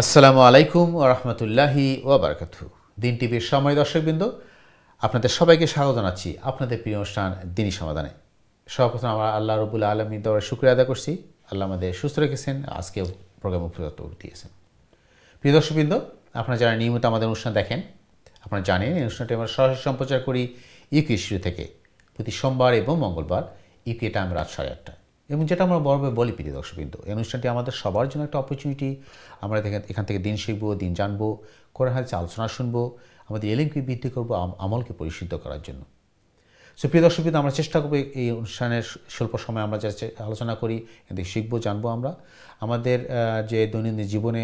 আসসালামু আলাইকুম ওয়া রাহমাতুল্লাহি ওয়া বারাকাতুহু। দিন টিভির সময় দর্শকবৃন্দ, আপনাদের সবাইকে স্বাগত জানাচ্ছি আপনাদের প্রিয় অনুষ্ঠান দিনী সমাধানে। সর্বপ্রথম আমরা আল্লাহ রাব্বুল আলামিনের দরবারে শুকরিয়া আদায় করছি। আল্লাহ আমাদের সুস্থ রেখেছেন, আজকে প্রোগ্রামে উপযুক্ত দিয়েছেন। প্রিয় দর্শকবৃন্দ, আপনারা যারা নিয়মিত আমাদের অনুষ্ঠান দেখেন, আপনারা জানেন এই অনুষ্ঠানটি আমরা সরাসরি সম্প্রচার করি ইউকে স্টুডিও থেকে প্রতি সোমবার এবং মঙ্গলবার ইউকে টাইম রাত 8:30টায়। এবং যেটা আমরা বড়ভাবে বলি প্রিয় দর্শকবৃন্দ, এই অনুষ্ঠানটি আমাদের সবার জন্য একটা অপরচুনিটি। আমরা এখান থেকে দিন শিখবো, দিন জানবো, কোরআন হাদিসের আলোচনা শুনবো, আমাদের এলিমকে বৃদ্ধি করবো, আমলকে পরিশুদ্ধ করার জন্য। সো প্রিয় দর্শকবৃন্দ, আমরা চেষ্টা করবো এই অনুষ্ঠানের স্বল্প সময় আমরা যা আলোচনা করি এখান থেকে শিখবো, জানবো। আমরা আমাদের যে দৈনন্দিন জীবনে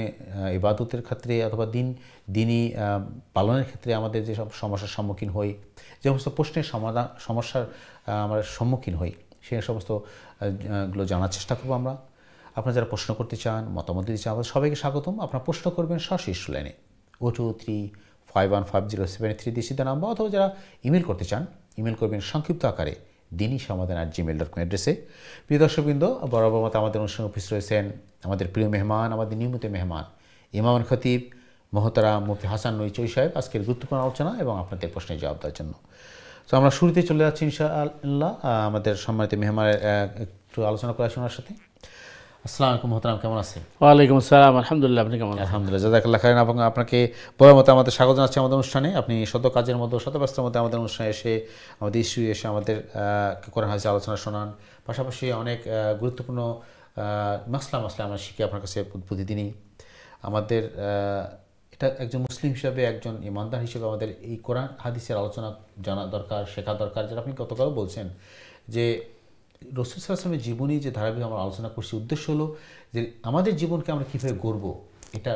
ইবাদতের ক্ষেত্রে অথবা দিনই পালনের ক্ষেত্রে আমাদের যে সব সমস্যার সম্মুখীন হই, যে সমস্ত প্রশ্নের সমস্যার আমরা সম্মুখীন হই, সেই সমস্ত গুলো জানার চেষ্টা করবো আমরা। আপনারা যারা প্রশ্ন করতে চান, মতামত দিতে চান, আমাদের সবাইকে স্বাগতম। আপনারা প্রশ্ন করবেন সশীর্ষ লাইনে 0235155073 দিয়ে সিদ্ধা নাম্বার, অথবা যারা ইমেল করতে চান ইমেল করবেন সংক্ষিপ্ত আকারে dinisamadan@gmail.com অ্যাড্রেসে। প্রিয় দর্শকবৃন্দ, বরাবর মতো আমাদের অনুষ্ঠানে উপস্থিত রয়েছেন আমাদের প্রিয় মেহমান, আমাদের নিয়মিত মেহমান ইমাম খতিব মোহতারাম মুফতি হাসান নইচই সাহেব, আজকের গুরুত্বপূর্ণ আলোচনা এবং আপনাদের প্রশ্নের জবাব দেওয়ার জন্য। তো আমরা শুরুতে চলে যাচ্ছি ইনশাআল্লাহ আমাদের সম্মানিত মেহমানের একটু আলোচনা করার শোনার সাথে। আসসালামু আলাইকুম মোহতারাম, কেমন আছেন? ওয়ালাইকুম আসসালাম, আলহামদুলিল্লাহ। আপনি কেমন আছেন? আলহামদুলিল্লাহ, জাযাকাল্লাহ খাইরান। এবং আপনাকে বড় মতো আমাদের স্বাগত জানাচ্ছি আমাদের অনুষ্ঠানে। আপনি শত কাজের মধ্যে, শত ব্যস্ততার মধ্যে আমাদের অনুষ্ঠানে এসে, আমাদের ইস্যু এসে আমাদের কোরআন হাদিসের আলোচনা শোনান, পাশাপাশি অনেক গুরুত্বপূর্ণ মাসলা আমরা শিখি আপনার কাছে প্রতিদিনই। আমাদের এটা একজন মুসলিম হিসেবে, একজন ইমানদার হিসেবে আমাদের এই কোরআন হাদিসের আলোচনা জানা দরকার, শেখা দরকার। যেটা আপনি গতকালও বলছেন যে রাসূল সাল্লাল্লাহু আলাইহি ওয়াসাল্লামের জীবনী যে ধারাবাহিক আমরা আলোচনা করছি, উদ্দেশ্য হলো যে আমাদের জীবনকে আমরা কীভাবে গড়বো, এটা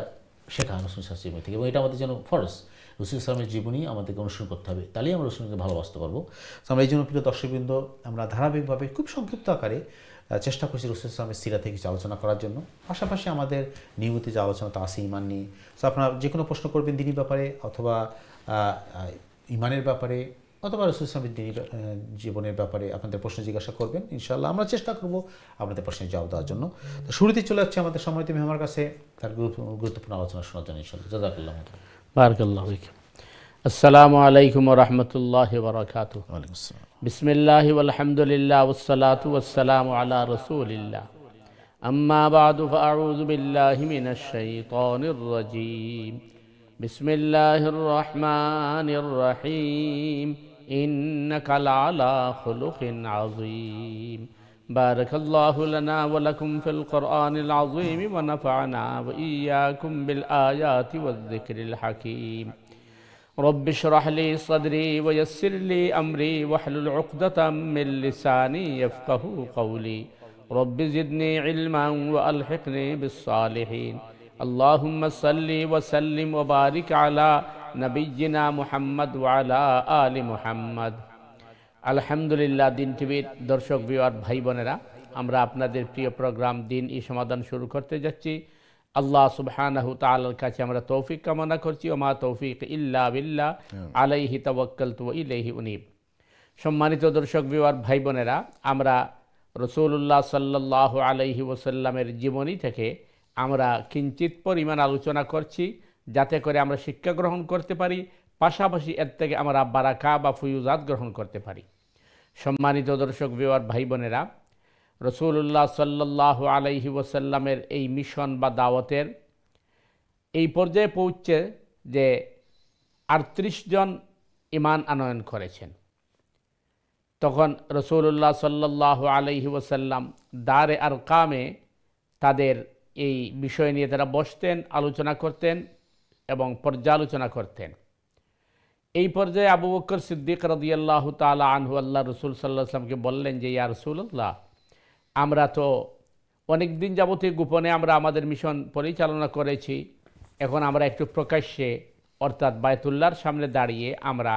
শেখা রাসূল সাল্লাল্লাহু আলাইহি ওয়াসাল্লাম থেকে। এবং এটা আমাদের জন্য ফরজ। রাসূল সাল্লামের জীবনী আমাদেরকে অনুসরণ করতে হবে, তাহলেই আমরা রাসূলকে ভালোবাসতে পারবো। তো আমরা এই জন্য প্রিয় দর্শকবৃন্দ, আমরা ধারাবাহিকভাবে খুব সংক্ষিপ্ত আকারে চেষ্টা করছি রাসূল সাল্লামের সিরা থেকে কিছু আলোচনা করার জন্য। পাশাপাশি আমাদের নিয়মিত যে আলোচনা তা আছে ঈমান নিয়ে। তো আপনারা যে কোনো প্রশ্ন করবেন দিনের ব্যাপারে, অথবা ঈমানের ব্যাপারে, অথবা রাসূল সাল্লামের জীবনের ব্যাপারে আপনাদের প্রশ্ন জিজ্ঞাসা করবেন। ইনশাআল্লাহ আমরা চেষ্টা করব আপনাদের প্রশ্নের জবাব দেওয়ার জন্য। তো শুরুতে চলে যাচ্ছে আমাদের সম্মানিত মেহমানের কাছে তার গুরুত্বপূর্ণ আলোচনা শোনার জন্য। ইনশাআল্লাহ, জাযাকাল্লাহ। বারাকাল্লাহু ফীক। আসসালামু আলাইকুম ওয়া রাহমাতুল্লাহি ওয়া বারাকাতুহু। ওয়ালাইকুম আসসালাম। বিসমিল্লাহি ওয়াল হামদুলিল্লাহ ওয়াসসালাতু ওয়াসসালামু আলা রাসূলিল্লাহ। আম্মা বা'দু ফাআউযু বিল্লাহি মিনাশ শাইতানির রাজীম। বিসমিল্লাহির রাহমানির রাহিম। ইন্নাকা লা'আলা খুলুকিন আযীম। বারাকাল্লাহু লানা ওয়া লাকুম ফিল কুরআনিল আযীম ওয়া নাফা'না ওয়া ইয়্যাকুম বিল আয়াতি ওয়াজ যিকরিল হাকীম। رب اشرح لي صدري ويسر لي أمري واحلل عقدة من لساني يفقهوا قولي رب زدني علما وألحقني بالصالحين اللهم صل وسلم وبارك على نبينا محمد وعلى آل محمد। আলহামদুলিল্লাহ, দিন টিভির দর্শক ভিউয়ার ভাই বোনেরা, আমরা আপনাদের প্রিয় প্রোগ্রাম দিন ই সমাধান শুরু করতে যাচ্ছি। আল্লাহ সুবহানাহু তাআলার কাছে আমরা তৌফিক কামনা করছি। ওমা তৌফিক ইল্লা বিল্লাহ, আলাইহি তাওয়াক্কালতু ওয়া ইলাইহি উনীব। সম্মানিত দর্শক ভিউয়ার ভাই বোনেরা, আমরা রাসূলুল্লাহ সাল্লাল্লাহু আলাইহি ওয়াসাল্লামের জীবনী থেকে আমরা কিঞ্চিত পরিমাণ আলোচনা করছি, যাতে করে আমরা শিক্ষা গ্রহণ করতে পারি, পাশাপাশি এর থেকে আমরা বারাকা বা ফুয়ুজাত গ্রহণ করতে পারি। সম্মানিত দর্শক ভিউয়ার ভাই বোনেরা, রাসূলুল্লাহ সাল্লাল্লাহু আলাইহি ওয়াসাল্লামের এই মিশন বা দাওয়াতের এই পর্যায়ে পৌঁছে যে 38 জন ঈমান আনয়ন করেছেন। তখন রাসূলুল্লাহ সাল্লাল্লাহু আলাইহি ওয়াসাল্লাম দারে আরকামে তাদের এই বিষয় নিয়ে তারা বসতেন, আলোচনা করতেন এবং পর্যালোচনা করতেন। এই পর্যায়ে আবু বকর সিদ্দিক রাদিয়াল্লাহু তাআলা আনহু আল্লাহ রাসূল সাল্লাল্লাহু আলাইহি ওয়াসাল্লামকে বললেন যে, ইয়া রাসূলুল্লাহ, আমরা তো অনেক দিন যাবতীয় গোপনে আমরা আমাদের মিশন পরিচালনা করেছি, এখন আমরা একটু প্রকাশ্যে অর্থাৎ বায়তুল্লাহর সামনে দাঁড়িয়ে আমরা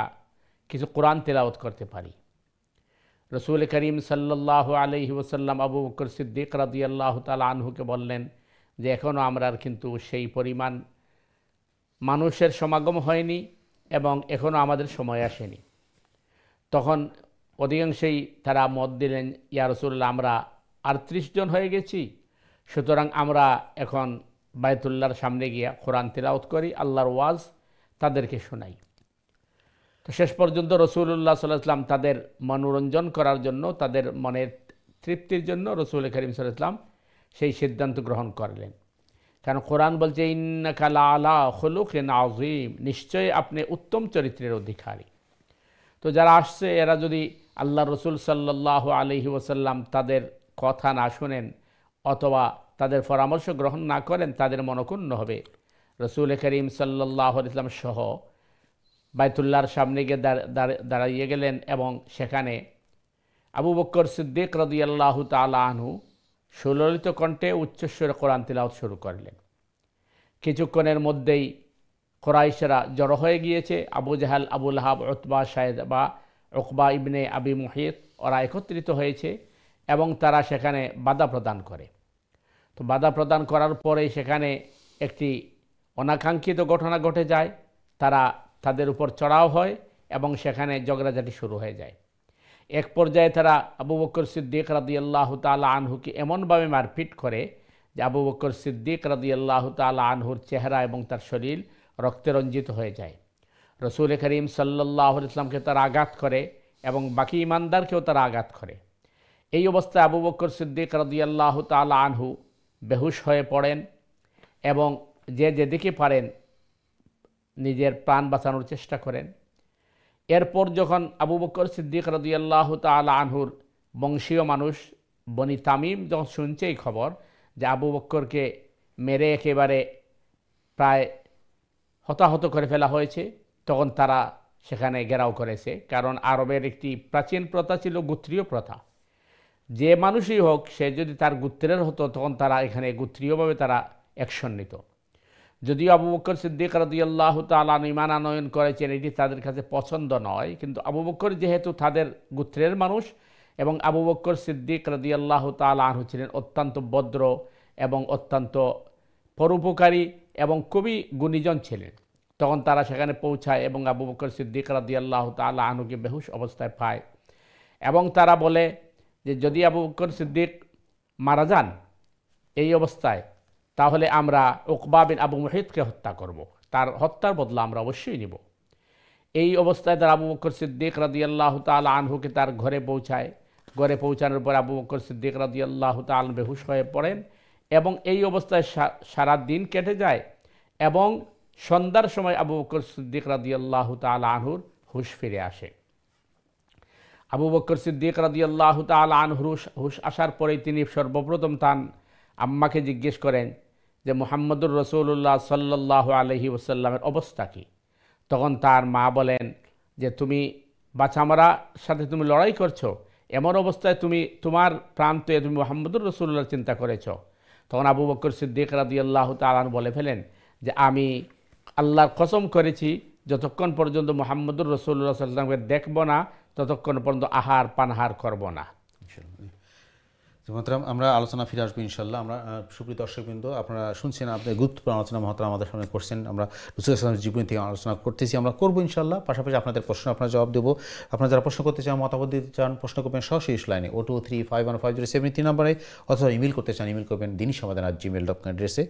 কিছু কোরআন তেলাওয়াত করতে পারি। রাসূল করিম সাল্লাল্লাহু আলাইহি ওয়াসাল্লাম আবু বকর সিদ্দিক রাদিয়াল্লাহু তাআলা আনহুকে বললেন যে, এখনও আমরা কিন্তু সেই পরিমাণ মানুষের সমাগম হয়নি এবং এখনও আমাদের সময় আসেনি। তখন অধিকাংশই তারা মত দিলেন, ইয়া রাসূলুল্লাহ, আমরা 38 জন হয়ে গেছি, সুতরাং আমরা এখন বায়তুল্লাহর সামনে গিয়া কোরআন তিলাওয়াত করি, আল্লাহর ওয়াজ তাদেরকে শোনাই। তো শেষ পর্যন্ত রসুল্লাহ সাল্লাল্লাহু আলাইহি ওয়াসাল্লাম তাদের মনোরঞ্জন করার জন্য, তাদের মনের তৃপ্তির জন্য রসুল করিম সাল্লাল্লাহু আলাইহি ওয়াসাল্লাম সেই সিদ্ধান্ত গ্রহণ করলেন। কারণ কোরআন বলছে ইন্নাকা লাআলা খুলুকিন আযীম, নিশ্চয়ই আপনি উত্তম চরিত্রের অধিকারী। তো যারা আসছে এরা যদি আল্লাহ রসুল সাল্লাল্লাহু আলাইহি ওয়াসাল্লাম তাদের কথা না শোনেন অথবা তাদের পরামর্শ গ্রহণ না করেন, তাদের মনক্ষুণ্ণ হবে। রসুল করিম সাল্লাল্লাহু আলাইহি ওয়াসাল্লাম সহ বায়তুল্লাহর সামনে গিয়ে দাঁড়িয়ে গেলেন এবং সেখানে আবু বকর সিদ্দিক রাদিয়াল্লাহু তাআলা আনহু সুললিত কণ্ঠে উচ্চস্বরে কোরআন তিলাওয়াত শুরু করলেন। কিছুক্ষণের মধ্যেই কুরাইশরা জড়ো হয়ে গিয়েছে। আবু জাহাল, আবু লাহাব, উতবা, শায়বা, উকবা ইবনে আবি মুহিত ওরা একত্রিত হয়েছে এবং তারা সেখানে বাধা প্রদান করে। তো বাধা প্রদান করার পরেই সেখানে একটি অনাকাঙ্ক্ষিত ঘটনা ঘটে যায়। তারা তাদের উপর চড়াও হয় এবং সেখানে ঝগড়াঝাটি শুরু হয়ে যায়। এক পর্যায়ে তারা আবু বকর সিদ্দিক রাদিয়াল্লাহু তাআলা আনহুকে এমনভাবে মারপিট করে যে আবু বকর সিদ্দিক রাদিয়াল্লাহু তাআলা আনহুর চেহারা এবং তার শরীর রক্তে রঞ্জিত হয়ে যায়। রসুল করিম সাল্লাল্লাহু আলাইহি ওয়াসাল্লামকে তারা আঘাত করে এবং বাকি ইমানদারকেও তারা আঘাত করে। এই অবস্থায় আবু বকর সিদ্দিক রাদিয়াল্লাহু তাআলা আনহু বেহুশ হয়ে পড়েন এবং যে যেদিকে পারেন নিজের প্রাণ বাঁচানোর চেষ্টা করেন। এরপর যখন আবু বকর সিদ্দিক রাদিয়াল্লাহু তাআলা আনহুর বংশীয় মানুষ বনি তামিম যখন শুনছে এই খবর যে আবু বকরকে মেরে একেবারে প্রায় হতাহত করে ফেলা হয়েছে, তখন তারা সেখানে ঘেরাও করেছে। কারণ আরবের একটি প্রাচীন প্রথা ছিল গোত্রীয় প্রথা। যে মানুষই হোক সে যদি তার গোত্রের হতো তখন তারা এখানে গোত্রীয়ভাবে তারা অ্যাকশন নিত। যদিও আবু বকর সিদ্দিক রাদিয়াল্লাহু তাআলা আনহু ঈমান আনয়ন করেছেন, এটি তাদের কাছে পছন্দ নয়, কিন্তু আবু বকর যেহেতু তাদের গোত্রের মানুষ এবং আবু বকর সিদ্দিক রাদিয়াল্লাহু তাআলা আনহু ছিলেন অত্যন্ত ভদ্র এবং অত্যন্ত পরোপকারী এবং খুবই গুণীজন ছিলেন, তখন তারা সেখানে পৌঁছায় এবং আবু বকর সিদ্দিক রাদিয়াল্লাহু তাআলা আনহুকে বেহুশ অবস্থায় পায় এবং তারা বলে যে যদি আবু বকর সিদ্দিক মারা যান এই অবস্থায় তাহলে আমরা উকবা বিন আবু মুহিতকে হত্যা করব, তার হত্যার বদলা আমরা অবশ্যই নিব। এই অবস্থায় তারা আবু বকর সিদ্দিক রাদিয়াল্লাহু তাআলা আনহুকে তার ঘরে পৌঁছায়। ঘরে পৌঁছানোর পর আবু বকর সিদ্দিক রাদিয়াল্লাহু তাআলা বেহুশ হয়ে পড়েন এবং এই অবস্থায় সারা দিন কেটে যায় এবং সন্ধ্যার সময় আবু বকর সিদ্দিক রাদিয়াল্লাহু তাআলা আনহুর হুশ ফিরে আসে। আবু বকর সিদ্দিক রাদিয়াল্লাহু তাআলা আনহুর হুশ আসার পরেই তিনি সর্বপ্রথম তার আম্মাকে জিজ্ঞেস করেন যে মুহাম্মদুর রাসূলুল্লাহ সাল্লাল্লাহু আলাইহি ওয়াসাল্লামের অবস্থা কী। তখন তার মা বলেন যে তুমি বাছামারার সাথে তুমি লড়াই করছো, এমন অবস্থায় তুমি তোমার প্রান্তে তুমি মুহাম্মদুর রাসূলুল্লাহর চিন্তা করেছো। তখন আবু বকর সিদ্দিক রাদিয়াল্লাহু তাআলা আনহু বলে ফেলেন যে আমি আল্লাহর কসম করেছি যতক্ষণ পর্যন্ত মুহাম্মদুর রাসূলুল্লাহ সাল্লাল্লাহু আলাইহি ওয়াসাল্লামকে দেখব না ততক্ষণ পর্যন্ত আহার পানাহার করব না। মোহতারাম, আমরা আলোচনা ফিরে আসবো ইনশাল্লাহ। আমরা সুপ্রিয় দর্শকবৃন্দ, আপনারা শুনছেন, আপনি গুরুত্বপূর্ণ আলোচনা মহতারাম আমাদের সামনে করছেন। আমরা রাসূল সাল্লাল্লাহু জীবনী থেকে আলোচনা করতেছি, আমরা করবো ইনশাল্লাহ। পাশাপাশি আপনাদের প্রশ্ন আপনারা জবাব দেবো। আপনারা যারা প্রশ্ন করতে চান, মতামত দিতে চান, প্রশ্ন করবেন সরাসরি লাইনে 02351507 নাম্বারে, অথবা ইমেল করতে চান ইমেল করবেন dinisamadan@gmail.com অ্যাড্রেসে।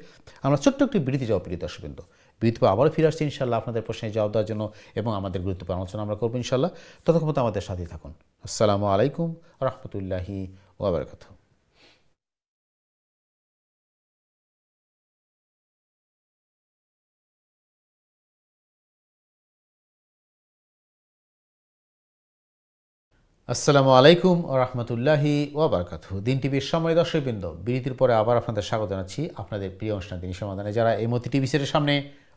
আমরা ছোট্ট একটি বিরতি যাওয়া প্রিয় দর্শকবৃন্দ, বিরতি আবারও ফিরে আসছি ইনশাল্লাহ আপনাদের প্রশ্নের জবাব দেওয়ার জন্য এবং আমাদের গুরুত্বপূর্ণ আলোচনা আমরা করবো ইনশাল্লাহ। ততক্ষণ আমাদের সাথেই থাকুন। আসসালামু আলাইকুম ওয়া রাহমাতুল্লাহি ওয়া বারাকাতুহু। আসসালামু আলাইকুম ওয়া রাহমাতুল্লাহি ওয়া বারাকাতুহু। দিন টিভির সময় দর্শকবৃন্দ, বিরতির পরে আবার আপনাদের স্বাগত জানাচ্ছি আপনাদের প্রিয় অনুষ্ঠান দিনী সমাধানে। যারা এই মতি টিভি সেটের সামনে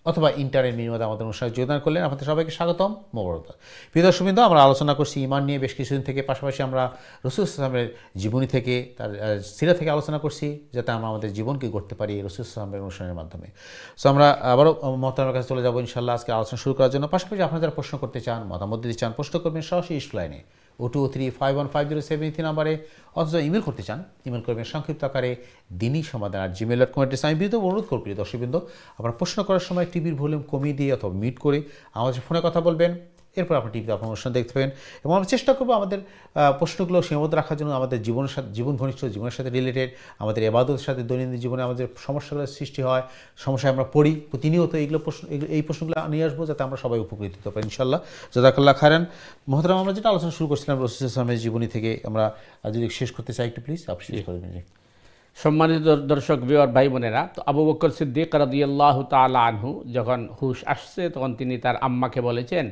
অথবা ইন্টারনেট বিনিময়ে আমাদের অনুষ্ঠানে যোগদান করলেন, আপনাদের সবাইকে স্বাগতম, মোবারকবাদ। প্রিয় দর্শকবৃন্দ, আমরা আলোচনা করছি ঈমান নিয়ে বেশ কিছুদিন থেকে। পাশাপাশি আমরা রাসূল সাল্লাল্লাহু আলাইহি ওয়াসাল্লামের জীবনী থেকে, তার সিরা থেকে আলোচনা করছি, যাতে আমরা আমাদের জীবনকে গড়তে পারি রাসূল সাল্লাল্লাহু আলাইহি ওয়াসাল্লামের অনুষ্ঠানের মাধ্যমে। সো আমরা আবারও মহতারামের কাছে চলে যাবো ইনশাআল্লাহ আজকে আলোচনা শুরু করার জন্য। পাশাপাশি আপনারা যারা প্রশ্ন করতে চান, মতামত দিতে চান, প্রশ্ন করবেন সরাসরি লাইনে 02351507 নাম্বারে, অথবা ইমেল করতে চান ইমেল করবেন সংক্ষিপ্ত আকারে dinisamadan@gmail.com অ্যাড্রেসে। আমি বিরত অনুরোধ করব প্রিয় দর্শকবৃন্দ, আপনারা প্রশ্ন করার সময় টিভির ভলিউম কমিয়ে দিয়ে অথবা মিউট করে আমাদের ফোনে কথা বলবেন এরপর আপনি টিভিতে আপনার অনুষ্ঠান দেখতে পাবেন। এবং আমরা চেষ্টা করবো আমাদের প্রশ্নগুলো সীমাবদ্ধ রাখার জন্য, আমাদের জীবনের সাথে, জীবন ঘনিষ্ঠ জীবনের সাথে রিলেটেড, আমাদের ইবাদতের সাথে দৈনন্দিন জীবনে আমাদের সমস্যাগুলো সৃষ্টি হয়, সমস্যায় আমরা পড়ি প্রতিনিয়ত, এই প্রশ্নগুলো নিয়ে আসবো যাতে আমরা সবাই উপকৃত হতে পারি ইনশাআল্লাহ। জাযাকাল্লাহ খায়রান। মহতারাম, আমরা যেটা আলোচনা শুরু করছিলাম রাসূল সাল্লাল্লাহু আলাইহি ওয়াসাল্লামের জীবনী থেকে, আমরা যদি শেষ করতে চাই একটু প্লিজ আপনি শেষ করে দিন। সম্মানিত দর্শক ভিউয়ার ভাই বোনেরা, তো আবু বকর সিদ্দিক রাদিয়াল্লাহু তাআলা আনহু যখন হুশ আসছে তখন তিনি তার আম্মাকে বলেছেন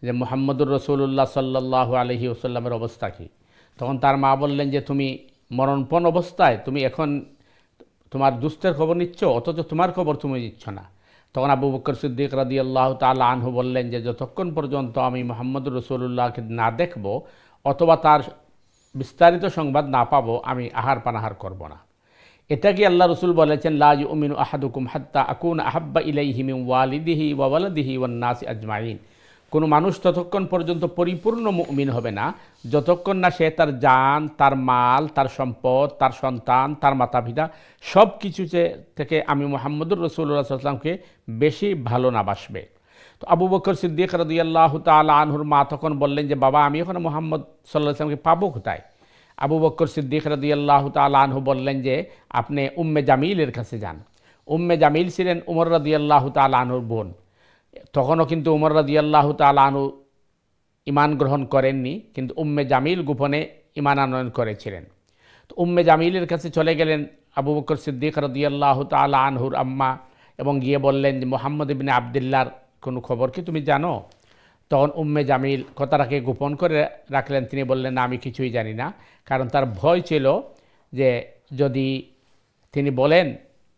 যে মুহাম্মদুর রাসূলুল্লাহ সাল্লাল্লাহু আলাইহি ওয়াসাল্লামের অবস্থা কী। তখন তার মা বললেন যে তুমি মরণপণ অবস্থায় তুমি এখন তোমার দুস্থের খবর নিচ্ছ, অথচ তোমার খবর তুমি নিচ্ছ না। তখন আবু বকর সিদ্দিক রাদিয়াল্লাহু তাআলা আনহু বললেন যে যতক্ষণ পর্যন্ত আমি মুহাম্মদুর রাসূলুল্লাহকে না দেখব অথবা তার বিস্তারিত সংবাদ না পাবো, আমি আহার পানাহার করব না। এটা কি আল্লাহ রসুল বলেছেন, লা ইউমিনু আহাদুকুম হাত্তা আকুনা আহাব্বা ইলাইহি মিন ওয়ালিদিহি ওয়া ওয়ালাদিহি ওয়ান নাসি আজমাইন। কোনো মানুষ ততক্ষণ পর্যন্ত পরিপূর্ণ মুমিন হবে না যতক্ষণ না সে তার জান, তার মাল, তার সম্পদ, তার সন্তান, তার মাতা পিতা সব কিছু থেকে আমি মুহাম্মদুর রাসূলুল্লাহ সাল্লাল্লাহু আলাইহি ওয়াসাল্লামকে বেশি ভালো না বাসবে। তো আবু বকর সিদ্দিক রাদিয়াল্লাহু তাআলা আনহুর মা তখন বললেন যে বাবা, আমি এখন মুহাম্মদ সাল্লাল্লাহু আলাইহি ওয়াসাল্লামকে পাবো কোথায়? আবু বকর সিদ্দিক রাদিয়াল্লাহু তাআলা আনহু বললেন যে আপনি উম্মে জামিলের কাছে যান। উম্মে জামিল ছিলেন উমর রাদিয়াল্লাহু তাআলা আনহুর বোন। তখনও কিন্তু উমর রাদিয়াল্লাহু তাআলা আনহু ঈমান গ্রহণ করেননি, কিন্তু উম্মে জামিল গোপনে ঈমান আনয়ন করেছিলেন। তো উম্মে জামিলের কাছে চলে গেলেন আবু বকর সিদ্দিক রাদিয়াল্লাহু তাআলা আনহুর আম্মা, এবং গিয়ে বললেন যে মুহাম্মদ ইবনে আবদুল্লাহর কোনো খবর কি তুমি জানো? তখন উম্মে জামিল কথাটাকে গোপন করে রাখলেন। তিনি বললেন না, আমি কিছুই জানি না। কারণ তার ভয় ছিল যে যদি তিনি বলেন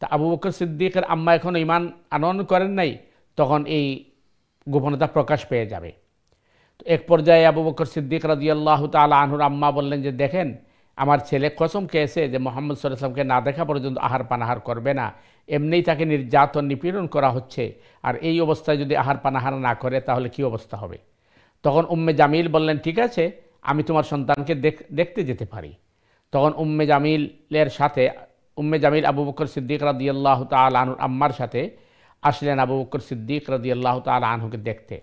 তা আবু বকর সিদ্দিকের আম্মা এখনও ঈমান আনয়ন করেন নাই, তখন এই গোপনতা প্রকাশ পেয়ে যাবে। তো এক পর্যায়ে আবু বকর সিদ্দিক রাদিয়াল্লাহু তাআলা আনহুর আম্মা বললেন যে দেখেন, আমার ছেলে কসম খেয়েছে যে মুহাম্মদ সাল্লাল্লাহু আলাইহি ওয়াসাল্লামকে না দেখা পর্যন্ত আহার পানাহার করবে না। এমনিই তাকে নির্যাতন নিপীড়ন করা হচ্ছে, আর এই অবস্থায় যদি আহার পানাহার না করে তাহলে কি অবস্থা হবে? তখন উম্মে জামিল বললেন ঠিক আছে, আমি তোমার সন্তানকে দেখতে যেতে পারি। তখন উম্মে জামিল আবু বকর সিদ্দিক রাদিয়াল্লাহু তাআলা আনহুর আম্মার সাথে আসলেন আবু বকর সিদ্দিক রাদিয়াল্লাহু তাআলা আনহুকে দেখতে।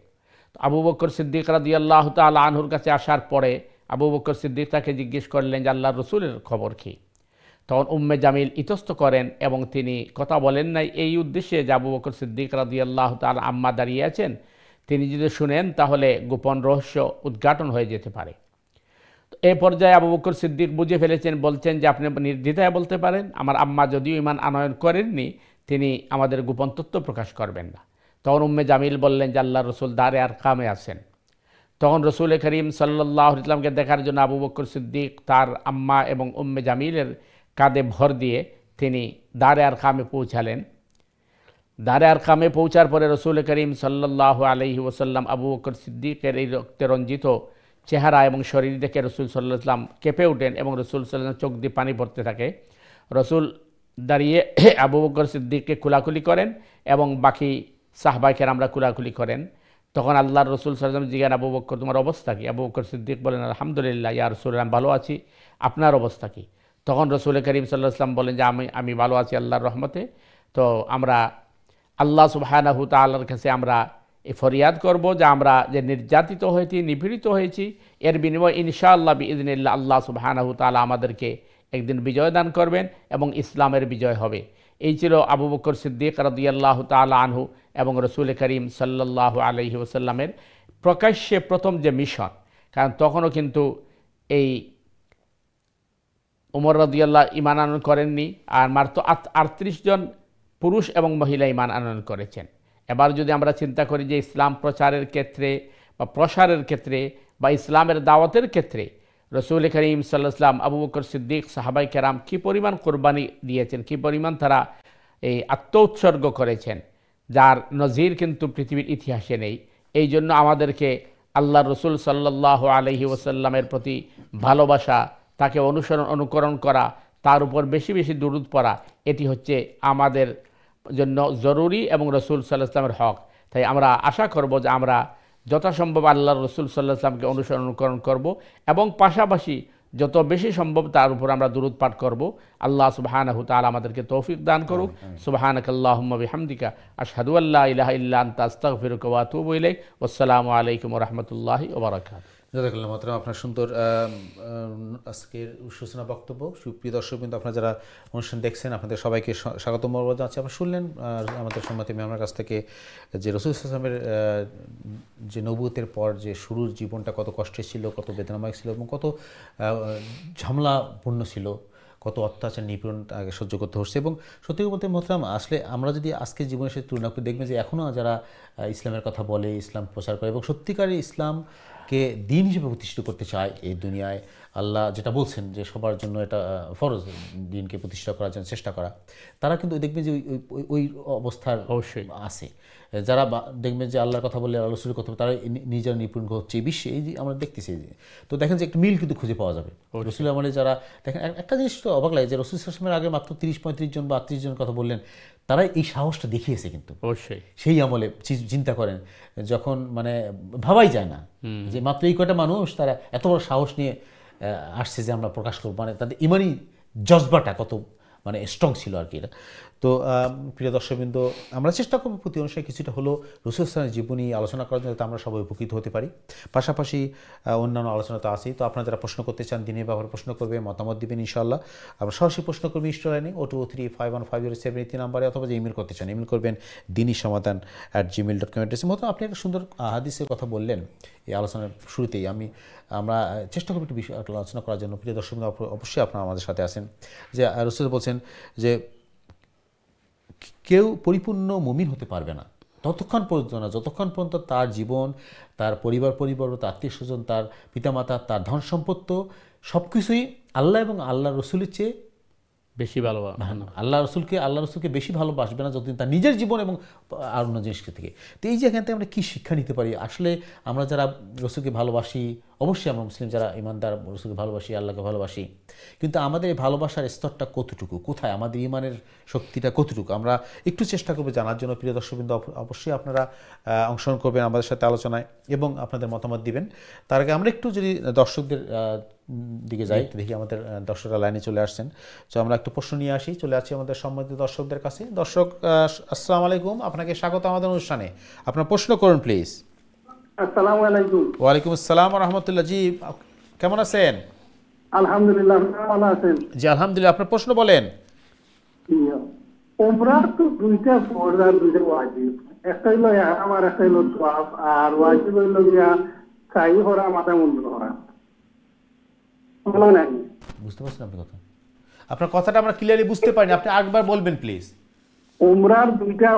তো আবু বকর সিদ্দিক রাদিয়াল্লাহু তাআলা আনহুর কাছে আসার পরে আবু বকর সিদ্দিক তাকে জিজ্ঞেস করলেন যে আল্লাহর রসুলের খবর কী? তখন উম্মে জামিল ইতস্ত করেন এবং তিনি কথা বলেন নাই এই উদ্দেশ্যে যে আবু বকর সিদ্দিক রাদিয়াল্লাহু তাআলা আম্মা দাঁড়িয়ে আছেন, তিনি যদি শুনেন তাহলে গোপন রহস্য উদ্ঘাটন হয়ে যেতে পারে। তো এই পর্যায়ে আবু বকর সিদ্দিক বুঝে ফেলেছেন, বলছেন যে আপনি নির্দ্বিধায় বলতে পারেন, আমার আম্মা যদিও ঈমান আনয়ন করেননি, তিনি আমাদের গোপন তথ্য প্রকাশ করবেন না। তখন উম্মে জামিল বললেন যে আল্লাহর রসুল দারে আরকামে আছেন। তখন রসুল করিম সাল্লাল্লাহু আলাইহি ওয়াসাল্লামকে দেখার জন্য আবু বকর সিদ্দিক তার আম্মা এবং উম্মে জামিলের কাঁধে ভর দিয়ে তিনি দারে আরকামে পৌঁছালেন। দারে আরকামে পৌঁছার পরে রসুল করিম সাল্লাল্লাহু আলাইহি ওয়াসাল্লাম আবু বকর সিদ্দিকের এই রক্তে রঞ্জিত চেহারা এবং শরীর দেখে রসুল সাল্লাল্লাহু আলাইহি ওয়াসাল্লাম কেঁপে ওঠেন এবং রসুল সাল্লাল্লাহু আলাইহি ওয়াসাল্লাম চোখ দিয়ে পানি পড়তে থাকে। রসুল দাঁড়িয়ে আবু বকর সিদ্দিককে কুলাকুলি করেন এবং বাকি সাহাবায়ে কেরামরা কুলাকুলি করেন। তখন আল্লাহর রসুল সাল্লাল্লাহু আলাইহি ওয়াসাল্লাম জিজ্ঞাসা, আবু বকর তোমার অবস্থা কী? আবু বকর সিদ্দিক বলেন আলহামদুলিল্লাহ ইয়া রাসূলুল্লাহ, আমি ভালো আছি, আপনার অবস্থা কী? তখন রসুল করিম সাল্লাল্লাহু আলাইহি ওয়াসাল্লাম বলেন যে আমি ভালো আছি আল্লাহর রহমতে। তো আমরা আল্লাহ সুবহানাহু তাআলার কাছে আমরা এই ফরিয়াদ করব যে আমরা যে নির্যাতিত হয়েছি, নিপীড়িত হয়েছি, এর বিনিময়ে ইনশাআল্লাহ বিইذনিল্লাহ আল্লাহ সুবহানাহু তাআলা আমাদেরকে একদিন বিজয় দান করবেন এবং ইসলামের বিজয় হবে। এই ছিল আবু বকর সিদ্দিক রাদিয়াল্লাহু তাআলা আনহু এবং রসুল করিম সাল্লাল্লাহু আলাইহি ওয়াসাল্লামের প্রকাশ্যে প্রথম যে মিশন। কারণ তখনও কিন্তু এই উমর রাদিয়াল্লাহু ঈমান আনয়ন করেননি, আর মাত্র 38 জন পুরুষ এবং মহিলা ঈমান আনয়ন করেছেন। এবার যদি আমরা চিন্তা করি যে ইসলাম প্রচারের ক্ষেত্রে বা প্রসারের ক্ষেত্রে বা ইসলামের দাওয়াতের ক্ষেত্রে রসুল করিম সাল্লাল্লাহু আলাইহি ওয়াসাল্লাম, আবু বকর সিদ্দিক, সাহাবায়ে কেরাম কী পরিমাণ কোরবানি দিয়েছেন, কী পরিমাণ তারা এই আত্মোৎসর্গ করেছেন, যার নজির কিন্তু পৃথিবীর ইতিহাসে নেই। এই জন্য আমাদেরকে আল্লাহ রসুল সাল্লাল্লাহু আলাইহি ওয়াসাল্লামের প্রতি ভালোবাসা, তাকে অনুকরণ করা, তার উপর বেশি বেশি দুরূদ পড়া, এটি হচ্ছে আমাদের জন্য জরুরি এবং রসুল সাল্লাল্লাহু আলাইহি ওয়াসাল্লামের হক। তাই আমরা আশা করব যে আমরা যথাসম্ভব আল্লাহর রসুল সাল্লাল্লাহু আলাইহি ওয়াসাল্লামকে অনুকরণ করব এবং পাশাপাশি যত বেশি সম্ভব তার উপর আমরা দুরূদ পাঠ করব। আল্লাহ সুবহানাহু তাআলা আমাদেরকে তৌফিক দান করুক। সুবহানাকাল্লাহুম্মা বিহামদিকা আশহাদু আল্লা ইলাহা ইল্লা আনতা আস্তাগফিরুকা ওয়া আতুবু ইলাইক। ওয়াসসালামু আলাইকুম ওয়া রাহমাতুল্লাহি ওয়া বারাকাতুহু। জাযাকাল্লাহু মাতরাম, আপনার সুন্দর আজকের সূচনা বক্তব্য। সুপ্রিয় দর্শকবৃন্দ, আপনারা যারা অনুষ্ঠান দেখছেন আপনাদের সবাইকে স্বাগতম জানাচ্ছি। আপনারা শুনলেন আমাদের সম্মানিত মেহমানের কাছ থেকে যে রাসূল সাল্লাল্লাহু আলাইহি ওয়াসাল্লামের যে নবুয়তের পর যে শুরুর জীবনটা কত কষ্টের ছিল, কত বেদনাময় ছিল এবং কত ঝামেলাপূর্ণ ছিল, কত অত্যাচার নিপীড়ন আগে সহ্য করতে হচ্ছে। এবং সত্যি বলতে মোহতারাম, আসলে আমরা যদি আজকের জীবনের সাথে তুলনা করে দেখবেন যে এখনও যারা ইসলামের কথা বলে, ইসলাম প্রচার করে এবং সত্যিকারের ইসলামকে দিন হিসেবে প্রতিষ্ঠিত করতে চায় এই দুনিয়ায়, আল্লাহ যেটা বলছেন যে সবার জন্য এটা ফরজ দিনকে প্রতিষ্ঠা করার জন্য চেষ্টা করা, তারা কিন্তু দেখবেন যে ওই অবস্থার অবশ্যই আছে। যারা দেখবেন যে আল্লাহর কথা বলে, আল্লাহ রসুলের কথা, তারা নিজের নিপুণ হচ্ছে এই বিশ্বে, এই যে আমরা দেখতেছি। তো দেখেন যে একটা মিল কিন্তু খুঁজে পাওয়া যাবে রসুল আমলে। যারা দেখেন একটা জিনিস তো অবাক লাগে যে রসুল সাল্লাল্লাহু আগে মাত্র 30-35 জন বা 38 জনের কথা বললেন, তারা এই সাহসটা দেখিয়েছে কিন্তু অবশ্যই সেই আমলে। চিন্তা করেন, যখন মানে ভাবাই যায় না যে মাত্র এই কয়টা মানুষ তারা এত বড় সাহস নিয়ে আসছে যে আমরা প্রকাশ করবো, মানে তাদের ইমানি জজবাটা কত মানে স্ট্রং ছিল আর কি এটা। তো প্রিয় দর্শকবৃন্দ, আমরা চেষ্টা করব প্রতি অনুষ্ঠানে কিছুটা হলো রাসূল সাল্লাল্লাহু জীবনী আলোচনা করার জন্য, আমরা সবাই উপকৃত হতে পারি। পাশাপাশি অন্যান্য আলোচনা তো আছেই। তো আপনারা যারা প্রশ্ন করতে চান, দিনের ব্যাপারে প্রশ্ন করবে, মতামত দিবেন ইনশাআল্লাহ। আমরা সরাসরি প্রশ্ন করবো স্টোর লাইনে 02351507 নাম্বারে, অথবা যে ইমেল করতে চান ইমেল করবেন diniSamadan@gmail.com এড্রেসে। মতো আপনি একটা সুন্দর হাদিসের কথা বললেন এই আলোচনার শুরুতেই। আমরা চেষ্টা করব একটু বিষয় আলোচনা করার জন্য। প্রিয় দর্শক, অবশ্যই আপনারা আমাদের সাথে আছেন যে রাসূল বলছেন যে কেউ পরিপূর্ণ মুমিন হতে পারবে না ততক্ষণ পর্যন্ত না যতক্ষণ পর্যন্ত তার জীবন, তার পরিবার, তার আত্মীয় স্বজন, তার পিতামাতা, তার ধন সম্পত্তি সব কিছুই আল্লাহ এবং আল্লাহ রসুলের চেয়ে বেশি ভালোবাসা, আল্লাহ রসুলকে বেশি ভালোবাসবে না যতদিন তার নিজের জীবন এবং আর অন্য জিনিসকে থেকে। তো এই যে এখান থেকে আমরা কী শিক্ষা নিতে পারি? আসলে আমরা যারা রসুলকে ভালোবাসি, অবশ্যই আমরা মুসলিম যারা ইমানদার রসুলকে ভালোবাসি, আল্লাহকে ভালোবাসি, কিন্তু আমাদের এই ভালোবাসার স্তরটা কতটুকু, কোথায় আমাদের ইমানের শক্তিটা কতটুকু, আমরা একটু চেষ্টা করবো জানার জন্য। প্রিয় দর্শকবৃন্দ, অবশ্যই আপনারা অংশগ্রহণ করবেন আমাদের সাথে আলোচনায় এবং আপনাদের মতামত দিবেন। তার আগে আমরা একটু যদি দর্শকদের দিকে যাই, দেখি আমাদের দর্শকরা লাইনে চলে আসছেন। তো আমরা একটু প্রশ্ন নিয়ে আসি, চলে আসি আমাদের সম্মানিত দর্শকদের কাছে। দর্শক আসসালামু আলাইকুম, আপনাকে স্বাগত আমাদের অনুষ্ঠানে। আপনার প্রশ্ন করুন প্লিজ। আসসালামু আলাইকুম। ওয়ালাইকুম আসসালাম ওয়া রাহমাতুল্লাহ। জি, কেমন আছেন? আলহামদুলিল্লাহ, ভালো আছেন? জি আলহামদুলিল্লাহ, আপনার প্রশ্ন বলেন। উমরা তো দুইটা ফরজ আর দুইটা ওয়াজিব, একটা হইলো ইহরাম আর একটা হইলো তাওয়াফ, আর ওয়াজিব হইলো গিয়া সাই করা, মাথা মুন্ডন করা। ভালো নাকি? বুঝতে পারছেন আপনার কথা? আপনার কথাটা আমরা ক্লিয়ারলি বুঝতে পারিনি, আপনি আরেকবার বলবেন প্লিজ। উমরার দুইটা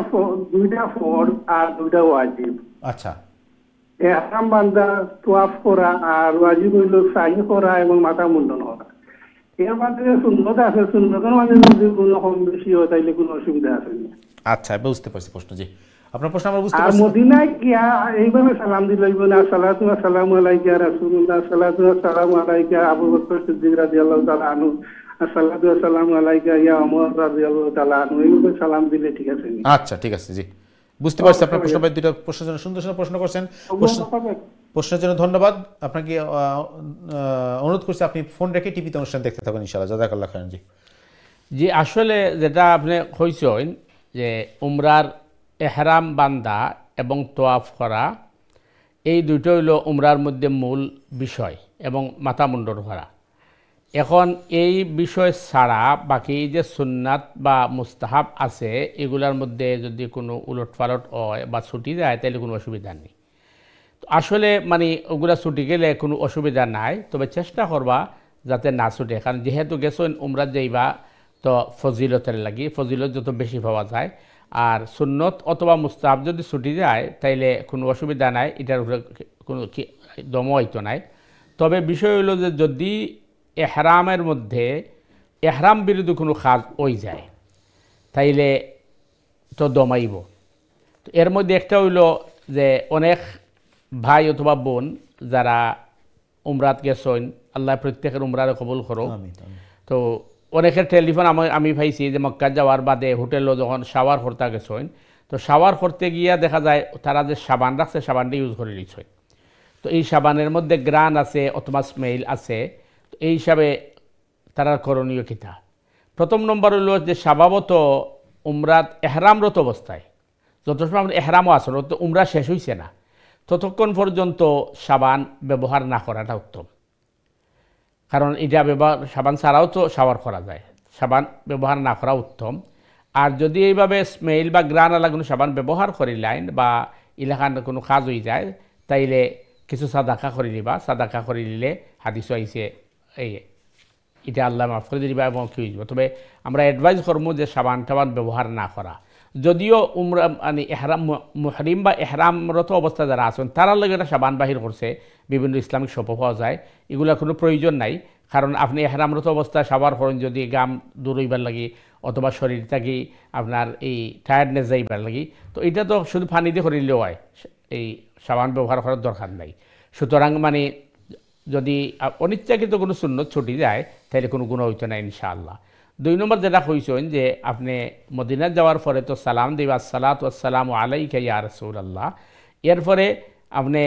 ফরজ আর দুইটা ওয়াজিব। আচ্ছা। ইহরাম বান্ধা, তাওয়াফ করা, আর ওয়াজিব হইলো সাই করা এবং মাথা মুন্ডন করা। এর মাঝে সুন্নত আছে, সুন্নতের মাঝে যদি কোনো কম বেশি হয় তাইলে কোনো অসুবিধা আছে না। আচ্ছা, বুঝতে পারছি প্রশ্ন। জি, আপনার প্রশ্ন আমরা বুঝতে আর পারছি। মদিনায় গিয়া এইভাবে সালাম দিল, সালাতু আসসালামু আলাইকা রাসূলুল্লাহ, সালাতু আসসালামু আলাইকা আবু বকর সিদ্দিক রাদিয়াল্লাহু তাআলা আনহু, সালাতু আসসালামু আলাইকা ইয়া ওমর রাদিয়াল্লাহু তাআলা আনহু, এইভাবে সালাম দিলে ঠিক আছে? আচ্ছা, ঠিক আছে। জি, বুঝতে পারছি আপনার প্রশ্ন। দুইটা প্রশ্নের জন্য সুন্দর সুন্দর প্রশ্ন করছেন। প্রশ্নের জন্য ধন্যবাদ আপনাকে। অনুরোধ করছি আপনি ফোন রেখে টিভিতে অনুষ্ঠান দেখতে থাকুন ইনশাআল্লাহ। জাযাকাল্লাহ খাইরান। জি জি, আসলে যেটা আপনি কইছেন যে উমরার এহরাম বান্দা এবং তোয়াফ করা, এই দুটো হইল উমরার মধ্যে মূল বিষয়, এবং মাথা মুন্ডন করা। এখন এই বিষয় ছাড়া বাকি যে সুন্নাত বা মুস্তাহাব আছে, এগুলার মধ্যে যদি কোনো উলটপালট হয় বা ছুটি যায় তাহলে কোনো অসুবিধা নেই। তো আসলে মানে ওগুলা ছুটি গেলে কোনো অসুবিধা নাই, তবে চেষ্টা করবা যাতে না ছুটে। কারণ যেহেতু গেছেন উমরাত যাইবা, তো ফজিলতের লাগি ফজিলত যত বেশি পাওয়া যায়। আর সুন্নত অথবা মুস্তাহাব যদি ছুটি যায় তাইলে কোনো অসুবিধা নাই, এটার উপরে কোনো দম হইতো নাই। তবে বিষয় হইল যে যদি এহরামের মধ্যে এহরাম বিরুদ্ধে কোনো কাজ হয়ে যায় তাইলে তো দমাইব। তো এর মধ্যে একটা হইল যে অনেক ভাই অথবা বোন যারা উমরাত গেছেন, আল্লাহ প্রত্যেকের উমরারে কবুল করো। তো অনেকের টেলিফোন আমি পাইছি যে মক্কা যাওয়ার বাদে হোটেলও যখন শাওয়ার করতে গেছেন, তো শাওয়ার করতে গিয়া দেখা যায় তারা যে সাবান রাখছে সাবানটা ইউজ করে নিচ্ছে। তো এই সাবানের মধ্যে গ্রান আছে অথবা স্মেল আছে। তো এই হিসাবে তারার করণীয় কিতা? প্রথম নম্বর হলো যে স্বভাবত উমরাত এহরামরত অবস্থায় যত সময় আমরা এহরামও আসল তো উমরা শেষ হইছে না ততক্ষণ পর্যন্ত সাবান ব্যবহার না করাটা উত্তম। কারণ এটা সাবান ছাড়াও তো শাওয়ার করা যায়, সাবান ব্যবহার না করা উত্তম। আর যদি এইভাবে স্মেল বা গ্রান আলা কোনো সাবান ব্যবহার করিলেন বা এলাকার কোনো কাজ হয়ে যায় তাইলে কিছু সাদাকা করে নিবা, সাদাকা করে নিলে হাদিস আইছে এই এটা আল্লাহ মাফ করে দিবা এবং কি হইব। তবে আমরা অ্যাডভাইস করবো যে সাবান টাবান ব্যবহার না করা। যদিও উমরা মানে এহরাম মুহরিম বা এহরামরত অবস্থা যারা আছেন তারা লাগে একটা সাবান বাহির করছে, বিভিন্ন ইসলামিক শপ পাওয়া যায়, এগুলোর কোনো প্রয়োজন নাই। কারণ আপনি এহরামরত অবস্থায় সাবার করেন যদি গাম দূর হইবার লাগি অথবা শরীর থাকি আপনার এই টায়ার্ডনেস যাইবার লাগি, তো এটা তো শুধু পানি দিয়ে করিলেও হয়, এই সাবান ব্যবহার করার দরকার নাই। সুতরাং মানে যদি অনিচ্ছাকৃত কোনো সুন্নত ছুটি যায় তাহলে কোনো গুণ হইতো না ইনশাআল্লাহ। 2 নম্বর যেটা কইছেন যে আপনি মদিনা যাওয়ার পরে তো সালাম দিবা, আসসালাতু ওয়াসসালামু আলাইকা ইয়া রাসূলুল্লাহ। এরপরে আপনি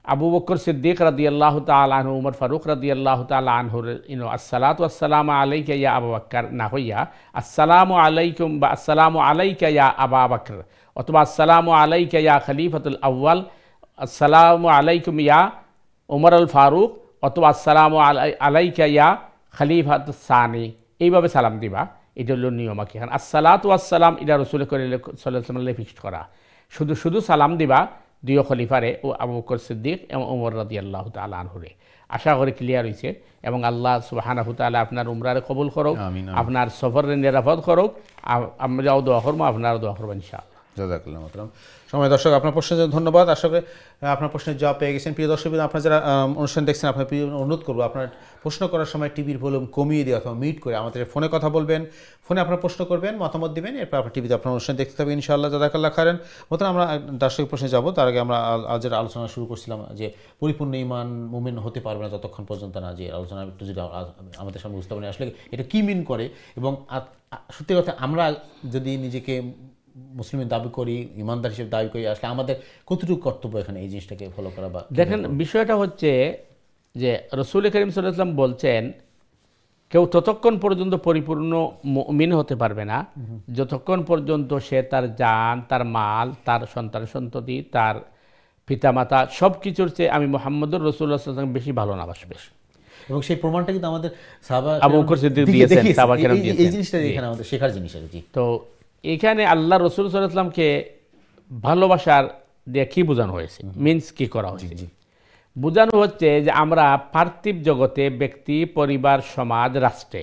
আবু বকর সিদ্দিক রাদিয়াল্লাহু তাআলা আনহু, উমর ফারুক রাদিয়াল্লাহু তাআলা আনহু আসসালাতু ওয়াসসালামু আলাইকা ইয়া আবু বকর না হইয়া আসসালামু আলাইকুম বা আসসালামু আলাইকা ইয়া আবু বকর অথবা আসসালামু আলাইকা ইয়া খলিফাতুল আউয়াল, আসসালামু আলাইকুম ইয়া উমর আল ফারুক অথবা আসসালামু আলাইকা ইয়া খলিফাতুস সানি, এইভাবে সালাম দিবা। এটা হলো নিয়ম। আর কি আসসালাতু ওয়াসসালাম এটা রাসূল সাল্লাল্লাহু আলাইহি ওয়াসাল্লাম ফিক্সড করা, শুধু সালাম দিবা 2 খলিফারে ও আবু বকর সিদ্দিক এবং উমর রাদিয়াল্লাহু তাআলা আনহুরে। আশা করি ক্লিয়ার হয়েছে এবং আল্লাহ সুবহানাহু তাআলা আপনার উমরারে কবুল করুক, আপনার সফরের নিরাপদ করুক। আমরাও দোয়া করবো, আপনারাও দোয়া করবেন ইনশাআল্লাহ। জাযাকাল্লাহু খাইরান। সময় দর্শক আপনার প্রশ্নের জন্য ধন্যবাদ। আশা করি আপনার প্রশ্নের জবাব পেয়ে গেছেন। প্রিয় দর্শক, আপনারা যারা অনুষ্ঠান দেখছেন আপনার অনুরোধ করবো আপনার প্রশ্ন করার সময় টিভির ভলিউম কমিয়ে দিয়ে অথবা মিউট করে আমাদের ফোনে কথা বলবেন, ফোনে আপনার প্রশ্ন করবেন, মতামত দিবেন, এরপর আপনার টিভিতে আপনার অনুষ্ঠান দেখতে থাকবেন ইনশাআল্লাহ। জাযাকাল্লাহু খাইরান। মতন আমরা দর্শক প্রশ্নে যাব, তার আগে আমরা আজের আলোচনা শুরু করছিলাম যে পরিপূর্ণ ঈমান মুমিন হতে পারবে না যতক্ষণ পর্যন্ত না, যে আলোচনা একটু যদি আমাদের সামনে উপস্থাপনে আসলে এটা কী মিন করে এবং সত্যি কথা আমরা যদি নিজেকে মুসলিমের দাবি করি, ইমানদার হিসেবে দাবি করি, আসলে আমাদের কতটুকু কর্তব্য এখানে এই জিনিসটাকে ফলো করা? বা দেখেন বিষয়টা হচ্ছে যে রাসূল করিম সাল্লাল্লাহু আলাইহি ওয়াসাল্লাম বলছেন কেউ ততক্ষণ পর্যন্ত পরিপূর্ণ মুমিন হতে পারবে না যতক্ষণ পর্যন্ত সে তার জান, তার মাল, তার সন্তান সন্ততি, তার পিতামাতা সব কিছুর চেয়ে আমি মুহাম্মদুর রাসূলুল্লাহ সাল্লাল্লাহু আলাইহি ওয়াসাল্লাম বেশি ভালো না বাসবে। এবং সেই প্রমাণটা কিন্তু আমাদের আবু বকর সিদ্দিক দিয়েছেন, সাহাবা কেরাম দিয়েছেন। এই জিনিসটা এখানে আমাদের শেখার জিনিস আর কি। তো এখানে আল্লাহ রাসূল সাল্লাল্লাহু আলাইহি ওয়াসাল্লামকে ভালোবাসার দিয়ে কি বোঝানো হয়েছে, মিন্স কি করা হয়েছে? বোঝানো হচ্ছে যে আমরা পার্থিব জগতে ব্যক্তি, পরিবার, সমাজ, রাষ্ট্রে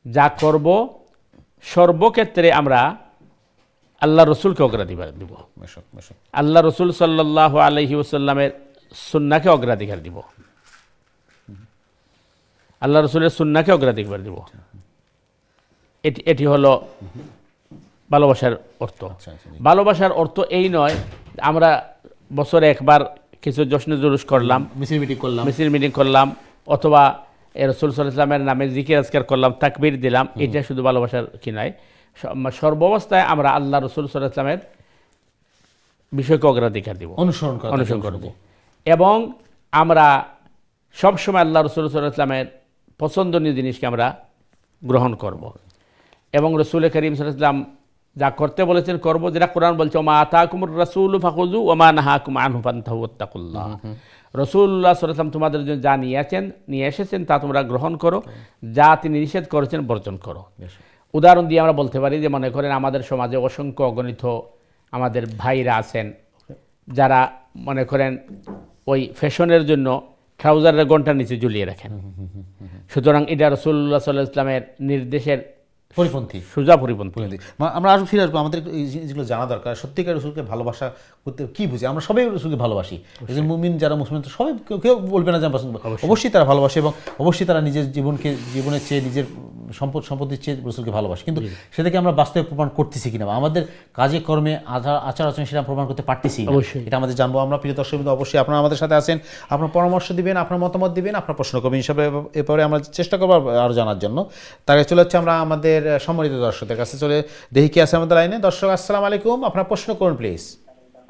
যা করব সর্বক্ষেত্রে আমরা আল্লাহ রসুলকে অগ্রাধিকার দিব, আল্লাহ রসুল সাল্লাল্লাহু আলাইহি ওয়াসাল্লামের সুন্নাহকে অগ্রাধিকার দিব, আল্লাহ রসুলের সুন্নাহকে অগ্রাধিকার দিব। এটি হলো ভালোবাসার অর্থ। ভালোবাসার অর্থ এই নয় আমরা বছরে একবার কিছু জশ্ন জুলুস করলাম, মিছিল মিটিং করলাম, অথবা রাসূল সাল্লাল্লাহু আলাইহি ওয়াসাল্লামের নামে জিকির আজকার করলাম, তাকবীর দিলাম, এটা শুধু ভালোবাসার কি নয়। সর্বাবস্থায় আমরা আল্লাহ রাসূল সাল্লাল্লাহু আলাইহি ওয়াসাল্লামের বিষয়কে অগ্রাধিকার দিব, অনুসরণ করব এবং আমরা সবসময় আল্লাহ রাসূল সাল্লাল্লাহু আলাইহি ওয়াসাল্লামের পছন্দনীয় জিনিসকে আমরা গ্রহণ করব এবং রাসূল করিম সাল্লাল্লাহু আলাইহি ওয়াসাল্লাম যা করতে বলেছেন করব, যেটা কোরআন বলছে ওমা আতাকুমুর রাসূলু ফাখুযু ওমা নাহাকুম আনহু ফান্তাহু ওয়াত্তাকুল্লাহ। রাসূলুল্লাহ সাল্লাল্লাহু আলাইহি ওয়াসাল্লাম তোমাদের জন্য যা নিয়ে এসেছেন তা তোমরা গ্রহণ করো, যা তিনি নিষেধ করেছেন বর্জন করো। উদাহরণ দিয়ে আমরা বলতে পারি যে মনে করেন আমাদের সমাজে অসংখ্য অগণিত আমাদের ভাইরা আছেন যারা মনে করেন ওই ফ্যাশনের জন্য ট্রাউজারের ঘণ্টার নিচে ঝুলিয়ে রাখেন। সুতরাং এটা রাসূলুল্লাহ সাল্লাল্লাহু আলাইহি ওয়াসাল্লামের নির্দেশের পরিপন্থী, সোজা পরিপন্থী। আমরা আরও ফিরে আসবো, আমাদের এই জিনিসগুলো জানা দরকার। সত্যিকার রসুলকে ভালোবাসা করতে কী বুঝি? আমরা সবাই রসুলকে ভালোবাসি, মুমিন যারা মুসলিম সবাই কেউ বলবে না যে পছন্দ, অবশ্যই তারা ভালোবাসে এবং অবশ্যই তারা নিজের জীবনের চেয়ে, নিজের সম্পত্তির চেয়ে রসুলকে ভালোবাসে। কিন্তু সেটাকে আমরা বাস্তবে প্রমাণ করতেছি কিনা, আমাদের কাজে কর্মে আচার আচরণে সেটা প্রমাণ করতে পারতেছি, এটা আমাদের জানবো। আমরা প্রিয় দর্শক বিন্দু অবশ্যই আপনারা আমাদের সাথে আছেন, আপনার পরামর্শ দিবেন, আপনার মতামত দিবেন, আপনার প্রশ্ন করবেন হিসাবে এরপরে আমরা চেষ্টা করবো আরও জানার জন্য। তাকে চলে হচ্ছে আমরা আমাদের সম্মানিত দর্শকদের কাছে চলে দেখি কি আছে আমাদের লাইনে। দর্শক আসসালামু আলাইকুম, আপনার প্রশ্ন করুন প্লিজ।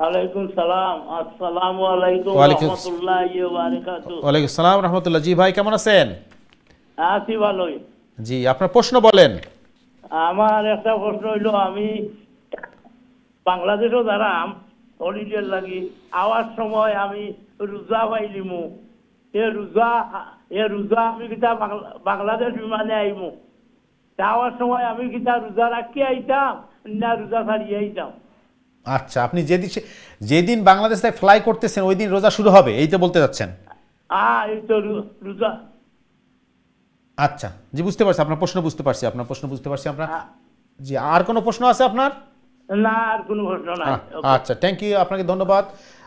ওয়ালাইকুম সালাম, আসসালামু আলাইকুম ওয়া রাহমাতুল্লাহি ওয়া বারাকাতুহু। ওয়ালাইকুম সালাম রাহমাতুল্লাহ। জি ভাই কেমন আছেন? আছি ভালোই। জি, আপনার প্রশ্ন বলেন। আমার একটা প্রশ্ন হইল, আমি বাংলাদেশও দাঁড়াম হলিডের লাগি আওয়ার সময় আমি রোজা পাইলিমু, এ রোজা আমি কিতা বাংলাদেশ বিমানে আইমু, যাওয়ার সময় আমি কিতা রোজা রাখি আইতাম না রোজা ছাড়িয়ে আইতাম? আচ্ছা, আপনি যেদিন বাংলাদেশ থেকে ফ্লাই করতেছেন ওই দিন রোজা শুরু হবে, এই তো বলতে যাচ্ছেন? এই তো রোজা। আচ্ছা, জি বুঝতে পারছি আপনার প্রশ্ন, বুঝতে পারছি আপনার প্রশ্ন, বুঝতে পারছি আমরা। জি, আর কোনো প্রশ্ন আছে আপনার? না, আর কোনো প্রশ্ন নাই। আচ্ছা, থ্যাংক ইউ, আপনাকে ধন্যবাদ,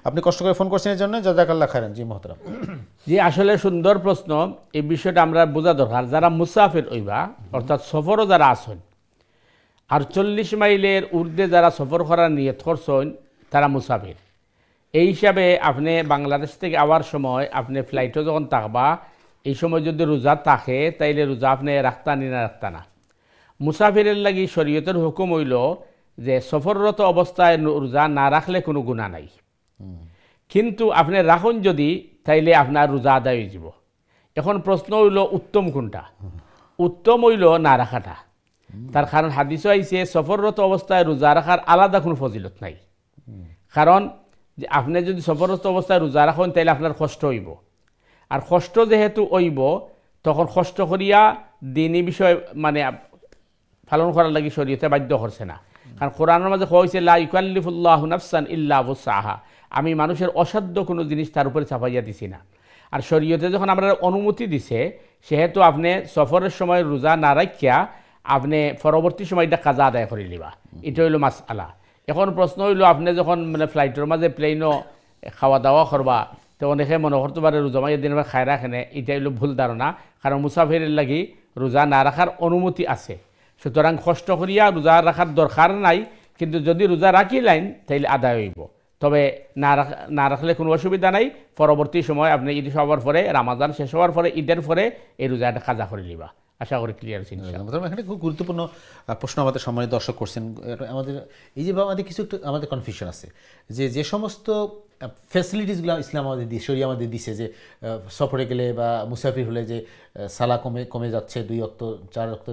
আপনি কষ্ট করে ফোন করছেন এর জন্য, জাযাকাল্লাহ খাইরান। জি মহতরম। জি, আসলে সুন্দর প্রশ্ন। এই বিষয়টা আমরা বোঝা দরকার, যারা মুসাফির হইবা অর্থাৎ সফরও যারা আসেন, আর 40 মাইলের ঊর্ধ্বে যারা সফর করার নিয়ত করছেন তারা মুসাফির। এই হিসাবে আপনি বাংলাদেশ থেকে আওয়ার সময় আপনি ফ্লাইটও যখন থাকবা, এই সময় যদি রোজা থাকে তাইলে রোজা আপনি রাখতানি না রাখতানা। মুসাফিরের লাগি শরীয়তের হুকুম হইল যে সফররত অবস্থায় রোজা না রাখলে কোনো গুনাহ নাই, কিন্তু আপনি রাখুন যদি তাইলে আপনার রোজা আদায় হয়ে যাব। এখন প্রশ্ন হইল উত্তম কোনটা? উত্তম হইল না রাখাটা। তার কারণ হাদিসও আইছে সফররত অবস্থায় রোজা রাখার আলাদা কোনো ফজিলত নাই। কারণ যে আপনি যদি সফররত অবস্থায় রোজা রাখেন তাইলে আপনার কষ্ট হইব, আর কষ্ট যেহেতু হইব তখন কষ্ট করিয়া দিনী বিষয় মানে পালন করার লাগি শরীয়তে বাধ্য করছে না। কারণ কোরআনের মাঝে কইছে লা ইউকাল্লিফুল্লাহু নাফসান ইল্লা উসআহা, আমি মানুষের অসাধ্য কোনো জিনিস তার উপরে চাপাইয়া দিছি না। আর শরীয়তে যখন আমরা অনুমতি দিছে, সেহেতু আপনি সফরের সময় রোজা না রাখিয়া আপনি পরবর্তী সময়টা কাজা আদায় করে নিবা, এটা হইল মাসআলা। এখন প্রশ্ন হইল আপনি যখন মানে ফ্লাইটের মাঝে প্লেনও খাওয়া দাওয়া করবা, তো অনেকে মনে করতে পারে রোজা মাইয়া দিন খায় রাখেনে, এটা হইল ভুল ধারণা। কারণ মুসাফিরের লাগি রোজা না রাখার অনুমতি আছে, সুতরাং কষ্ট করিয়া রোজা রাখার দরকার নাই। কিন্তু যদি রোজা রাখিলেন তাইলে আদায় হইব, তবে না রাখলে কোনো অসুবিধা নাই। পরবর্তী সময় আপনি ঈদ হওয়ার পরে, রামাজান শেষ হওয়ার পরে, ঈদের পরে এই রোজাটা কাজা করে নিবা। আশা করি ক্লিয়ার ছিল। এখানে খুব গুরুত্বপূর্ণ প্রশ্ন আমাদের সম্মানিত দর্শক করছেন। আমাদের এই যে আমাদের কিছু একটু আমাদের কনফিউশন আছে যে সমস্ত ফ্যাসিলিটিসগুলো ইসলাম আমাদের দিয়ে শরীয়ত আমাদের দিছে, যে সফরে গেলে বা মুসাফির হলে যে সালা কমে যাচ্ছে 2 ওয়াক্ত 4 ওয়াক্ত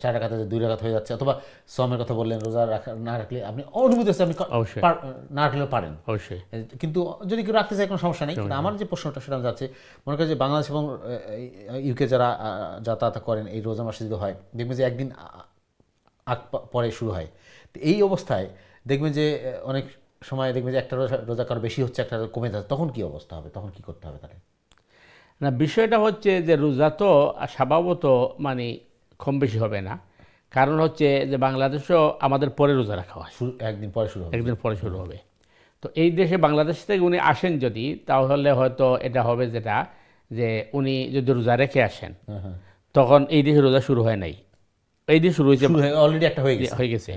4 রাকাতে 2 রাকাত হয়ে যাচ্ছে, অথবা সমের কথা বললেন রোজা না রাখলে আপনি অনুমতি আছে, আপনি না রাখলেও পারেন অবশ্যই, কিন্তু যদি কেউ রাখতে চায় কোনো সমস্যা নেই। কিন্তু আমার যে প্রশ্নটা সেটা যাচ্ছে, মনে করি যে বাংলাদেশ এবং ইউকে যারা যাতায়াত করেন এই রোজা মাসে যদি হয়, দেখবেন যে একদিন আগ পরে শুরু হয়। তো এই অবস্থায় দেখবেন যে অনেক সময় দেখবেন যে একটা রোজা কারো বেশি হচ্ছে, একটা কমে যাচ্ছে, তখন কি অবস্থা হবে, তখন কি করতে হবে তাহলে? না, বিষয়টা হচ্ছে যে রোজা তো স্বভাবত মানে কম বেশি হবে না। কারণ হচ্ছে যে বাংলাদেশও আমাদের পরে রোজা রাখা হয়, একদিন পরে শুরু হবে। তো এই দেশে বাংলাদেশ থেকে উনি আসেন যদি, তাহলে হয়তো এটা হবে যেটা যে উনি যদি রোজা রেখে আসেন, তখন এই দেশে রোজা শুরু হয় নাই, এই দেশে শুরু হয়েছে অলরেডি, একটা হয়ে গেছে।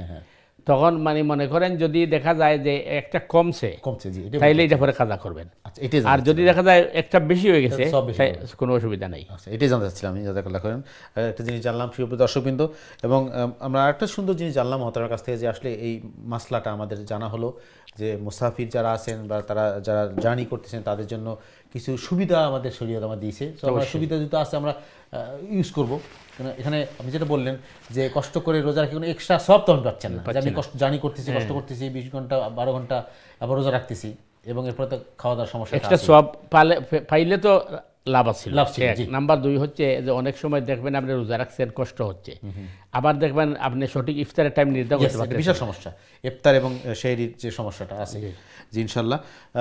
তখন মানে মনে করেন যদি দেখা যায় যে একটা কমছে তাইলে এটা পরে কাজা করবেন, আর যদি দেখা যায় একটা বেশি হয়ে গেছে কোনো অসুবিধা নাই। এটাই জানতে চাচ্ছিলাম আমি, জাযাকাল্লাহ করেন। একটা জিনিস জানলাম প্রিয় দর্শকবৃন্দ, এবং আমরা একটা সুন্দর জিনিস জানলাম মহতারার কাছ থেকে, যে আসলে এই মাসলাটা আমাদের জানা হলো যে মুসাফির যারা আছেন বা তারা যারা জার্নি করতেছেন তাদের জন্য কিছু সুবিধা আমাদের শরীয়ত আমাদের দিয়েছে। তো আমরা সুবিধা যেটা আছে আমরা ইউজ করবো। এখানে আপনি যেটা বললেন যে কষ্ট করে রোজা রাখি কোনো এক্সট্রা সব তো আমি পাচ্ছেন না, আমি জার্নি করতেছি, কষ্ট করতেছি 20 ঘন্টা 12 ঘন্টা, আবার রোজা রাখতেছি, এবং এরপরে তো খাওয়া দাওয়ার সমস্যা, এক্সট্রা সব পাইলে তো লাভ আছে। নাম্বার 2 হচ্ছে যে অনেক সময় দেখবেন আপনি রোজা রাখছেন, কষ্ট হচ্ছে, আবার দেখবেন আপনি সঠিক ইফতারের টাইম নির্ধারণ করতে পারছেন, বিশাল সমস্যা ইফতার এবং সেহরির যে সমস্যাটা আছে। জি ইনশাআল্লাহ।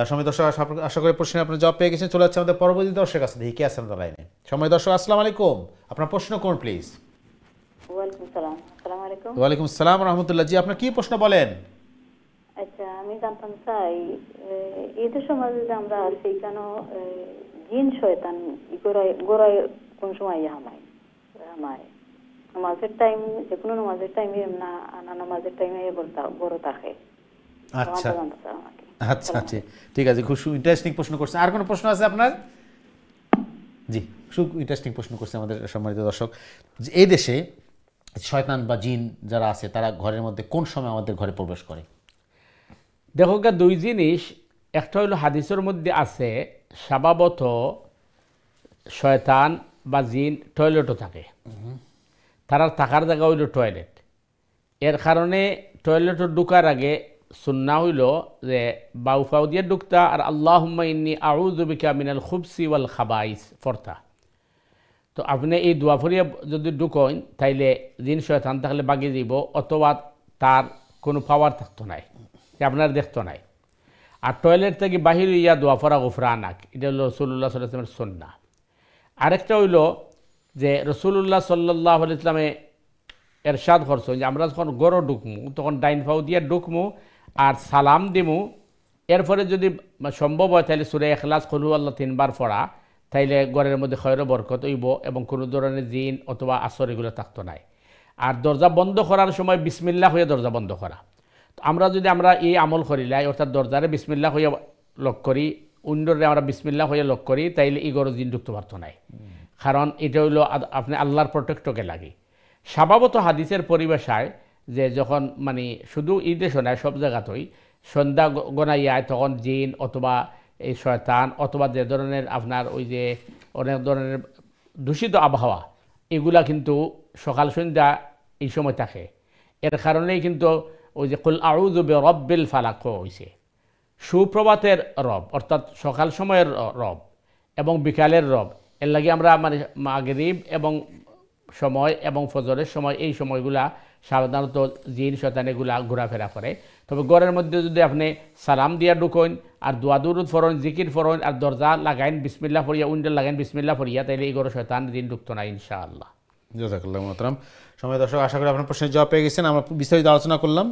সময় দর্শক আশা করি প্রশ্নে আপনার জবাব পেয়ে গেছেন। চলে যাচ্ছে আমাদের পরবর্তী দর্শক আছে, দেখি কে আছেন তার লাইনে। সময় দর্শক আসসালামু আলাইকুম, আপনার প্রশ্ন করুন প্লিজ। ওয়ালাইকুম আসসালাম রহমতুল্লাহ। জি আপনার কি প্রশ্ন বলেন? আচ্ছা, আমি জানতাম চাই ঈদের সময় যদি আমরা আছি কেন জিন শয়তান গোড়ায় কোন সময় হামায় নামাজের টাইম, যে কোনো নামাজের টাইমে না আনা নামাজের টাইমে বড় থাকে। আচ্ছা আচ্ছা আচ্ছা, ঠিক আছে, খুব ইন্টারেস্টিং প্রশ্ন করছেন। আর কোনো প্রশ্ন আছে আপনার? জি, খুব ইন্টারেস্টিং প্রশ্ন করছে আমাদের সম্মানিত দর্শক, যে এই দেশে শয়তান বা জিন যারা আছে তারা ঘরের মধ্যে কোন সময় আমাদের ঘরে প্রবেশ করে? দেখো 2 জিনিস, একটা হলো হাদিসের মধ্যে আছে স্বভাবত শয়তান বা জিন টয়লেটও থাকে, তারা থাকার জায়গা হইল টয়লেট। এর কারণে টয়লেটে ঢুকার আগে সুন্না হইল যে বাউফাউ দিয়ে ঢুকতা আর আল্লাহুম্মা ইন্নী আউযু বিকা মিনাল খুবসি ওয়াল খাবাইস ফরতা। তো আপনি এই দোয়া ফরিয়া যদি ঢুকেন তাইলে জিন শয়তান থাকলে বাগিয়ে দিব, অথবা তার কোনো পাওয়ার থাকতো নাই, আপনার দেখতো নাই। আর টয়লেট থেকে বাহির ইয়া দোয়া ফরা গুফরানাক, এটা হলো রাসূলুল্লাহ সাল্লাল্লাহু আলাইহি ওয়াসাল্লামের সুন্নাহ। আরেকটা হইল যে রাসূলুল্লাহ সাল্লাল্লাহু আলাইহি ওয়াসাল্লামে এরশাদ করছেন যে আমরা যখন গড় ঢুকমু তখন ডাইন পাও দিয়ে ঢুকমু আর সালাম দিমু, এরপরে যদি সম্ভব হয় তাহলে সূরা ইখলাস কুল হুয়াল্লাহু 3 বার পড়া, তাইলে ঘরের মধ্যে খয়র বরকত হইব এবং কোনো ধরনের জিন অথবা আসর এগুলো থাকতো নাই। আর দরজা বন্ধ করার সময় বিসমিল্লাহ হয়ে দরজা বন্ধ করা। তো আমরা যদি এই আমল করিলাই, অর্থাৎ দরজারে বিসমিল্লাহ হয়ে লক করি, উইন্ডোরে আমরা বিসমিল্লাহ হয়ে লক করি, তাইলে এই ঘরে জিন ঢুকতে পারতো নাই। কারণ এটা হইল আপনি আল্লাহর প্রোটেক্টকে লাগে। স্বভাবত হাদিসের পরিবেশায় যে যখন মানে শুধু ঈদে শোনায় সব জায়গাতেই সন্ধ্যা গনাইয়ায় তখন জিন অথবা এই শয়তান অথবা যে ধরনের আপনার ওই যে অনেক ধরনের দূষিত আবহাওয়া এগুলা কিন্তু সকাল সন্ধ্যা এই সময় থাকে। এর কারণেই কিন্তু ওই যে কুল আউযু বিরাব্বিল ফালাক হয়েছে, সুপ্রভাতের রব অর্থাৎ সকাল সময়ের রব এবং বিকালের রব। এর লাগে আমরা মানে মাগরিব এবং সময় এবং ফজরের সময় এই সময়গুলা সাধারণত জিন শয়তান এগুলা ঘোরাফেরা করে। তবে ঘরের মধ্যে যদি আপনি সালাম দিয়া ঢুকেন আর দোয়া দুরুদ ফরন, জিকির ফরন আর দরজা লাগাইন বিসমিল্লাহ ফরিয়া, উইন্ডো লাগাইন বিসমিল্লাহ ফরিয়া, তাইলে এই ঘরে শয়তান জিন ঢুকতো না ইনশাআল্লাহ। জাযাকাল্লাহু মুহতারাম। সময় দর্শক, আশা করি আপনার প্রশ্নের জবাব পেয়ে গেছেন। আমরা বিস্তারিত আলোচনা করলাম।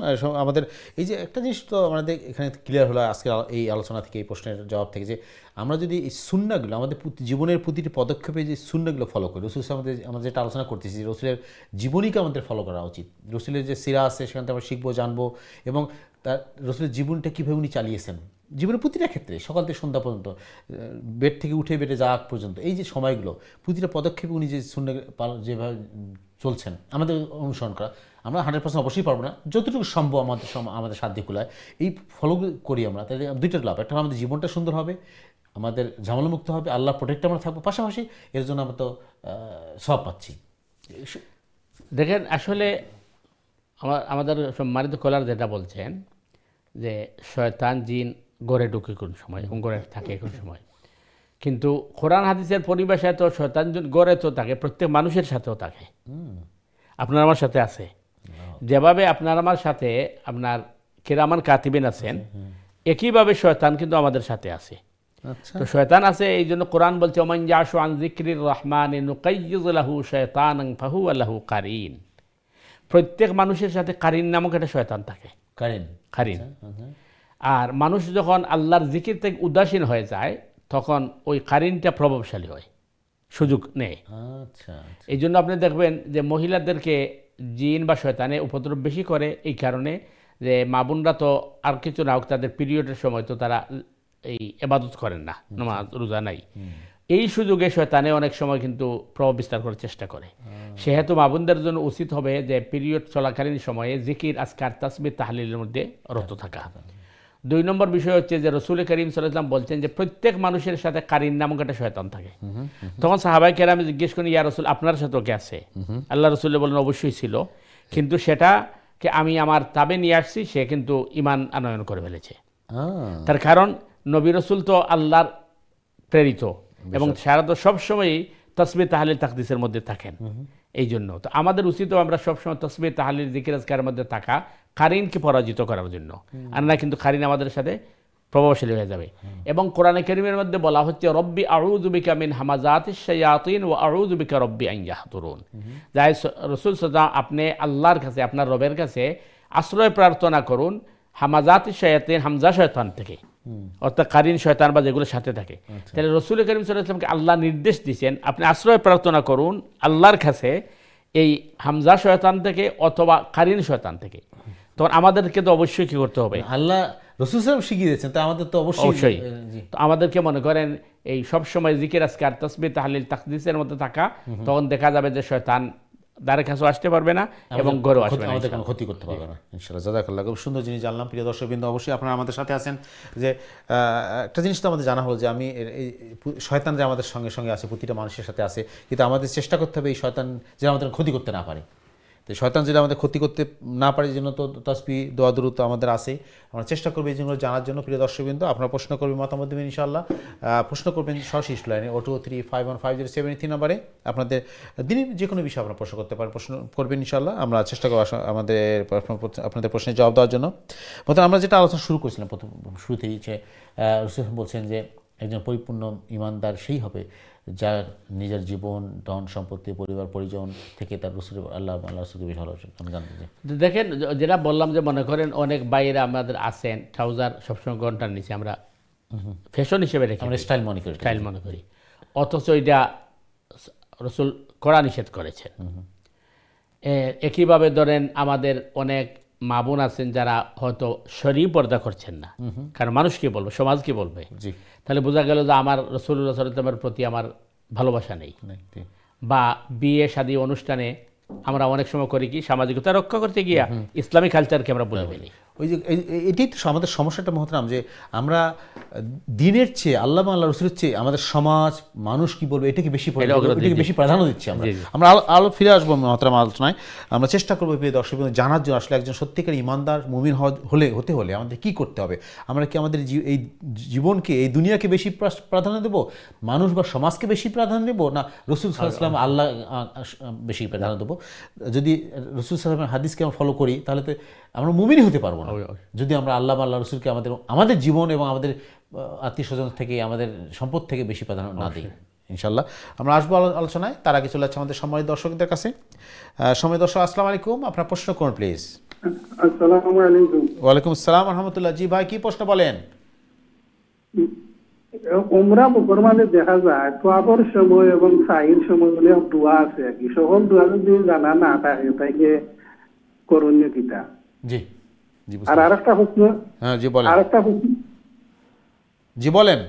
আমাদের এই যে একটা জিনিস তো আমাদের এখানে ক্লিয়ার হলো আজকে এই আলোচনা থেকে, এই প্রশ্নের জবাব থেকে, যে আমরা যদি এই সুন্নাহগুলো আমাদের জীবনের প্রতিটি পদক্ষেপে যে সুন্নাহগুলো ফলো করি, রসুল আমরা যেটা আলোচনা করতেছি যে রসুলের জীবনীকে আমাদের ফলো করা উচিত। রসুলের যে সিরা আছে সেখান থেকে আমরা শিখবো, জানবো, এবং তার রসুলের জীবনটা কীভাবে উনি চালিয়েছেন জীবনের প্রতিটা ক্ষেত্রে, সকাল থেকে সন্ধ্যা পর্যন্ত, বেড থেকে উঠে বেডে যাওয়া পর্যন্ত, এই যে সময়গুলো প্রতিটা পদক্ষেপে উনি যে সুন্নাহ যেভাবে চলছেন আমাদের অনুসরণ করা। আমরা 100% অবশ্যই পারবো না, যতটুকু সম্ভব আমাদের সাধ্য কুলায় এই ফলো করি আমরা, তাহলে দুইটা লাভ। একটা আমাদের জীবনটা সুন্দর হবে, আমাদের ঝামেলামুক্ত হবে, আল্লাহ প্রোটেক্ট আমরা থাকবো, পাশাপাশি এর জন্য আমরা তো সব পাচ্ছি। দেখেন আসলে আমাদের সম্মানিত কলার যেটা বলছেন যে শয়তান জিন গড়ে ঢুকে কোন সময় এবং গড়ে থাকে কোন সময়, কিন্তু কোরআন হাদিসের পরিবেশে তো শয়তান গড়ে তো থাকে, প্রত্যেক মানুষের সাথেও থাকে। আপনার আমার সাথে আছে, যেভাবে আপনার আমার সাথে আপনার কিরামান কাতিবিন আছেন, একইভাবে শয়তান কিন্তু আমাদের সাথে আছে। তো শয়তান আছে, এই জন্য কোরআন বলছে ওমান ইয়াশু আন যিকরির রহমানি নুকাইয়িজ লাহু শায়তানান ফাহুয়া লাহু কারিন। প্রত্যেক মানুষের সাথে কারিন নামক একটা শয়তান থাকে, কারিন। আর মানুষ যখন আল্লাহর জিকির থেকে উদাসীন হয়ে যায় তখন ওই কারিনটা প্রভাবশালী হয়, সুযোগ নেয়। এই জন্য আপনি দেখবেন যে মহিলাদেরকে জিন বা শয়তানে উপদ্রব বেশি করে, এই কারণে যে মা বোনরা তো আর কিছু না হোক তাদের পিরিয়ডের সময় তো তারা এই ইবাদত করেন না, নামাজ রোজা নাই। এই সুযোগে শয়তানে অনেক সময় কিন্তু প্রভাব বিস্তার করার চেষ্টা করে। সেহেতু মা বোনদের জন্য উচিত হবে যে পিরিয়ড চলাকালীন সময়ে জিকির, আজকার, তাসবিহ, তাহলিলের মধ্যে রত থাকা। 2 নম্বর বিষয় হচ্ছে যে রসুল করিম সাল্লাল্লাহু আলাইহি ওয়াসাল্লাম বলছেন যে প্রত্যেক মানুষের সাথে কারিন নামক একটা শয়তান থাকে। তখন সাহাবায়ে কেরাম জিজ্ঞেস করেন, ইয়া রাসূল আপনার সাথেও কি আছে? আল্লাহ রাসূল বলেন অবশ্যই ছিল, কিন্তু সেটাকে আমি আমার তাবে নিয়ে আসছি, সে কিন্তু ঈমান আনয়ন করে ফেলেছে। তার কারণ নবী রাসূল তো আল্লাহর প্রেরিত এবং সারা তো সবসময়ই তাসবিহ, তাহলিল, তাকদিসের মধ্যে থাকেন। এই জন্য তো আমাদের উচিত আমরা সবসময় তাসবিহ, তাহলিল, জিকির, আজকারের মধ্যে থাকা, কারিনকে পরাজিত করার জন্য। আর না কিন্তু কারিন আমাদের সাথে প্রভাবশালী হয়ে যাবে। এবং কোরআনে কারীমের মধ্যে বলা হচ্ছে রব্বি আউযু বিকা মিন হামাযাতিশ শায়াতিন ওয়া আউযু বিকা রব্বি আন ইয়াহদুরুন। যাই রাসূল সাল্লাল্লাহু আপনি আল্লাহর কাছে, আপনার রবের কাছে আশ্রয় প্রার্থনা করুন হামাযাতিশ শায়াতিন, হামজা শয়তান থেকে, অর্থাৎ কারিন শয়তান বা যেগুলো সাথে থাকে। তাহলে রসুল করিম সাল্লাল্লাহু আলাইহি ওয়াসাল্লামকে আল্লাহ নির্দেশ দিয়েছেন আপনি আশ্রয় প্রার্থনা করুন আল্লাহর কাছে এই হামজা শয়তান থেকে অথবা কারিন শয়তান থেকে। তখন আমাদেরকে তো অবশ্যই কি করতে হবে, আল্লাহ রাসূল সাল্লাল্লাহু আলাইহি ওয়াসাল্লাম শিখিয়ে দিয়েছেন, তা আমাদের তো অবশ্যই তো আমাদেরকে মনে করেন এই সব সময় জিকির, আজকার, তাসবিহ, তাহলিল, তাকদিসের মধ্যে থাকা। তখন দেখা যাবে যে শয়তান দ্বারে কাছেও আসতে পারবে না এবং ঘরেও আসবে না আমাদের কোনো ক্ষতি করতে পারবে না ইনশাআল্লাহ। জাযাকাল্লাহ, খুব সুন্দর জিনিস জানলাম। প্রিয় দর্শকবৃন্দ, অবশ্যই আপনারা আমাদের সাথে আছেন যে একটা জিনিস তো আমাদের জানা হলো যে আমি এই শয়তান যে আমাদের সঙ্গে সঙ্গে আছে, প্রতিটা মানুষের সাথে আছে, কিন্তু আমাদের চেষ্টা করতে হবে এই শয়তান যেন আমাদের ক্ষতি করতে না পারে। তো শয়তান যদি আমাদের ক্ষতি করতে না পারে, এই জন্য তো তাসবিহ দোয়া দুরূদ তো আমাদের আছেই। আমরা চেষ্টা করবো এই জিনিসগুলো জানার জন্য। প্রিয় দর্শকবৃন্দ, আপনারা প্রশ্ন করবেন, মতামত দেবেন ইনশাআল্লাহ। প্রশ্ন করবেন সরাসরি লাইনে 023515073 নাম্বারে। আপনাদের দিনের যে কোনো বিষয়ে আপনারা প্রশ্ন করতে পারেন, প্রশ্ন করবেন ইনশাআল্লাহ। আমরা চেষ্টা করব আমাদের আপনাদের প্রশ্নের জবাব দেওয়ার জন্য। মতো আমরা যেটা আলোচনা শুরু করেছিলাম প্রথম শুরুতেই, যে রাসূল বলছেন যে একজন পরিপূর্ণ ঈমানদার সেই হবে যার নিজের জীবন, ধন সম্পত্তি, পরিবার পরিজন থেকে তার রসুল আল্লাহ রসুলকে বেশি ভালোবাসেন। আমি জানতে চাই। দেখেন, যেটা বললাম যে মনে করেন অনেক বাইরে আমাদের আছেন ট্রাউজার সবসময় ঘন্টার নিচে আমরা ফ্যাশন হিসেবে রেখে আমরা স্টাইল মনে করি, অথচ এটা রসুল কড়া নিষেধ করেছেন। একইভাবে ধরেন আমাদের অনেক মা বোন আছেন যারা হয়তো শরীর পর্দা করছেন না, কারণ মানুষ কি বলবে, সমাজ কি বলবে। তাহলে বোঝা গেল যে আমার রাসূলুল্লাহ সাল্লাল্লাহু আলাইহি ওয়াসাল্লামের প্রতি আমার ভালোবাসা নেই। বা বিয়ে শাদী অনুষ্ঠানে আমরা অনেক সময় করি কি, সামাজিকতা রক্ষা করতে গিয়া ইসলামী কালচারকে আমরা বলে ফেলি। ওই যে এটাই তো আমাদের সমস্যাটা মহতরাম, যে আমরা দিনের চেয়ে আল্লাহ রসুলের চেয়ে আমাদের সমাজ, মানুষ কি বলবে, এটাকে বেশি প্রাধান্য দিচ্ছি আমরা। আমরা আলো ফিরে আসবো মহতরাম আলোচনায়। আমরা চেষ্টা করবো প্রিয় দর্শক জানার জন্য আসলে একজন সত্যিকার ইমানদার মুমিন হতে হলে আমাদের কি করতে হবে। আমরা কি আমাদের এই জীবনকে, এই দুনিয়াকে বেশি প্রাধান্য দেবো, মানুষ বা সমাজকে বেশি প্রাধান্য দেবো, না রসুল সাল্লাল্লাহু আলাইহি ওয়াসাল্লাম আল্লাহ বেশি প্রাধান্য দেবো? যদি রসুল সাল্লাল্লাহু আলাইহি ওয়াসাল্লামের হাদিসকে আমরা ফলো করি, তাহলে তো আমরা মুমিনই হতে পারবো না যদি আমরা আল্লাহ রসুলকে আমাদের জীবন এবং আমাদের আত্মীয় স্বজন থেকে, আমাদের সম্পদ থেকে বেশি প্রাধান্য না দিই। ইনশাআল্লাহ আমরা আসবো আলোচনায়। তার আগে চলে যাচ্ছে আমাদের সম্মানিত দর্শকদের কাছে। সম্মানিত দর্শক, আসসালামু আলাইকুম। আপনার প্রশ্ন করুন প্লিজ। আসসালামু আলাইকুম। ওয়ালাইকুম আসসালাম ওয়া রাহমাতুল্লাহ। জি ভাই, কি প্রশ্ন বলেন? উমরা বুকর মাঝে দেখা যায় তোয়াবর সময় এবং সাইর সময় বলে দোয়া আছে আর কি, সকল দোয়া যদি জানা না থাকে তাইকে করণীয় কিতা? জি জি। আর আরেকটা প্রশ্ন, হ্যাঁ জি বলেন। আরেকটা প্রশ্ন, জি বলেন।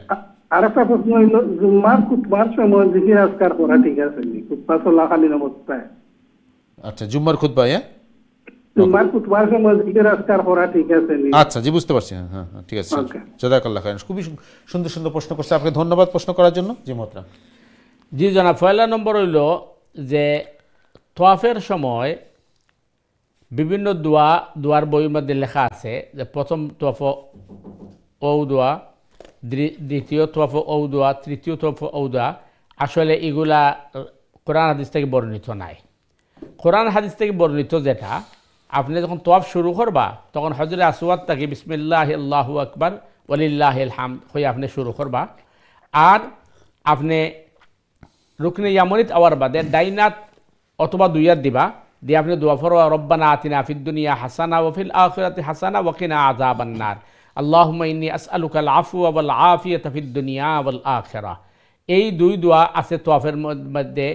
আরেকটা প্রশ্ন হইল, জুম্মার খুতবার সময় জিকির আজকার করা ঠিক আছে নি? খুতবা চলাকালীন অবস্থায়। আচ্ছা, জুম্মার খুতবা, জুম্মার খুতবার সময় জিকির আজকার করা ঠিক আছে নি? আচ্ছা জি, বুঝতে পারছি। হ্যাঁ হ্যাঁ ঠিক আছে। জাযাকাল্লাহ খাইরান। খুবই সুন্দর সুন্দর প্রশ্ন করছে, আপনাকে ধন্যবাদ প্রশ্ন করার জন্য। জি মোহতরাম। জি জনাব, পয়লা নম্বর হইল যে তোয়াফের সময় বিভিন্ন দোয়ার বইয়ের মধ্যে লেখা আছে যে প্রথম তোয়াফ ও দোয়া, দ্বিতীয় তোয়াফ ও দোয়া, তৃতীয় তোয়াফ ও দোয়া। আসলে এগুলা কোরআন হাদিস থেকে বর্ণিত নাই। কোরআন হাদিস থেকে বর্ণিত যেটা, আপনি যখন তোয়াফ শুরু করবা তখন হজরে আসওয়াদ থেকে বিসমিল্লাহি আল্লাহু আকবার ওয়ালিল্লাহিল হামদ হয়ে আপনি শুরু করবা। আর আপনি রুকনে ইয়ামানিত আওয়ার বাদে ডাইনাত অথবা দুইয়াত দিবা, দিয়ে আপনি দোয়া ফরওয়া রব্বানা আতিনা ফিদ দুনিয়া হাসানা ওয়া ফিল আখিরাতি হাসানা ওয়া কিনা আযাবান নার আল্লাহুম্মা ইন্নী আসআলুকাল আফওয়া ওয়াল আফিয়াতা ফিদ দুনিয়া ওয়াল আখিরাহ। এই দুই দোয়া আছে তোয়াফের মধ্যে।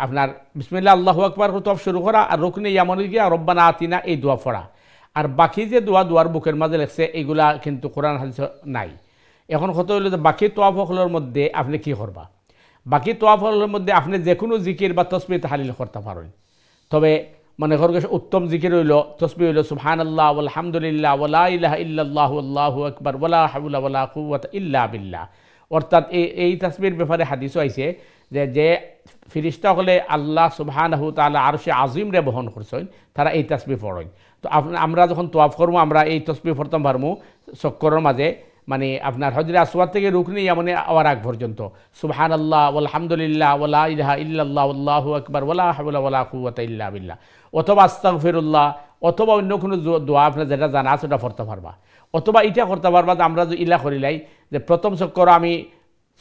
আপনার বিসমিল্লাহ আল্লাহু আকবার তোয়াফ শুরু করা, আর রুকনে ইয়ামানিত গিয়া রব্বানা আতিনা এই দোয়া পড়া। আর বাকি যে দোয়ার বুকের মাঝে লেখছে এগুলা কিন্তু কোরআন হাদিস নাই। এখন কত হইল যে বাকি তোয়াফগুলোর মধ্যে আপনি কি করবা? বাকি তোয়াফগুলোর মধ্যে আপনি যে কোনো জিকির বা তসবিহ তাহলিল করতে পারেন। তবে মনে করেন উত্তম জিকির হইল, তসবিহ হইল সুবহানাল্লাহ আলহামদুলিল্লাহ ওয়ালা ইলাহা ইল্লাল্লাহু আল্লাহু আকবার ওয়ালা হাওলা ওয়ালা কুওয়াতা ইল্লা বিল্লাহ। অর্থাৎ এই তাসবিহর ব্যাপারে হাদিসও আইছে যে ফিরিস্তা হলে আল্লাহ সুবহানাহু তাআলা আরশে আজিম রে বহন করছেন, তারা এই তাসবিহ পড়েন। তো আমরা যখন তোয়াফ করবো আমরা এই তসবিহ পড়তাম পারবো চক্করের মাঝে, মানে আপনার হজরে আসওয়াদ থেকে রুকনি ইয়ামানে আওয়ার আগ পর্যন্ত সুবহানাল্লাহ আলহামদুলিল্লাহ ওয়ালা ইলাহা ইল্লাল্লাহ আল্লাহু আকবার ওয়ালা হাওলা ওয়ালা কুওয়াতা ইল্লা বিল্লাহ, অথবা আস্তাগফিরুল্লাহ, অথবা অন্য কোনো দোয়া আপনার যেটা জানা আছে ওটা পড়তে পারবা। অথবা এটা করতে পারবা যে আমরা যে ইলা করিলাই যে প্রথম চক্কর আমি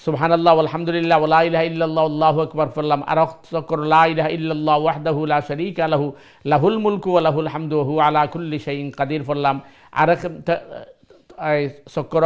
সুবহানাল্লাহ আলহামদুলিল্লাহ ওয়ালা ইলাহা ইল্লাল্লাহ আল্লাহু আকবার পড়লাম, আর চক্কর লা ইলাহা ইল্লাল্লাহ ওয়াহদাহু লা শারীকা লাহু লাহুল মুলকু ওয়া লাহুল হামদু ওয়া হুয়া আলা কুল্লি শাইইন কাদির পড়লাম, আরেক চক্কর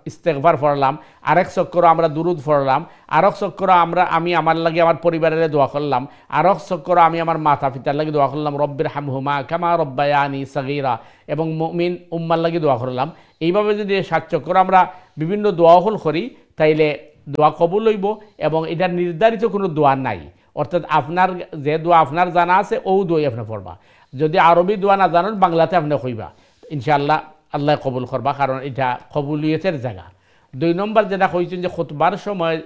ইস্তেগফার পড়লাম, আরেক চক্কর আমরা দুরুদ পড়লাম, আরেক চক্কর আমি আমার লাগে আমার পরিবারের দোয়া করলাম, আরেক চক্কর আমি আমার মাতা পিতার লাগে দোয়া করলাম রব্বির হামহুমা কামা রব্বায়ানি সাগীরা, এবং মুমিন উম্মার লাগে দোয়া করলাম। এইভাবে যদি 7 চক্কর আমরা বিভিন্ন দোয়া হল করি তাইলে দোয়া কবুল হইব। এবং এটার নির্ধারিত কোনো দোয়া নাই, অর্থাৎ আপনার যে দোয়া আপনার জানা আছে ও দোয়াই আপনি পড়বা। যদি আরবি দোয়া না জানেন বাংলাতে আপনি কইবা, ইনশাআল্লাহ আল্লাহ কবুল করবা, কারণ এটা কবুলিয়তের জায়গা। 2 নম্বর যেটা কইছেন যে খুতবার সময়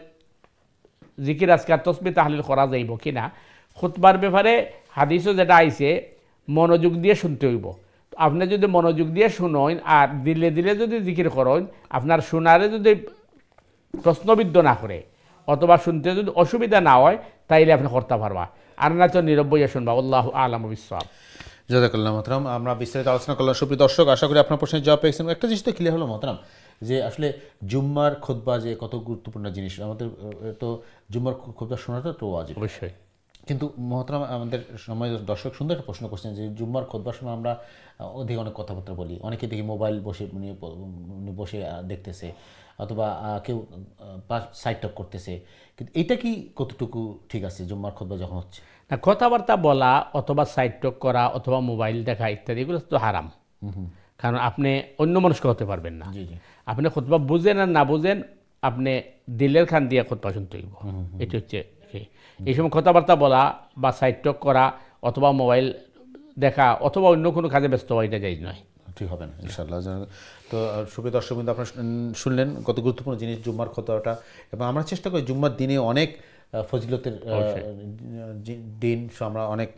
জিকির আজকার তসবিহ তাহলিল করা যাইব কিনা, খুতবার ব্যাপারে হাদিসও যেটা আইছে মনোযোগ দিয়ে শুনতে হইব। আপনি যদি মনোযোগ দিয়ে শুনেন আর দিলে দিলে যদি জিকির করেন, আপনার শোনারে যদি প্রশ্নবিদ্ধ না করে অথবা শুনতে যদি অসুবিধা না হয় তাইলে আপনি করতে পারবা, আর না তো নীরব বইয়া শুনবা। আল্লাহু আ'লামু বিসসাওয়াব। জাযাকাল্লাহু মোহতারাম। আমরা বিস্তারিত আলোচনা করলাম। সুপ্রিয় দর্শক, আশা করি আপনার প্রশ্নের জবাব পেয়েছেন। একটা জিনিস তো ক্লিয়ার হলো মোহতারাম, যে আসলে জুম্মার খুতবা যে কত গুরুত্বপূর্ণ জিনিস। আমাদের তো জুম্মার খুতবা শোনাটা তো ওয়াজিব অবশ্যই, কিন্তু মহতারাম আমাদের সময় দর্শক সুন্দর একটা প্রশ্ন করছেন যে জুম্মার খুতবার সময় আমরা অনেক কথাবার্তা বলি, অনেকে দেখি মোবাইল বসে দেখতেছে অথবা কেউ সাইড টক করতেছে, কিন্তু এটা কি কতটুকু ঠিক আছে জুম্মার খুতবা যখন হচ্ছে? না, কথাবার্তা বলা অথবা সাইড টক করা অথবা মোবাইল দেখা ইত্যাদি এগুলো তো হারাম, কারণ আপনি অন্য মনস্ক হতে পারবেন না। আপনি খুতবা বুঝেন আর না বুঝেন, আপনি দিলের খান দিয়ে খুতবা শুনতে হইব। এটা হচ্ছে এই সময় কথাবার্তা বলা বা সাইড টক করা অথবা মোবাইল দেখা অথবা অন্য কোনো কাজে ব্যস্ত হওয়া এটা জায়েজ নয়, ঠিক হবে না ইনশাআল্লাহ। তো সুপ্রিয় দর্শক বিন্দু, আপনারা শুনলেন কত গুরুত্বপূর্ণ জিনিস জুম্মার খুতবাটা, এবং আমরা চেষ্টা করি জুম্মার দিনে অনেক ফজিলতের দিন, আমরা অনেক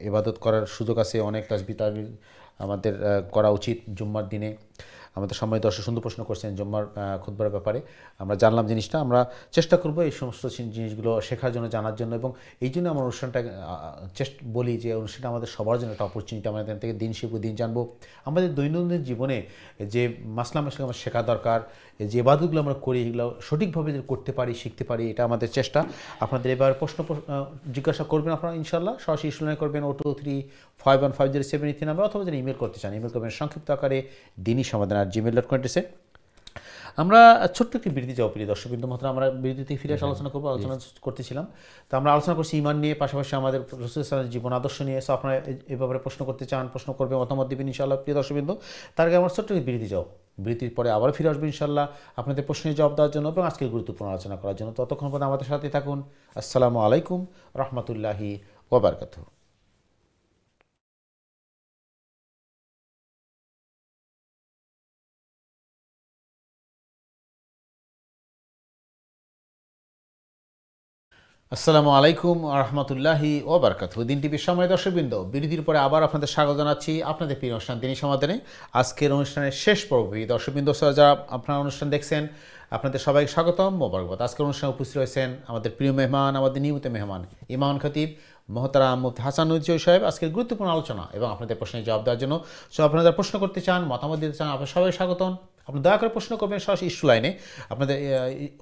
ইবাদত করার সুযোগ আছে, অনেক তাসবিহ তাহলিল আমাদের করা উচিত জুম্মার দিনে। আমাদের সময় দর্শক সুন্দর প্রশ্ন করছেন জুম্মার খুতবার ব্যাপারে, আমরা জানলাম জিনিসটা। আমরা চেষ্টা করব এই সমস্ত জিনিসগুলো শেখার জন্য, জানার জন্য, এবং এই জন্য আমার অনুষ্ঠানটা বলি যে অনুষ্ঠানটা আমাদের সবার জন্য একটা অপরচুনিটি। আমরা এখান থেকে দিন শিখবো, দিন জানবো। আমাদের দৈনন্দিন জীবনে যে মাসলা আমার শেখা দরকার, যে ইবাদতগুলো আমরা করি এগুলো সঠিকভাবে যদি করতে পারি, শিখতে পারি, এটা আমাদের চেষ্টা। আপনাদের এবার প্রশ্ন জিজ্ঞাসা করবেন আপনারা ইনশাআল্লাহ, সরাসরি ইসলামে করবেন 023515073 নাম্বার, অথবা যদি ইমেল করতে চান ইমেল করবেন সংক্ষিপ্ত আকারে dini@gmail.com। আমরা ছোট্ট একটি বিরতি যাও প্রিয় দর্শকবৃন্দ মহতরম, আমরা বিরতিতে ফিরে এসে আলোচনা করবো। আলোচনা করতেছিলাম তো আমরা আলোচনা করছি ঈমান নিয়ে, পাশাপাশি আমাদের রাসূল সাল্লাল্লাহু আলাইহি ওয়াসাল্লামের জীবন আদর্শ নিয়ে। সো আপনারা এই ব্যাপারে প্রশ্ন করতে চান, প্রশ্ন করবে, মতামত দিবেন ইনশাআল্লাহ প্রিয় দর্শকবৃন্দ। তার আগে আমরা ছোট্ট একটি বিরতি যাও, বিরতির পরে আবার ফিরে আসবো ইনশাআল্লাহ আপনাদের প্রশ্নের জবাব দেওয়ার জন্য এবং আজকের গুরুত্বপূর্ণ আলোচনা করার জন্য। ততক্ষণ পর্যন্ত আমাদের সাথে থাকুন। আসসালামু আলাইকুম রাহমাতুল্লাহি ওয়া বারাকাতুহু। আসসালামু আলাইকুম রহমতুল্লাহি ওয়া বারাকাতুহু। দিন টিভির সময় দর্শকবৃন্দ, বিরতির পরে আবার আপনাদের স্বাগত জানাচ্ছি আপনাদের প্রিয় অনুষ্ঠান দিনী সমাধানে। আজকের অনুষ্ঠানের শেষ পর্বে দর্শকবৃন্দ যারা আপনারা অনুষ্ঠান দেখছেন আপনাদের সবাইকে স্বাগতম, মোবারকবাদ। আজকের অনুষ্ঠানে উপস্থিত রয়েছেন আমাদের প্রিয় মেহমান, আমাদের নিয়মিত মেহমান ইমাম খতিব মোহতারাম মুফতি হাসান উজ্জ্বল সাহেব আজকের গুরুত্বপূর্ণ আলোচনা এবং আপনাদের প্রশ্নের জবাব দেওয়ার জন্য। সো আপনারা যারা প্রশ্ন করতে চান, মতামত দিতে চান, আপনার সবাই স্বাগতম। আপনি দয়া করে প্রশ্ন করবেন সরাসরি ইস্যু লাইনে, আপনাদের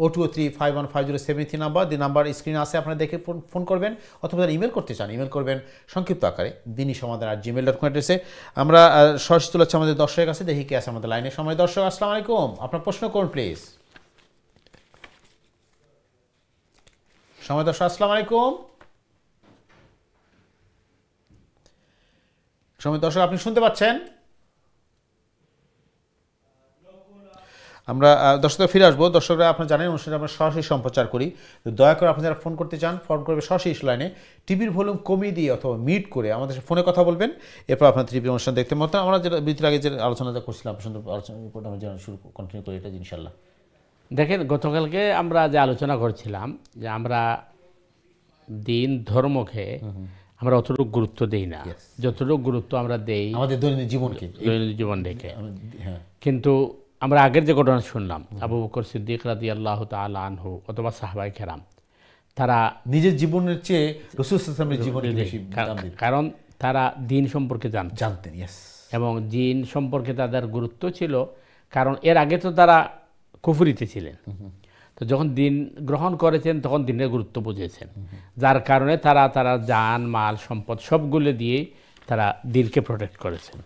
023515073 নাম্বার, যে নাম্বার স্ক্রিনে আছে আপনারা দেখে ফোন করবেন, অথবা যারা ইমেল করতে চান ইমেল করবেন সংক্ষিপ্ত আকারে dini@gmail.com অ্যাড্রেসে। আমরা সরাসরি তুলে আমাদের দর্শকের কাছে, দেখি কে আছে আমাদের লাইনে। সময় দর্শক, আসসালামু আলাইকুম, আপনার প্রশ্ন করুন প্লিজ। সময় দর্শক, আসসালামু আলাইকুম। সময় দর্শক, আপনি শুনতে পাচ্ছেন? আমরা দর্শকরা ফিরে আসবো। দর্শকরা আপনারা জানেন অনুষ্ঠানে আমরা সরাসরি সম্প্রচার করি, তো দয়া করে আপনি যারা ফোন করতে চান ফোন করবে সরাসরি ইস্যু লাইনে, টিভির ভলিউম কমিয়ে দিয়ে অথবা মিউট করে আমাদের ফোনে কথা বলবেন, এরপর আপনার টিভির অনুষ্ঠান দেখতে মতো। আমরা যেটা বিরতির আগে যে আলোচনাটা করছিলাম সুন্দর আলোচনা আমরা শুরু কন্টিনিউ করি এটা ইনশাআল্লাহ। দেখেন, গতকালকে আমরা যে আলোচনা করছিলাম যে আমরা দিন ধর্মকে আমরা অতটুকু গুরুত্ব দেই না, যতটুকু গুরুত্ব আমরা দেই আমাদের দৈনন্দিন জীবনকে, দৈনন্দিন জীবন দেখে। কিন্তু আমরা আগের যে ঘটনা শুনলাম, আবু বকর সিদ্দিক রাদিয়াল্লাহু তাআলা আনহু অথবা সাহাবায়ে কেরাম, তারা নিজের জীবনের চেয়ে রাসূল সাল্লাল্লাহু আলাইহি ওয়াসাল্লামের জীবনকে বেশি দাম দিতেন, কারণ তারা দিন সম্পর্কে জানতেন। এবং দিন সম্পর্কে তাদের গুরুত্ব ছিল, কারণ এর আগে তো তারা কুফরিতে ছিলেন। তো যখন দিন গ্রহণ করেছেন তখন দিনের গুরুত্ব বুঝেছেন, যার কারণে তারা জান মাল সম্পদ সবগুলো দিয়ে তারা দিনকে প্রোটেক্ট করেছেন।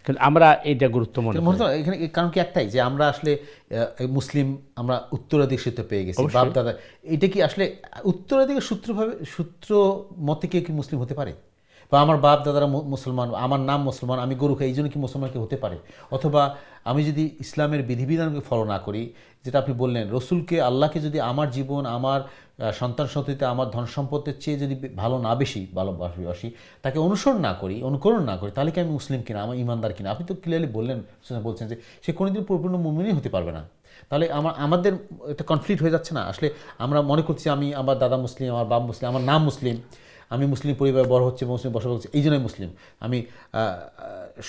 কিন্তু আমরা এইটা গুরুত্ব মনে করি। এখানে কারণ কি একটাই, যে আমরা আসলে মুসলিম, আমরা উত্তরাধিকার পেয়ে গেছি বাপ দাদা। এটা কি আসলে উত্তরাধিকার সূত্র মতে কেউ কি মুসলিম হতে পারে? বা আমার বাপ দাদারা মুসলমান, আমার নাম মুসলমান, আমি গরু খাই, এই জন্য কি মুসলমান কি হতে পারে? অথবা আমি যদি ইসলামের বিধিবিধানকে ফলো না করি, যেটা আপনি বললেন, রসুলকে, আল্লাহকে যদি আমার জীবন, আমার সন্তান সন্ততিতে, আমার ধন সম্পদের চেয়ে যদি ভালো না বেশি ভালোবাসি, তাকে অনুসরণ না করি, অনুকরণ না করি, তাহলে কি আমি মুসলিম কিনা, আমার ইমানদার কিনা? আপনি তো ক্লিয়ারলি বলছেন যে সে কোনোদিন পরিপূর্ণ মুমিনই হতে পারবে না। তাহলে আমাদের একটা কনফ্লিক্ট হয়ে যাচ্ছে না? আসলে আমরা মনে করছি আমি, আমার দাদা মুসলিম, আমার বাপ মুসলিম, আমার নাম মুসলিম, আমি মুসলিম পরিবারে বড় হচ্ছে, মুসলিম বসবাস করছি, এই জন্যই মুসলিম। আমি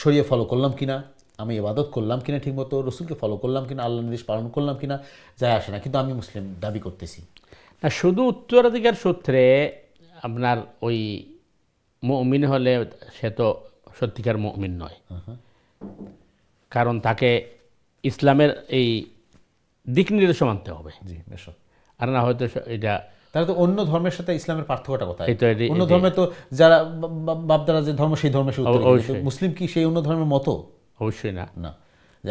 শরিয়া ফলো করলাম কিনা, আমি ইবাদত করলাম কিনা ঠিকমতো, রসুলকে ফলো করলাম কিনা, আল্লাহ নির্দেশ পালন করলাম কিনা, যায় আসে না, কিন্তু আমি মুসলিম দাবি করতেছি। না, শুধু উত্তরাধিকার সূত্রে আপনার ওই মুমিন হলে সে তো সত্যিকার মুমিন নয়, কারণ তাকে ইসলামের এই দিক নির্দেশ মানতে হবে। জি, বেশ। আর না হয়তো এটা, তাহলে তো অন্য ধর্মের সাথে ইসলামের পার্থক্যটা কোথায়? এই তো অন্য ধর্মে তো যারা বাপদারা যে ধর্ম, সেই ধর্মে মুসলিম কি সেই অন্য ধর্মের মতো? অবশ্যই না। না।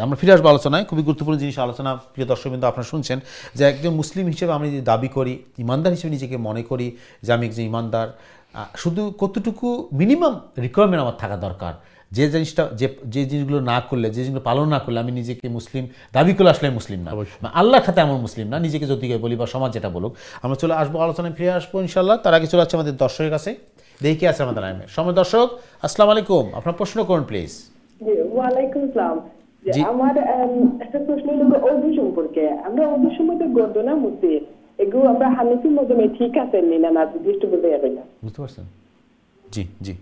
আমরা ফিরে আসবো আলোচনায়, খুবই গুরুত্বপূর্ণ জিনিস আলোচনা। প্রিয় দর্শকবৃন্দ, আপনারা শুনছেন যে একজন মুসলিম হিসেবে আমরা যদি দাবি করি, ইমানদার হিসেবে নিজেকে মনে করি যে আমি একজন ইমানদার, শুধু কতটুকু মিনিমাম রিকোয়ারমেন্ট আমার থাকা দরকার, যে জিনিসটা, যে জিনিসগুলো না করলে, যে জিনিসগুলো পালন না করলে আমি নিজেকে মুসলিম দাবি করলে আসলে মুসলিম না, আল্লাহর খাতে আমার মুসলিম না, নিজেকে যদি বলি বা সমাজ যেটা বলুক। আমরা চলে আসবো আলোচনায়, ফিরে আসবো ইনশাল্লাহ। তার আগে চলে আসছে আমাদের দর্শকের কাছে, দেখি আছে আমাদের লাইনে। সময় দর্শক, আসসালামু আলাইকুম, আপনার প্রশ্ন করুন প্লিজ। ওয়ালাইকুম আসসালাম। আমার একটা প্রশ্ন হলো ওযু সম্পর্কে। আমরা ওযুর সময় তো গর্দনা মুছি, এগুলো আমরা হানাফি মাযহাবে ঠিক আছে না, না যদি একটু বলতে পারবেন? বুঝতে পারছেন? জি জি,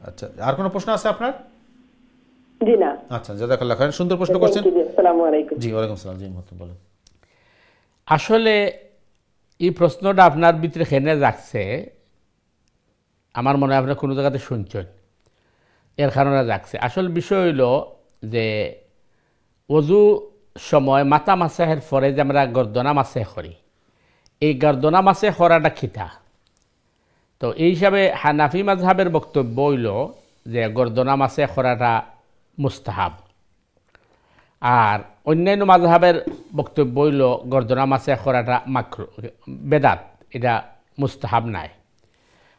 আচ্ছা। আর কোনো প্রশ্ন আছে আপনার? জি না। আচ্ছা, জাযাকাল্লাহ খাইর, সুন্দর প্রশ্ন করছেন। আসসালামু আলাইকুম। জি, ওয়ালাইকুম আসসালাম। জি, মহতরম বলেন। আসলে এই প্রশ্নটা আপনার ভিতরে খেনে যাচ্ছে, আমার মনে হয় আপনার কোনো জায়গাতে শুনছেন, এর কারণে যাচ্ছে। আসল বিষয় হইল যে ওযু সময় মাথা মাসেহের পরে যে আমরা গর্দনা মাসে করি, এই গর্দনা মাসে করাটা খিতা। তো এই হিসাবে হানাফি মাযহাবের বক্তব্য হইল যে গর্দনা মাসে করাটা মুস্তাহাব, আর অন্যান্য মাযহাবের বক্তব্য হইল গর্দনা মাসে করাটা মাকরু, বেদাত, এটা মুস্তাহাব নাই।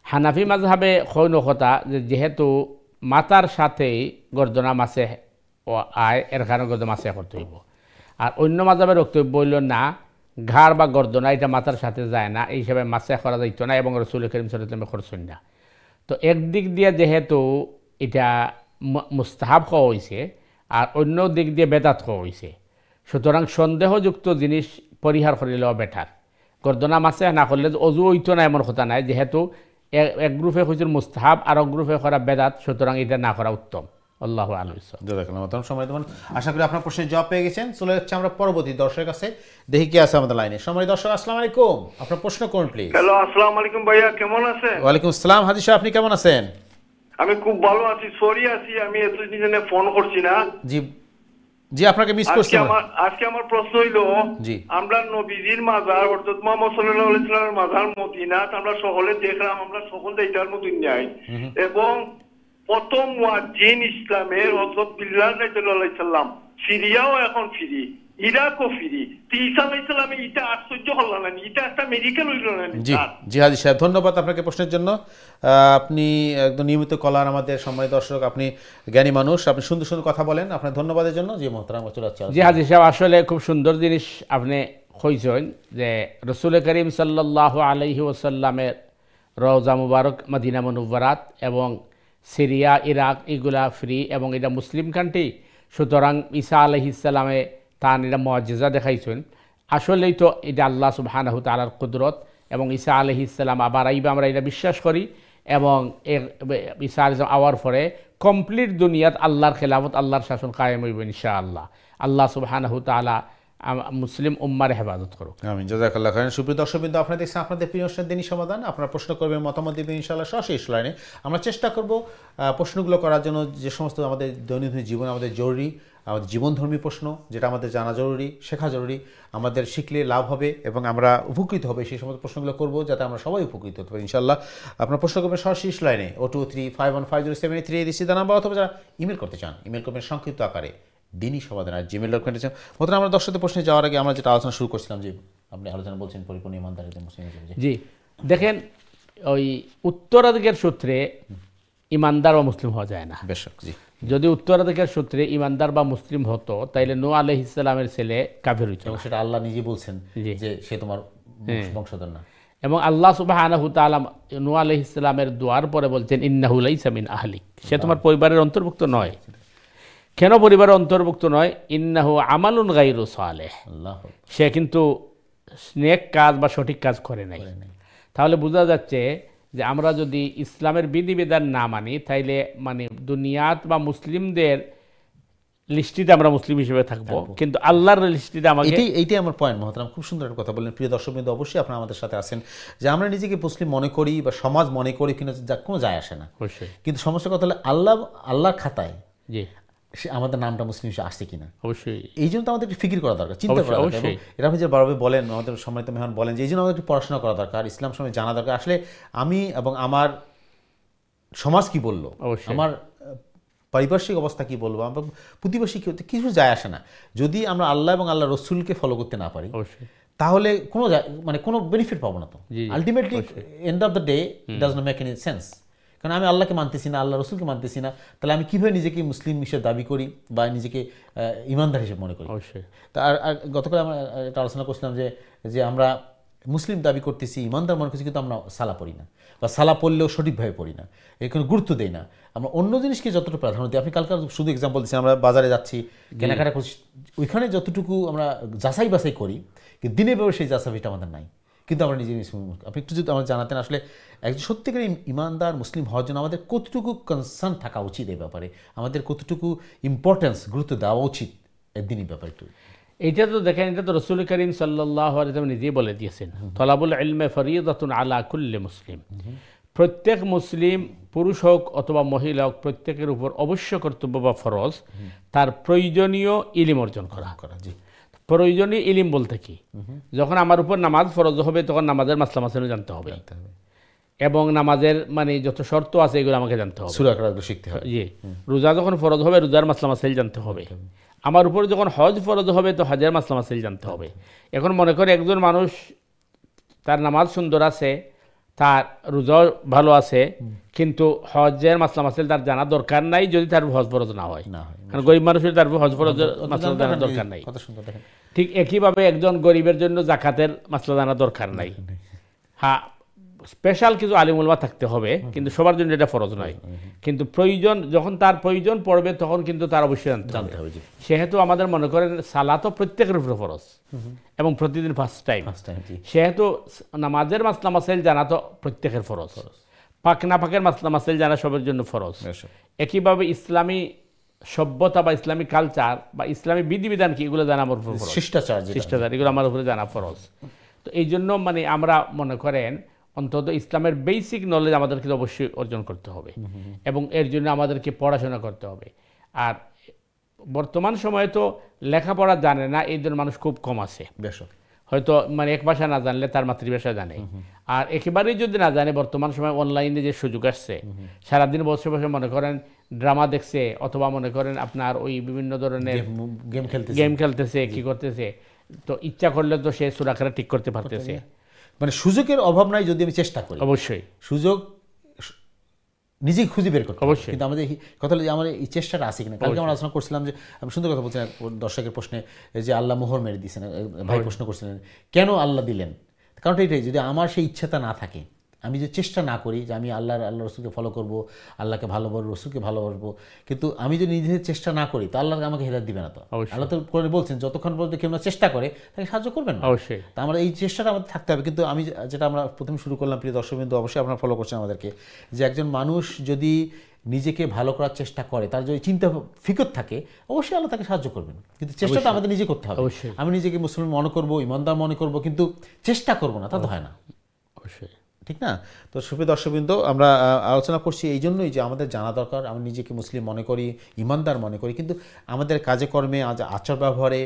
হানাফি মাযহাবে কইন কথা যে যেহেতু মাথার সাথেই গর্দনা মাসে আয়, এর কারণে গর্দনা মাসে করতে হইব। আর অন্য মাযহাবের বক্তব্য হইল না, ঘাড় বা গর্দনা এটা মাথার সাথে যায় না, এই হিসাবে মাসে করা যাইত না, এবং রাসূল কারীম সাল্লাল্লাহু আলাইহি ওয়াসাল্লাম করছেন না। তো একদিক দিয়ে যেহেতু এটা মুস্তাহাব হওয়া হয়েছে, আর অন্য দিক দিয়ে বেদাত হওয়া হয়েছে, সুতরাং সন্দেহযুক্ত জিনিস পরিহার করিলেও বেটার। গর্দনা মাসে না করলে অজু হইতো না এমন কথা নাই, যেহেতু এক গ্রুপে হয়েছে মুস্তাহাব আর এক গ্রুপে করা বেদাত, সুতরাং এটা না করা উত্তম। আল্লাহু আ'লাম। জাযাকাল্লাহ সময় দেবেন। আশা করি আপনার প্রশ্নের জবাব পেয়ে গেছেন। চলে যাচ্ছে আমরা পরবর্তী দর্শকের কাছে, দেখি কি আছে আমাদের লাইনে। সময় দর্শক, আসসালামু আলাইকুম, আপনার প্রশ্ন করুন প্লিজ। হ্যালো, আসসালামু আলাইকুম ভাইয়া, কেমন আছেন? ওয়ালাইকুম আসসালাম হাজি সাহেব, আপনি কেমন আছেন? আমি খুব ভালো আছি। সরি আছি, আমি এতদিন জেনে ফোন করছি না। জি জি, আপনাকে মিস করছি। আজকে আমার প্রশ্ন হইলো, আমরা নবীজির মাজার অর্থাৎ মুহাম্মদ সাল্লাল্লাহু আলাইহি ওয়াসাল্লামের মাজার মদিনাত আমরা সকলে দেখলাম, আমরা সকল এইটার মতই নাই, এবং প্রথম মুয়াজ্জিন ইসলামের হযরত বিল্লাল রাদিয়াল্লাহু আলাইহি সাল্লাম, সিরিয়াও এখন ফ্রি, ইরাকও ফ্রি। ঈসা আলাইহিস সালাম এটা আশ্চর্য হলো না, এটা একটা মেডিকেল হইল না? জি জি হাজি সাহেব, ধন্যবাদ আপনাকে প্রশ্নের জন্য। আপনি একদম নিয়মিত কলার আমাদের সম্মানিত দর্শক, আপনি জ্ঞানী মানুষ, আপনি সুন্দর সুন্দর কথা বলেন, আপনার ধন্যবাদের জন্য। জি মোহতারাম, চলে যাচ্ছে। জি হাজি সাহেব, আসলে খুব সুন্দর জিনিস আপনি কইছেন যে রাসূল করিম সাল্লাল্লাহু আলাইহি ওয়াসাল্লামের রওজা মুবারক মদিনা মুনওয়ারাত এবং সিরিয়া, ইরাক এগুলা ফ্রি, এবং এটা মুসলিম কান্ট্রি, সুতরাং ঈসা আলাইহিস সালামে তার এটা মুআজিজা দেখাইছেন। আসলেই তো এটা আল্লাহ সুবহানাহু ওয়া তাআলার কুদরত, এবং ঈসা আলাইহিস সালাম আবার আইবে, আমরা এটা বিশ্বাস করি। এবং ঈসা আলাইহিস সালাম আওয়ার পরে কমপ্লিট দুনিয়াত আল্লাহর খেলাফত, আল্লাহর শাসন কায়েম হইব ইনশাআল্লাহ। আল্লাহ সুবহানাহু ওয়া তাআলা মুসলিম উম্মার হেফাজত করুক। আমিন, জাযাকাল্লাহ খাইরান। সুপ্রিয় দর্শকবৃন্দ, আপনারা দেখছেন আপনাদের প্রিয় অনুষ্ঠান দিনী সমাধান। আপনারা প্রশ্ন করবেন, মতামত দেবেন ইনশাআল্লাহ সরাসরি লাইনে। আমরা চেষ্টা করব প্রশ্নগুলো করার জন্য, যে সমস্ত আমাদের দৈনন্দিন জীবনে আমাদের জরুরি, আমাদের জীবনধর্মী প্রশ্ন, যেটা আমাদের জানা জরুরি, শেখা জরুরি, আমাদের শিখলে লাভ হবে এবং আমরা উপকৃত হবে, সেই সমস্ত প্রশ্নগুলো করব যাতে আমরা সবাই উপকৃত হতে পারি ইনশাআল্লাহ। আপনারা প্রশ্ন করবেন সরাসরি লাইনে 0235150783 দিচ্ছি নাম্বার, অথবা যারা ইমেল করতে চান ইমেল করবেন সংক্ষিপ্ত আকারে দিনী সমাধান gmail.com। মতন আমরা দর্শকদের প্রশ্নে যাওয়ার আগে আমরা যেটা আলোচনা শুরু করছিলাম, যে আপনি আলোচনা বলছেন পরিপূর্ণ ইমানদারিতে মুসলিম। জি দেখেন, ওই উত্তরাধিকার সূত্রে ইমানদার বা মুসলিম হওয়া যায় না। বেশক জি। যদি উত্তরাধিকার সূত্রে ইমানদার বা মুসলিম হতো তাইলে নূহ আলাইহিস সালামের ছেলে কাফের হইতো, এবং সেটা আল্লাহ নিজে বলছেন যে সে তোমার বংশধর না। এবং আল্লাহ সুবহানাহু তাআলা নূহ আলাইহিস সালামের দোয়ার পরে বলছেন ইন্নাহু লাইসা মিন আহলিক, সে তোমার পরিবারের অন্তর্ভুক্ত নয়। কেন পরিবারের অন্তর্ভুক্ত নয়? ইন্নাহু আমালুন গায়রু সালেহ, সে কিন্তু নেক কাজ বা সঠিক কাজ করে নাই। তাহলে বোঝা যাচ্ছে যে আমরা যদি ইসলামের বিধিবিধান না মানি তাইলে মানে দুনিয়াত বা মুসলিমদের লিস্টিতে আমরা মুসলিম হিসেবে থাকবো, কিন্তু আল্লাহর লিস্টিতে আমাকে এইটাই আমার পয়েন্ট। মহতরম খুব সুন্দর একটা কথা বললেন। প্রিয় দর্শকবৃন্দ, অবশ্যই আপনারা আমাদের সাথে আছেন যে আমরা নিজেকে মুসলিম মনে করি বা সমাজ মনে করি কিনা কোনো যায় আসে না, কিন্তু সমস্যার কথা হলো আল্লাহর খাতায় জি সে আমাদের নামটা মুসলিম হিসেবে আসছে কিনা। অবশ্যই এই জন্য তো আমাদের একটু ফিকির করা দরকার, চিন্তা করা দরকার। এটা আপনি যে বারবার বলেন, আমাদের সম্মানিত মেহমান বলেন যে এই জন্য আমাদের একটু পড়াশোনা করা দরকার, ইসলাম সম্বন্ধে জানা দরকার। আসলে আমি এবং আমার সমাজ কি বললো, আমার পারিপার্শ্বিক অবস্থা কি বলবো, আমার প্রতিবেশী কি হতে, কিছু যায় আসে না। যদি আমরা আল্লাহ এবং আল্লাহ রসুলকে ফলো করতে না পারি তাহলে কোনো বেনিফিট পাবো না। তো ultimately end of the day does not make any sense. কারণ আমি আল্লাহকে মানতেছি না, আল্লাহ রসুলকে মানতেছি না, তাহলে আমি কীভাবে নিজেকে মুসলিম হিসেবে দাবি করি বা নিজেকে ইমানদার হিসেবে মনে করি? অবশ্যই। তা আর গতকাল আমরা এটা আলোচনা করছিলাম যে আমরা মুসলিম দাবি করতেছি, ইমানদার মনে করছি, কিন্তু আমরা সালা পড়ি না, বা সালা পড়লেও সঠিকভাবে পড়ি না, এখানে গুরুত্ব দেই না। আমরা অন্য জিনিসকে যতটুকু প্রাধান্য দিই, আপনি কালকে শুধু এক্সাম্পল দিচ্ছি, আমরা বাজারে যাচ্ছি, কেনাকাটা করছি, ওইখানে যতটুকু আমরা যাচাই বাছাই করি, কিন্তু দিনের পরে সেই যাচাইটা আমাদের নাই, কিন্তু আমরা নিজে আপনি একটু যদি আমরা জানাতেন আসলে একজন সত্যিকার ইমানদার মুসলিম হওয়ার জন্য আমাদের কতটুকু কনসার্ন থাকা উচিত এই ব্যাপারে, আমাদের কতটুকু ইম্পর্টেন্স গুরুত্ব দেওয়া উচিত একদিনই ব্যাপারে একটু। এইটা তো দেখেন, এটা তো রাসূল করিম সাল্লাল্লাহু আলাইহি ওয়াসাল্লাম নিজেই বলে দিয়েছেন, তলাবুল ইলমি ফরিদাতুন আলা কুল্লি মুসলিম। প্রত্যেক মুসলিম পুরুষ হোক অথবা মহিলা হোক, প্রত্যেকের উপর অবশ্য কর্তব্য বা ফরজ তার প্রয়োজনীয় ইলম অর্জন করা। জি, প্রয়োজনীয় ইলম বলতে কি? যখন আমার উপর নামাজ ফরজ হবে তখন নামাজের মাসলা মাসাইল জানতে হবে, এবং নামাজের মানে যত শর্ত আছে এগুলো আমাকে জানতে হবে, সূরা কারা শিখতে হবে। জি, রোজা যখন ফরজ হবে রোজার মাসলা মাসাইল জানতে হবে। আমার উপর যখন হজ ফরজ হবে তো হজের মাসলা মাসাইল জানতে হবে। এখন মনে করে একজন মানুষ তার নামাজ সুন্দর আছে, তার রোজাও ভালো আছে, কিন্তু হজের মাসলা মাসাইল তার জানা দরকার নাই যদি তার হজ ফরজ না হয়। কারণ গরিব মানুষের তার হজ ফরজের মাসলা জানার দরকার নাই। ঠিক একইভাবে একজন গরিবের জন্য জাকাতের মাসলা জানা দরকার নাই। হ্যাঁ, স্পেশাল কিছু আলিম উলামা থাকতে হবে, কিন্তু সবার জন্য এটা ফরজ নয়। কিন্তু প্রয়োজন যখন তার প্রয়োজন পড়বে তখন কিন্তু তার অবশ্যই জানতে হবে। সেহেতু আমাদের মনে করেন সালাতও প্রত্যেকের উপরে ফরজ এবং প্রতিদিন ফার্স্ট টাইম। সেহেতু নামাজের মাসলা মাসাইল জানা তো প্রত্যেকের ফরজ, পাক না পাকের মাসলা মাসাইল জানা সবার জন্য ফরজ। একইভাবে ইসলামী সভ্যতা বা ইসলামী কালচার বা ইসলামী বিধিবিধান কি এগুলো জানা আমার উপর ফরজ, শিষ্টাচার এগুলো আমার উপরে জানা ফরজ। তো এই জন্য মানে আমরা মনে করেন অন্তত ইসলামের বেসিক নলেজ আমাদেরকে অবশ্যই অর্জন করতে হবে, এবং এর জন্য আমাদেরকে পড়াশোনা করতে হবে। আর বর্তমান সময়ে তো লেখাপড়া জানে না এই ধরনের মানুষ খুব কম আছে। হয়তো মানে এক ভাষা না জানলে তার মাতৃভাষা জানে, আর একেবারেই যদি না জানে, বর্তমান সময় অনলাইনে যে সুযোগ আসছে, সারাদিন বসে বসে মনে করেন ড্রামা দেখছে, অথবা মনে করেন আপনার ওই বিভিন্ন ধরনের গেম খেলতেছে, কি করতেছে, তো ইচ্ছা করলে তো সে সূরা কারা ঠিক করতে পারতেছে। মানে সুযোগের অভাব নাই যদি আমি চেষ্টা করি, অবশ্যই সুযোগ নিজেই খুঁজে বের করতে অবশ্যই। কিন্তু আমাদের কথা হলো যে আমার এই চেষ্টাটা আছে কিনা। কালকে আমরা আলোচনা করছিলাম যে আমি সুন্দর কথা বলছিলাম দর্শকের প্রশ্নে, যে আল্লাহ মোহর মেরে দিয়েছেন, ভাই প্রশ্ন করছিলেন কেন আল্লাহ দিলেন। কারণটা এটাই, যদি আমার সেই ইচ্ছাটা না থাকে, আমি যে চেষ্টা না করি যে আমি আল্লাহ রসুলকে ফলো করবো, আল্লাহকে ভালোবাসবো, রসুলকে ভালোবাসবো, কিন্তু আমি যদি নিজের চেষ্টা না করি তো আল্লাহ আমাকে হেদায়েত দিবে না। তো আল্লাহ তো করে বলছেন যতক্ষণ পর্যন্ত কেউ চেষ্টা করে তাকে সাহায্য করবেন না। অবশ্যই তা আমরা এই চেষ্টাটা আমাদের থাকতে হবে। কিন্তু আমি যেটা আমরা প্রথমে শুরু করলাম, প্রিয় দর্শকবৃন্দ অবশ্যই আপনারা ফলো করছেন আমাদেরকে, যে একজন মানুষ যদি নিজেকে ভালো করার চেষ্টা করে, তার যদি চিন্তা ফিকর থাকে, অবশ্যই আল্লাহ তাকে সাহায্য করবেন, কিন্তু চেষ্টাটা আমাদের নিজে করতে হবে। আমি নিজেকে মুসলমান মনে করবো, ইমানদার মনে করবো, কিন্তু চেষ্টা করবো না, তা তো হয় না। অবশ্যই, ঠিক না? তো সুপ্রিয় দর্শকবৃন্দ, আমরা আলোচনা করছি এই জন্যই যে আমাদের জানা দরকার, আমি নিজেকে মুসলিম মনে করি, ইমানদার মনে করি, কিন্তু আমাদের কাজে কর্মে, আচার ব্যবহারে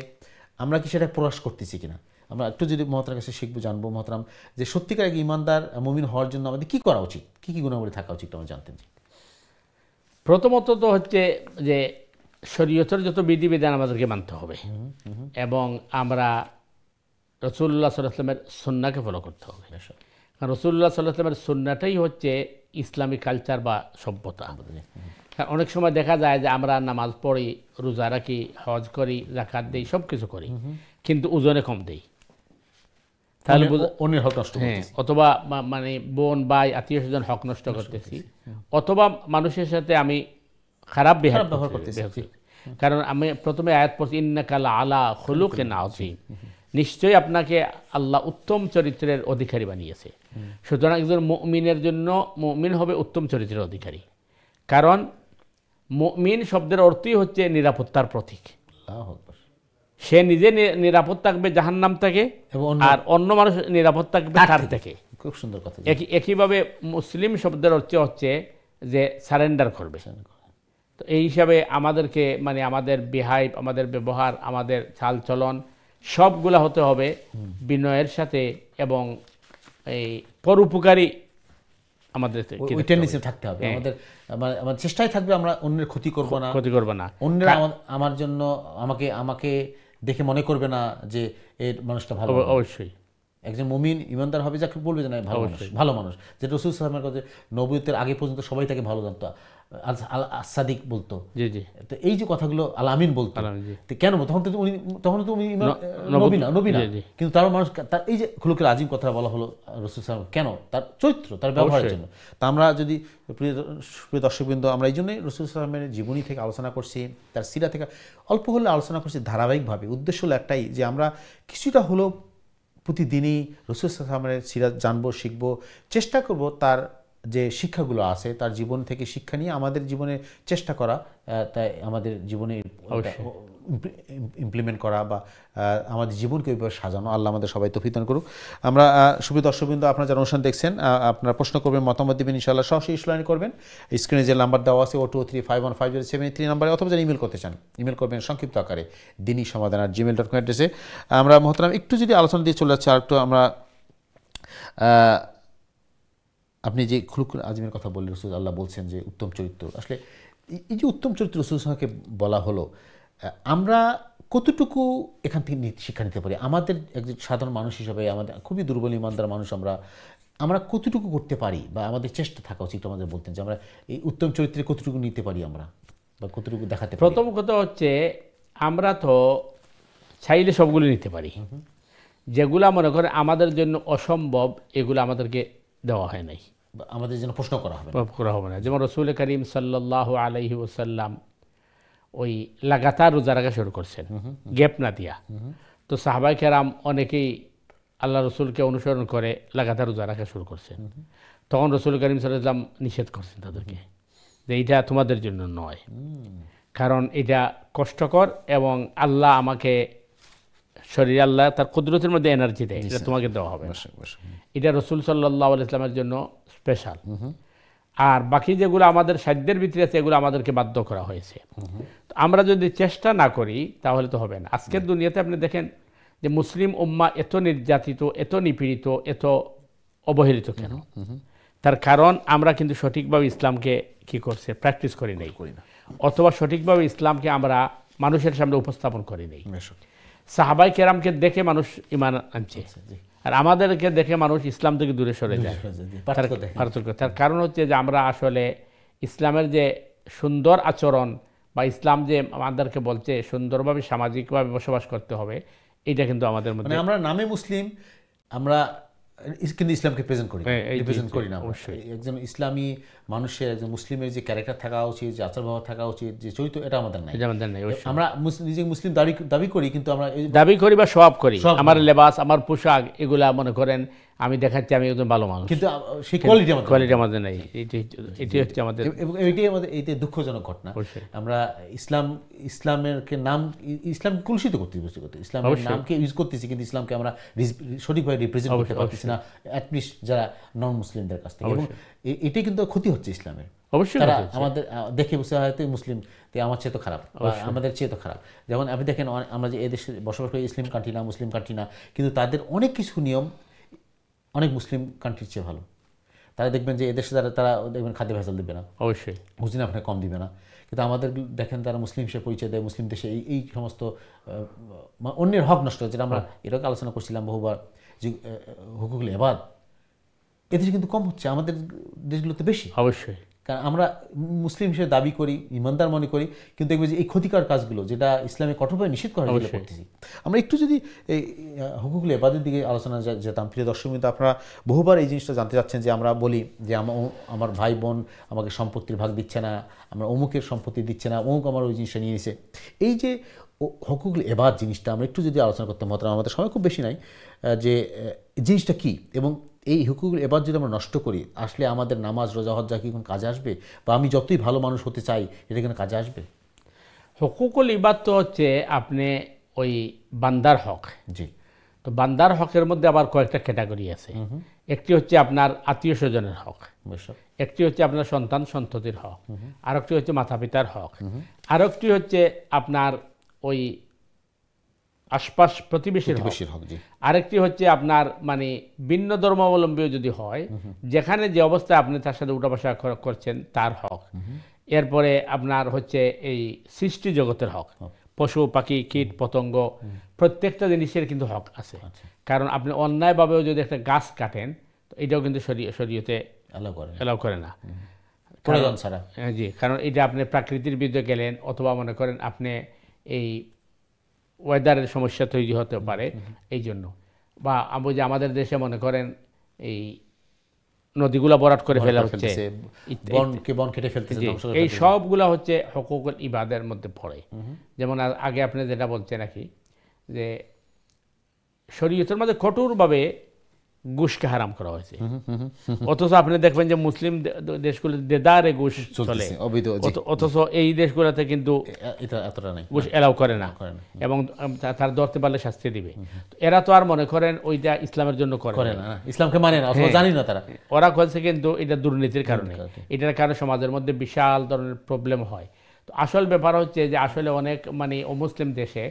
আমরা কি সেটা প্রকাশ করতেছি কিনা। আমরা একটু যদি মহতরামের কাছে শিখবো, জানবো মহতরাম, যে সত্যিকার এক ইমানদার মুমিন হওয়ার জন্য আমাদের কী করা উচিত, কী কী গুণাবলী থাকা উচিত আমরা জানতেন। প্রথমত তো হচ্ছে যে শরীয়তের যত বিধিবিধান আমাদেরকে মানতে হবে, এবং আমরা রাসূলুল্লাহ সাল্লাল্লাহু আলাইহি ওয়াসাল্লামের সুন্নাহকে ফলো করতে হবে। রাসূলুল্লাহ সাল্লাল্লাহু আলাইহি ওয়াসাল্লামের সুন্নাটাই হচ্ছে ইসলামী কালচার বা সভ্যতা। অনেক সময় দেখা যায় যে আমরা নামাজ পড়ি, রোজা রাখি, হজ করি, জাকাত দেই, সব কিছু করি, কিন্তু ওজনে কম দেই। তাহলে অন্যের হক নষ্ট হ্যাঁ, অথবা মানে বোন ভাই আত্মীয় স্বজন হক নষ্ট করতেছি, অথবা মানুষের সাথে আমি খারাপ ব্যবহার করতেছি। কারণ আমি প্রথমে আয়াত পড়ছি, ইন্নাকা লাআলা খুলুকিন আযীম, নিশ্চয়ই আপনাকে আল্লাহ উত্তম চরিত্রের অধিকারী বানিয়েছে। সুতরাং একজন মুমিনের জন্য মুমিন হবে উত্তম চরিত্রের অধিকারী, কারণ মুমিন শব্দের অর্থই হচ্ছে নিরাপত্তার প্রতীক। সে নিজে নিরাপদ থাকবে জাহান্নাম থেকে, আর অন্য মানুষ নিরাপদ থাকবে তার থেকে। খুব সুন্দর কথা। একইভাবে মুসলিম শব্দের অর্থ হচ্ছে যে সারেন্ডার করবে। তো এই হিসাবে আমাদেরকে মানে আমাদের বিহেভ, আমাদের ব্যবহার, আমাদের চালচলন সবগুলা হতে হবে বিনয়ের সাথে এবং এই পরোপকারী আমাদের থাকতে হবে। আমাদের চেষ্টাই থাকবে আমরা অন্যের ক্ষতি করব না, অন্যের আমার জন্য আমাকে দেখে মনে করবে না যে এর মানুষটা ভালো। অবশ্যই একজন মুমিন ইমানদার হবে, যাকে বলবে যে না ভালো মানুষ, যেটা রাসূল সাল্লাল্লাহু আলাইহি ওয়াসাল্লামের কাছে নবুয়তের আগে পর্যন্ত সবাই তাকে ভালো জানতো, আস-সাদিক বলতো। জি জি। তো এই যে কথাগুলো আল আমিন বলতো, কেন তখন তো উনি নবী না, কিন্তু তার মানুষ তার এই যে খুলুকুল আজিম কথা বলা হলো রাসূল সাল্লাল্লাহু আলাইহি ওয়াসাল্লাম, কেন? তার চরিত্র, তার ব্যবহারের জন্য। তা আমরা যদি প্রিয় দর্শকবৃন্দ, আমরা এই জন্যই রাসূল সাল্লাল্লাহু আলাইহি ওয়াসাল্লামের জীবনী থেকে আলোচনা করছি, তার সিরা থেকে অল্প হলে আলোচনা করছি ধারাবাহিকভাবে। উদ্দেশ্য হলো একটাই, যে আমরা কিছুটা হলো প্রতিদিনই রাসূল সাল্লাল্লাহু আলাইহি ওয়াসাল্লামের সিরাত জানবো, শিখবো, চেষ্টা করব তার যে শিক্ষাগুলো আছে তার জীবন থেকে শিক্ষা নিয়ে আমাদের জীবনে চেষ্টা করা, তাই আমাদের জীবনে ইমপ্লিমেন্ট করা বা আমাদের জীবনকে ওইভাবে সাজানো। আল্লাহ আমাদের সবাই তৌফিক দান করুক। আমরা সুপ্রিয় দর্শকবৃন্দ, আপনারা যারা অনুষ্ঠান দেখছেন, আপনারা প্রশ্ন করবেন, মতামত দেবেন, ইনশাআল্লাহ সরাসরি ইসলামী করবেন। স্ক্রিনে যে নাম্বার দেওয়া আছে 0235150783 নাম্বারে, অথবা যারা ইমেল করতে চান ইমেল করবেন সংক্ষিপ্ত আকারে dini@gmail.com অ্যাড্রেসে। আমরা মহতারাম একটু যদি আলোচনা দিয়ে চলে যাচ্ছে, আর একটু আমরা আপনি যে খুলুকুল আজমের কথা বললেন, রাসূল আল্লাহ বলছেন যে উত্তম চরিত্র, আসলে এই যে উত্তম চরিত্র রাসূল সাল্লাল্লাহু আলাইহি ওয়াসাল্লামকে বলা হলো, আমরা কতটুকু এখান থেকে শিক্ষা নিতে পারি? আমাদের একজন সাধারণ মানুষ হিসাবে, আমাদের খুবই দুর্বল ইমানদার মানুষ, আমরা কতটুকু করতে পারি বা আমাদের চেষ্টা থাকা উচিত? আমাদের বলতেন যে আমরা এই উত্তম চরিত্রে কতটুকু নিতে পারি আমরা, বা কতটুকু দেখাতে পারি? প্রথম কথা হচ্ছে, আমরা তো চাইলে সবগুলো নিতে পারি, যেগুলা মনে করে আমাদের জন্য অসম্ভব এগুলো আমাদেরকে দেওয়া হয় নাই, আমাদের জন্য প্রশ্ন করা হবে না। যেমন রাসূল করিম সাল্লাল্লাহু আলাইহি ওয়াসাল্লাম ওই লাগাতার রোজা রাখা শুরু করছেন, গ্যাপ না দিয়া। তো সাহাবায়ে কেরাম অনেকেই আল্লাহ রসুলকে অনুসরণ করে লাগাতার রোজা রাখা শুরু করছেন। তখন রাসূল করিম সাল্লাল্লাহু আলাইহি ওয়াসাল্লাম নিষেধ করছেন তাদেরকে যে এটা তোমাদের জন্য নয়, কারণ এটা কষ্টকর এবং আল্লাহ আমাকে শরীর, আল্লাহ তার কুদরতের মধ্যে এনার্জি দেয়, এটা তোমাকে দেওয়া হবে না। এটা রাসূল সাল্লাল্লাহু আলাইহি ওয়াসাল্লামের জন্য স্পেশাল। আর বাকি যেগুলো আমাদের সাধ্যের ভিতরে আছে, এগুলো আমাদেরকে বাধ্য করা হয়েছে। আমরা যদি চেষ্টা না করি তাহলে তো হবে না। আজকের দুনিয়াতে আপনি দেখেন যে মুসলিম উম্মাহ এত নির্যাতিত, এত নিপীড়িত, এত অবহেলিত কেন? তার কারণ আমরা কিন্তু সঠিকভাবে ইসলামকে কি করছে, প্র্যাকটিস করি নাই, অথবা সঠিকভাবে ইসলামকে আমরা মানুষের সামনে উপস্থাপন করি নাই। সাহাবায়ে কেরামকে দেখে মানুষ ঈমান আনছে, আর আমাদেরকে দেখে মানুষ ইসলাম থেকে দূরে সরে যায়। পার্থক্য তার কারণ হচ্ছে যে আমরা আসলে ইসলামের যে সুন্দর আচরণ বা ইসলাম যে আমাদেরকে বলছে সুন্দরভাবে সামাজিকভাবে বসবাস করতে হবে, এটা কিন্তু আমাদের মধ্যে, আমরা নামে মুসলিম, আমরা কিন্তু ইসলামকে প্রেজেন্ট করি না। একজন ইসলামী মানুষের, একজন মুসলিমের যে ক্যারেক্টার থাকা উচিত, যে আচার ব্যবহার থাকা উচিত, যে চরিত্র, এটা আমাদের নাই। আমরা নিজে মুসলিম দাবি করি, কিন্তু আমরা দাবি করি বা সব করি, আমার লেবাস, আমার পোশাক, এগুলা মনে করেন আমি দেখাচ্ছি আমি একজন ভালো মানুষ, কিন্তু সেই কোয়ালিটি আমাদের নাই। এটি হচ্ছে আমাদের, এবং এইটাই আমাদের এইটা দুঃখজনক ঘটনা। আমরা ইসলামের নাম, ইসলাম কলুষিত করতে, ইসলামের নামকে ইউজ করতেছি, কিন্তু ইসলামকে আমরা সঠিকভাবে রিপ্রেজেন্ট করতে পারতেছি না, অ্যাটলিস্ট যারা নন মুসলিমদের কাছ থেকে। এবং এটাই কিন্তু ক্ষতি হচ্ছে ইসলামের। অবশ্যই তারা আমাদের দেখে বুঝতে হয়তো মুসলিম আমার চেয়ে তো খারাপ, আমাদের চেয়ে তো খারাপ। যেমন আপনি দেখেন, আমরা যে এদেশে বসবাস করি, ইসলাম কান্ট্রি না, মুসলিম কান্ট্রি না, কিন্তু তাদের অনেক কিছু নিয়ম অনেক মুসলিম কান্ট্রির চেয়ে ভালো। তারা দেখবেন যে এদেশে তারা দেখবেন খাদ্য ভেজাল দিবে না, অবশ্যই হুজুর আপনার কম দিবে না, কিন্তু আমাদের দেখেন তারা মুসলিম হিসেবে পরিচয় দেয়, মুসলিম দেশে এই সমস্ত অন্যের হক নষ্ট, যেটা আমরা এটাকে আলোচনা করছিলাম বহুবার, যে হুকুকুল ইবাদ, এদেশে কিন্তু কম হচ্ছে, আমাদের দেশগুলোতে বেশি। অবশ্যই, কারণ আমরা মুসলিম হিসেবে দাবি করি, ইমানদার মনে করি, কিন্তু দেখবে যে এই ক্ষতিকর কাজগুলো যেটা ইসলামে কঠোরভাবে নিষেধ করা হয়েছে করতেছি। আমরা একটু যদি এই হুকুকুল ইবাদের দিকে আলোচনা যেতাম, প্রিয় দর্শক বিন্দু, আপনারা বহুবার এই জিনিসটা জানতে চাচ্ছেন যে আমরা বলি যে আমার ভাই বোন আমাকে সম্পত্তির ভাগ দিচ্ছে না, আমরা অমুকের সম্পত্তি দিচ্ছে না, অমুক আমার ওই জিনিসটা নিয়ে নিছে। এই যে হুকুকুল ইবাদ জিনিসটা আমরা একটু যদি আলোচনা করতে মত, আমাদের সময় খুব বেশি নাই, যে জিনিসটা কি এবং এই হুকুকুল ইবাদ যদি আমরা নষ্ট করি, আসলে আমাদের নামাজ রোজা হজ্জা কি কোনো কাজে আসবে, বা আমি যতই ভালো মানুষ হতে চাই এটা কেন কাজে আসবে? হুকুকুল ইবাদ তো হচ্ছে আপনি ওই বান্দার হক। জি। তো বান্দার হকের মধ্যে আবার কয়েকটা ক্যাটাগরি আছে। একটি হচ্ছে আপনার আত্মীয় স্বজনের হক, একটি হচ্ছে আপনার সন্তান সন্ততির হক, আরেকটি হচ্ছে মাতা পিতার হক, আরেকটি হচ্ছে আপনার ওই আশপাশ প্রতিবেশীর হক, আরেকটি হচ্ছে আপনার মানে ভিন্ন ধর্মাবলম্বী যদি হয়, যেখানে যে অবস্থায় আপনি তার সাথে উঠা বসা করছেন তার হক। এরপরে আপনার হচ্ছে এই সৃষ্টি জগতের হক, পশু পাখি কীট পতঙ্গ প্রত্যেকটা জিনিসের কিন্তু হক আছে। কারণ আপনি অন্যায়ভাবেও যদি একটা গাছ কাটেন, তো এটাও কিন্তু শরীয়তে এলাও করে না, প্রয়োজন ছাড়া। জি, কারণ এটা আপনি প্রাকৃতির বিরুদ্ধে গেলেন, অথবা মনে করেন আপনি এই ওয়েদারের সমস্যা তৈরি হতে পারে এই জন্য। বা যে আমাদের দেশে মনে করেন এই নদীগুলা ভরাট করে ফেলা হচ্ছে, এই সবগুলা হচ্ছে হুকুকুল ইবাদের মধ্যে পড়ে। যেমন আগে আপনি যেটা বলছেন নাকি যে শরীয়তের মধ্যে কঠোরভাবে ঘুষকে হারাম করা হয়েছে, অথচ আপনি দেখবেন যে মুসলিম দেশগুলো দেদারে ঘুষ চলে, অথচ এই দেশগুলোতে কিন্তু ঘুষ এলাও করে না, এবং তার ধরতে পারলে শাস্তি দিবে। এরা তো আর মনে করেন ওইটা ইসলামের জন্য করে না, ইসলামকে মানে না, জানি না তারা। ওরা করছে কিন্তু এটা দুর্নীতির কারণে, এটার কারণে সমাজের মধ্যে বিশাল ধরনের প্রবলেম হয়। তো আসল ব্যাপার হচ্ছে যে আসলে অনেক মানে অমুসলিম দেশে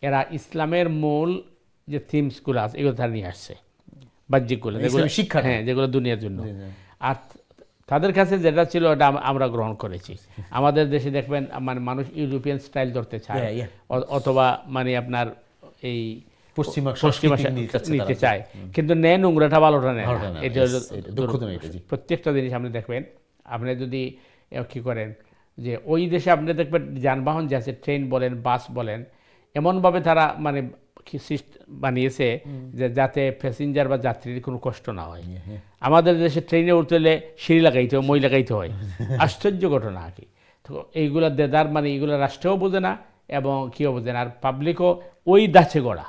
এরা ইসলামের মূল যে থিমসগুলো আছে এগুলো তারা নিয়ে আসছে, বাহ্যিকগুলো, শিক্ষা, হ্যাঁ, যেগুলো দুনিয়ার জন্য। আর তাদের কাছে যেটা ছিল ওটা আমরা গ্রহণ করেছি। আমাদের দেশে দেখবেন মানে মানুষ ইউরোপিয়ান স্টাইল ধরতে চায়, অথবা মানে আপনার এই পশ্চিমা নিতে চায়, কিন্তু নেয় নোংরাটা ভালোটা নেয় না। এটা প্রত্যেকটা জিনিস আপনি দেখবেন, আপনি যদি কি করেন যে ওই দেশে আপনি দেখবেন যানবাহন যে আছে, ট্রেন বলেন বাস বলেন, এমনভাবে তারা মানে বানিয়েছে যে যাতে প্যাসেঞ্জার বা যাত্রীর কোনো কষ্ট না হয়। আমাদের দেশে ট্রেনে উঠতে হলে সিঁড়ি লাগাইতে হয়, মই লাগাইতে হয়, আশ্চর্য ঘটনা আর কি। তো এইগুলো দেদার মানে এইগুলো রাষ্ট্রেও বোঝে না এবং কেউ বোঝে না, আর পাবলিকও ওই দাছে গড়া।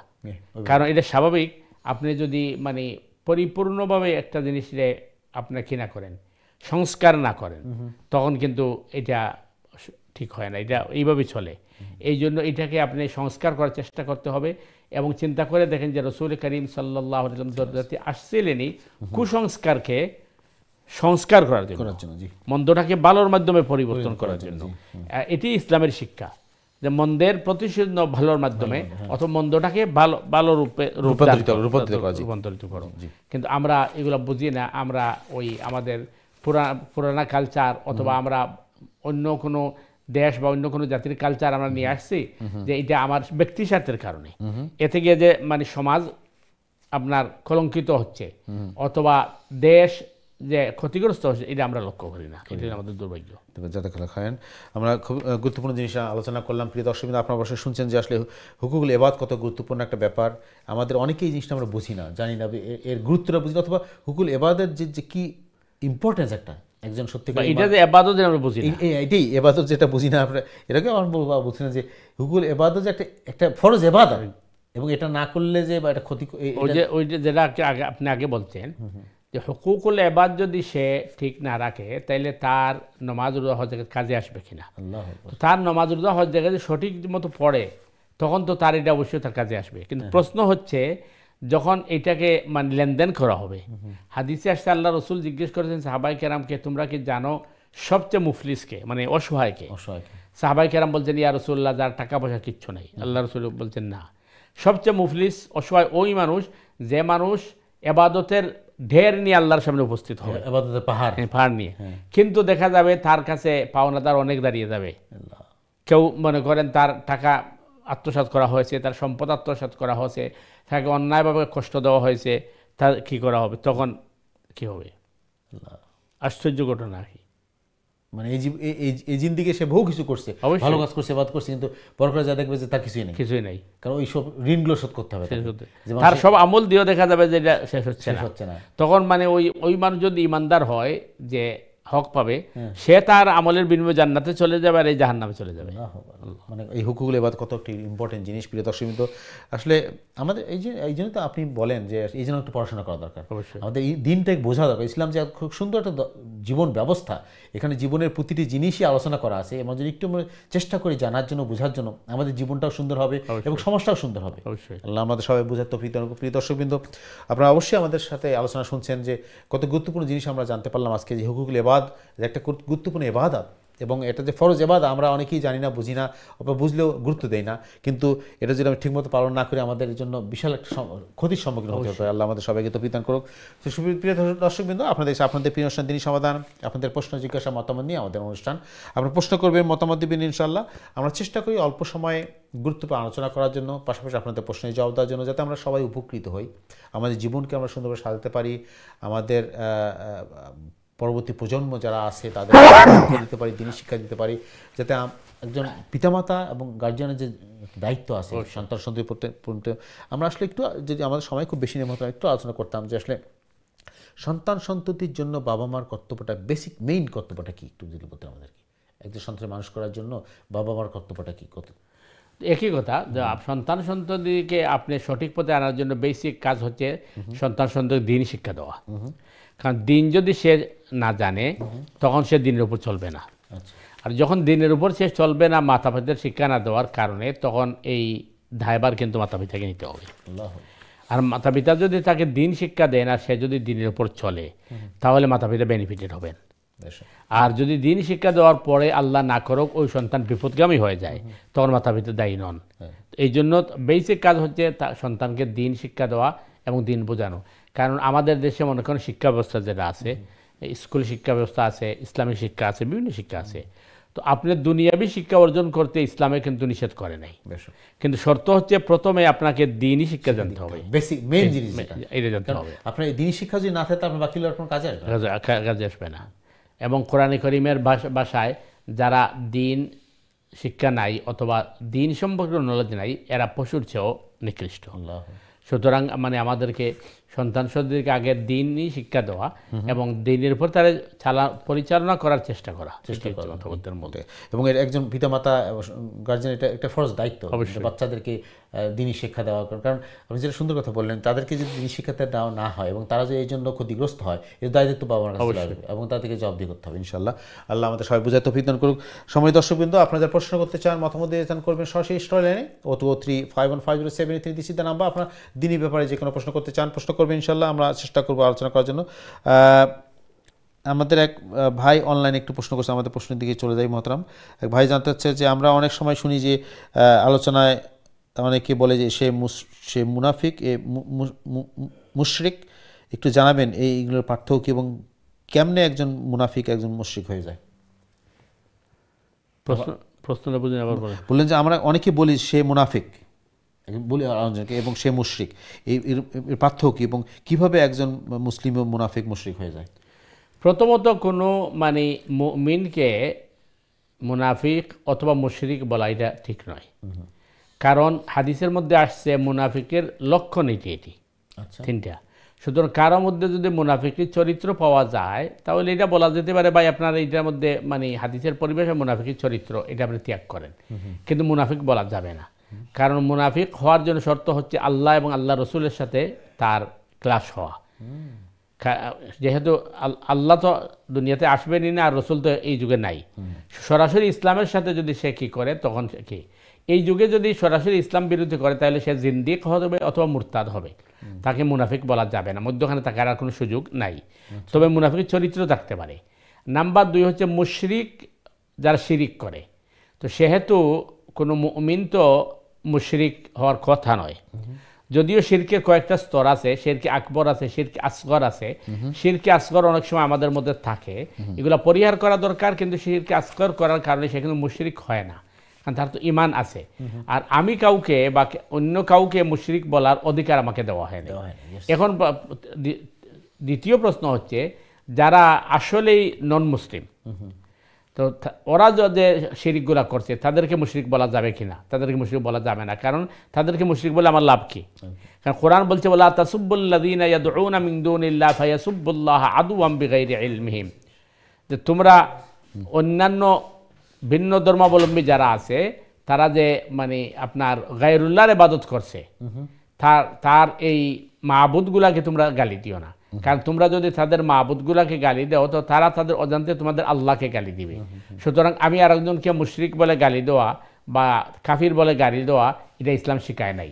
কারণ এটা স্বাভাবিক, আপনি যদি মানে পরিপূর্ণভাবে একটা জিনিসে আপনি কি না করেন, সংস্কার না করেন, তখন কিন্তু এটা ঠিক হয় না, এটা এইভাবে চলে। এই জন্য এটাকে আপনি সংস্কার করার চেষ্টা করতে হবে। এবং চিন্তা করে দেখেন যে রসুল করিম সাল্লাল্লাহু আলাইহি ওয়াসাল্লাম আসছিলেনই কুসংস্কারকে সংস্কার করার জন্য, মন্দটাকে ভালোর মাধ্যমে পরিবর্তন করার জন্য। এটি ইসলামের শিক্ষা, যে মন্দের প্রতিশোধ ভালোর মাধ্যমে, অথবা মন্দটাকে ভালো রূপে রূপান্তরিত করো। কিন্তু আমরা এগুলো বুঝি না, আমরা ওই আমাদের পুরানা কালচার, অথবা আমরা অন্য কোনো দেশ বা অন্য কোনো জাতির কালচার আমরা নিয়ে আসছি, যে এটা আমার ব্যক্তি স্বার্থের কারণে। এতে গিয়ে যে মানে সমাজ আপনার কলঙ্কিত হচ্ছে, অথবা দেশ যে ক্ষতিগ্রস্ত হচ্ছে, এটা আমরা লক্ষ্য করি না। এটাই আমাদের দুর্ভাগ্য। আমরা খুব গুরুত্বপূর্ণ জিনিস আলোচনা করলাম। প্রিয় দর্শক, আপনারা অবশ্যই শুনছেন যে আসলে হুকুকুল ইবাদ কত গুরুত্বপূর্ণ একটা ব্যাপার। আমাদের অনেকেই এই জিনিসটা আমরা বুঝি না, জানি না, এর গুরুত্বটা বুঝি না, অথবা হুকুকুল ইবাদের যে কি ইম্পর্টেন্স একটা একজন সত্যিকার, এটা যে ইবাদত আমরা বুঝি না, এইটাই ইবাদত যেটা বুঝি না আমরা, এটাকে আমার বুঝি না যে হুকুকুল ইবাদত যে একটা ফরজ ইবাদত, এবং এটা না করলে যে বা এটা ক্ষতি, ওই যে যেটা আপনি আগে বলছেন যে হুকুকুল ইবাদ যদি সে ঠিক না রাখে, তাইলে তার নামাজ রোজা হজ জাকাত কাজে আসবে কিনা। তার নামাজ রোজা হজ জাকাত সঠিক মতো পড়ে, তখন তো তার এটা অবশ্যই তার কাজে আসবে। কিন্তু প্রশ্ন হচ্ছে যখন এটাকে মানে লেনদেন করা হবে। হাদিসে আসছে আল্লাহ রসুল জিজ্ঞেস করেছেন সাহাবাই কেরামকে, তোমরা কি জানো সবচেয়ে মুফলিসকে, মানে অসহায়কে? সাহাবাই কেরাম বলছেন, ইয়া রাসূলুল্লাহ, যার টাকা পয়সা কিচ্ছু নেই। আল্লাহ রসুল বলছেন, না, সবচেয়ে মুফলিস অসহায় ওই মানুষ, যে মানুষ এবাদতের ঢের নিয়ে আল্লাহর সামনে উপস্থিত হবে, পাহাড় নিয়ে, কিন্তু দেখা যাবে তার কাছে পাওনাদার অনেক দাঁড়িয়ে যাবে। কেউ মনে করেন তার টাকা আত্মসাৎ করা হয়েছে, তার সম্পদ আত্মসাৎ করা হয়েছে, তাকে অন্যায়ভাবে কষ্ট দেওয়া হয়েছে, তার কী করা হবে? তখন কি হবে? আশ্চর্য ঘটনা কি, মানে এই জিন্দিগি সে বহু কিছু করছে, ভালো কাজ করছে, বাদ করছে, কিন্তু পরকালে যা দেখবে যে তার কিছুই নেই, কারণ ওই সব ঋণগুলো শোধ করতে হবে, তার সব আমল দিয়েও দেখা যাবে যে এটা শেষ হচ্ছে না। তখন মানে ওই মানুষ যদি ইমানদার হয় যে হক পাবে, সে তার আমলের বিনিময়ে জান্নাতে চলে যাবে আর এই জাহান্নামে চলে যাবে। মানে এই হুকুকুল ইবাদত কত একটি ইম্পর্টেন্ট জিনিস। প্রিয় দর্শক, কিন্তু আসলে আমাদের এই জন্য তো আপনি বলেন যে এই জন্য একটু পড়াশোনা করা দরকার, আমাদের এই দিনটাকে বোঝা দরকার। ইসলাম যে খুব সুন্দর একটা জীবন ব্যবস্থা, এখানে জীবনের প্রতিটি জিনিসই আলোচনা করা আছে, এবং যদি একটু চেষ্টা করি জানার জন্য, বোঝার জন্য, আমাদের জীবনটাও সুন্দর হবে এবং সমাজটাও সুন্দর হবে। আল্লাহ আমাদের সবাই বোঝার তৌফিক দান করুন। প্রিয় দর্শক বিন্দু, আপনারা অবশ্যই আমাদের সাথে আলোচনা শুনছেন যে কত গুরুত্বপূর্ণ জিনিস আমরা জানতে পারলাম আজকে, যে হুকুকুল ইবাদত একটা গুরুত্বপূর্ণ ইবাদত, এবং এটা যে ফরজ ইবাদত আমরা অনেকেই জানি না, বুঝি না, অথবা বুঝলেও গুরুত্ব দেই না, কিন্তু এটা যদি আমি ঠিকমতো পালন না করি আমাদের জন্য বিশাল একটা ক্ষতির সম্মুখীন হতে হবে। আল্লাহ আমাদের সবাইকে তৌফিক দান করুক। তো সুপ্রিয় দর্শকবৃন্দ, আপনাদের প্রিয় অনুষ্ঠান দিনই সমাধান, আপনাদের প্রশ্ন জিজ্ঞাসা মতামত নিয়ে আমাদের অনুষ্ঠান, আপনারা প্রশ্ন করবেন, মতামত দিবেন ইনশাআল্লাহ। আমরা চেষ্টা করি অল্প সময়ে গুরুত্বপূর্ণ আলোচনা করার জন্য, পাশাপাশি আপনাদের প্রশ্নের জবাব দেওয়ার জন্য, যাতে আমরা সবাই উপকৃত হই, আমাদের জীবনকে আমরা সুন্দরভাবে সাজাতে পারি, আমাদের পরবর্তী প্রজন্ম যারা আছে তাদের শিক্ষা দিতে পারি, দিনী শিক্ষা দিতে পারি, যাতে একজন পিতামাতা এবং গার্জিয়ানের যে দায়িত্ব আছে সন্তান সন্ততির প্রতি, আমরা আসলে একটু, যদি আমাদের সময় খুব বেশি নেই, একটু আলোচনা করতাম যে আসলে সন্তান সন্ততির জন্য বাবা মার কর্তব্যটা, বেসিক মেইন কর্তব্যটা কি, একটু যদি বলতে আমাদেরকে, একজন সন্তান মানুষ করার জন্য বাবা মার কর্তব্যটা কি? একই কথা, যে সন্তান সন্ততিকে আপনি সঠিক পথে আনার জন্য বেসিক কাজ হচ্ছে সন্তান সন্ততি দিন শিক্ষা দেওয়া। কারণ দিন যদি সে না জানে তখন সে দিনের উপর চলবে না, আর যখন দিনের উপর সে চলবে না মাতা পিতার শিক্ষা না দেওয়ার কারণে, তখন এই দায়ভার কিন্তু মাতা পিতাকে নিতে হবে। আর মাতা পিতা যদি তাকে দিন শিক্ষা দেন আর সে যদি দিনের উপর চলে, তাহলে মাতা পিতা বেনিফিটেড হবেন। আর যদি দিন শিক্ষা দেওয়ার পরে আল্লাহ না করুক ওই সন্তান বিপদগামী হয়ে যায়, তখন মাতা পিতা দায়ী নন। এই জন্য বেসিক কাজ হচ্ছে সন্তানকে দিন শিক্ষা দেওয়া এবং দিন বোঝানো। কারণ আমাদের দেশে মনে করেন শিক্ষা ব্যবস্থা যেটা আছে, স্কুল শিক্ষা ব্যবস্থা আছে, ইসলামিক শিক্ষা আছে, বিভিন্ন শিক্ষা আছে। তো আপনি দুনিয়াবী শিক্ষা অর্জন করতে ইসলামে কিন্তু নিষেধ করে নাই, কিন্তু শর্ত হচ্ছে প্রথমে আপনাকে দিনই শিক্ষা জানতে হবে, বেসিক মেইন জিনিস এটা জানতে হবে। আপনার দিনই শিক্ষা যদি না থাকে আপনার বাকি কোনো কাজে আসবে না। এবং কোরআনে করিমের ভাষায় যারা দিন শিক্ষা নাই অথবা দিন সম্পর্কে নলেজ নাই, এরা পশুর চেয়েও নিকৃষ্ট। সুতরাং মানে আমাদেরকে সন্তান সন্ততিকে আগে দিনই শিক্ষা দেওয়া এবং দিনের উপর তারা পরিচালনা করার চেষ্টা করা মধ্যে। এবং একজন পিতামাতা গার্জেন এটা একটা ফরজ দায়িত্ব বাচ্চাদেরকে দিনই শিক্ষা দেওয়া। কারণ আপনি যেটা সুন্দর কথা বললেন, তাদেরকে যদি দিনই শিক্ষাটা দেওয়া না হয় এবং তারা যদি এই জন্য ক্ষতিগ্রস্ত হয়, এর দায়িত্ব বাবা মার কাছে আসবে এবং তাদেরকে জবাবদিহি করতে হবে ইনশাআল্লাহ। আল্লাহ আমাদের সবাই বুঝায় তৌফিক দান করুক। সময় দর্শকবৃন্দ, আপনারা প্রশ্ন করতে চান, মতামত দিয়ে চান, করবেন সরাসরি স্টল লাইনে 0203515073 দিচ্ছি তার নাম্বার। আপনার দিনই ব্যাপারে যে কোনো প্রশ্ন করতে চান প্রশ্ন করবেন ইনশাআল্লাহ, আমরা চেষ্টা করবো আলোচনা করার জন্য। আমাদের এক ভাই অনলাইনে একটু প্রশ্ন করছে, আমাদের প্রশ্নের দিকে চলে যাই মহতরাম। এক ভাই জানতে চাচ্ছে যে আমরা অনেক সময় শুনি যে আলোচনায় অনেকে বলে যে সে মুনাফিক, মুশরিক, একটু জানাবেন এইগুলোর পার্থক্য কি এবং কেমনে একজন মুনাফিক একজন মুশরিক হয়ে যায়? প্রশ্নটা বুঝুন আবার বললেন যে আমরা অনেকে বলি সে মুনাফিক বলি এবং সে মুশরিক, এর পার্থক্য এবং কিভাবে একজন মুসলিম মুনাফিক মুশরিক হয়ে যায়? প্রথমত কোনো মানে মুমিনকে মুনাফিক অথবা মুশরিক বলা এটা ঠিক নয়। কারণ হাদিসের মধ্যে আসছে মুনাফিকের লক্ষণ এটি তিনটা। সুতরাং কারোর মধ্যে যদি মুনাফিকের চরিত্র পাওয়া যায় তাহলে এটা বলা যেতে পারে ভাই আপনার এইটার মধ্যে মানে হাদিসের পরিবেশে মুনাফিকের চরিত্র এটা আপনি ত্যাগ করেন, কিন্তু মুনাফিক বলা যাবে না। কারণ মুনাফিক হওয়ার জন্য শর্ত হচ্ছে আল্লাহ এবং আল্লাহ রসুলের সাথে তার ক্লাস হওয়া। যেহেতু আল্লাহ তো দুনিয়াতে আসবেনই না, আর রসুল তো এই যুগে নাই, সরাসরি ইসলামের সাথে যদি সে কি করে তখন সে কি এই যুগে যদি সরাসরি ইসলাম বিরোধী করে তাহলে সে জিন্দিক হবে অথবা মুরতাদ হবে, তাকে মুনাফিক বলা যাবে না, মধ্যখানে থাকার আর কোনো সুযোগ নাই। তবে মুনাফিকের চরিত্র থাকতে পারে। নাম্বার 2 হচ্ছে মুশরিক, যারা শিরিক করে। তো সেহেতু কোনো মুমিন তো মুশরিক হওয়ার কথা নয়, যদিও শিরকের কয়েকটা স্তর আছে, শিরকে আকবর আছে, শিরকে আসগর আছে। শিরকে আসগর অনেক সময় আমাদের মধ্যে থাকে, এগুলো পরিহার করা দরকার, কিন্তু শিরকে আসগর করার কারণে সে কিন্তু মুশরিক হয় না, কারণ তার তো ইমান আছে। আর আমি কাউকে বা অন্য কাউকে মুশরিক বলার অধিকার আমাকে দেওয়া হয়নি। এখন দ্বিতীয় প্রশ্ন হচ্ছে যারা আসলেই নন মুসলিম, তো ওরা যে শিরিকগুলা করছে তাদেরকে মুশরিক বলা যাবে কিনা? তাদেরকে মুশরিক বলা যাবে না, কারণ তাদেরকে মুশরিক বলে আমার লাভ কি? কারণ কোরআন বলছে ওয়ালা তাসুব্বুল্লাযীনা ইয়াদউনা মিন দুনিল্লাহি ফায়াসুব্বুল্লাহা আদওয়াম বিগাইরি ইলমিহিম, যে তোমরা অন্যান্য ভিন্ন ধর্মাবলম্বী যারা আছে তারা যে মানে আপনার গায়রুল্লাহর ইবাদত করছে, তার এই মাবুদগুলাকে তোমরা গালি দিও না, কারণ তোমরা যদি তাদের মাবুদগুলাকে গালি দাও তো তারা তাদের অজান্তে তোমাদের আল্লাহকে গালি দিবে। সুতরাং আমি আর একজনকে মুশরিক বলে গালি দেওয়া বা কাফির বলে গালি দেওয়া এটা ইসলাম শিখায় নাই।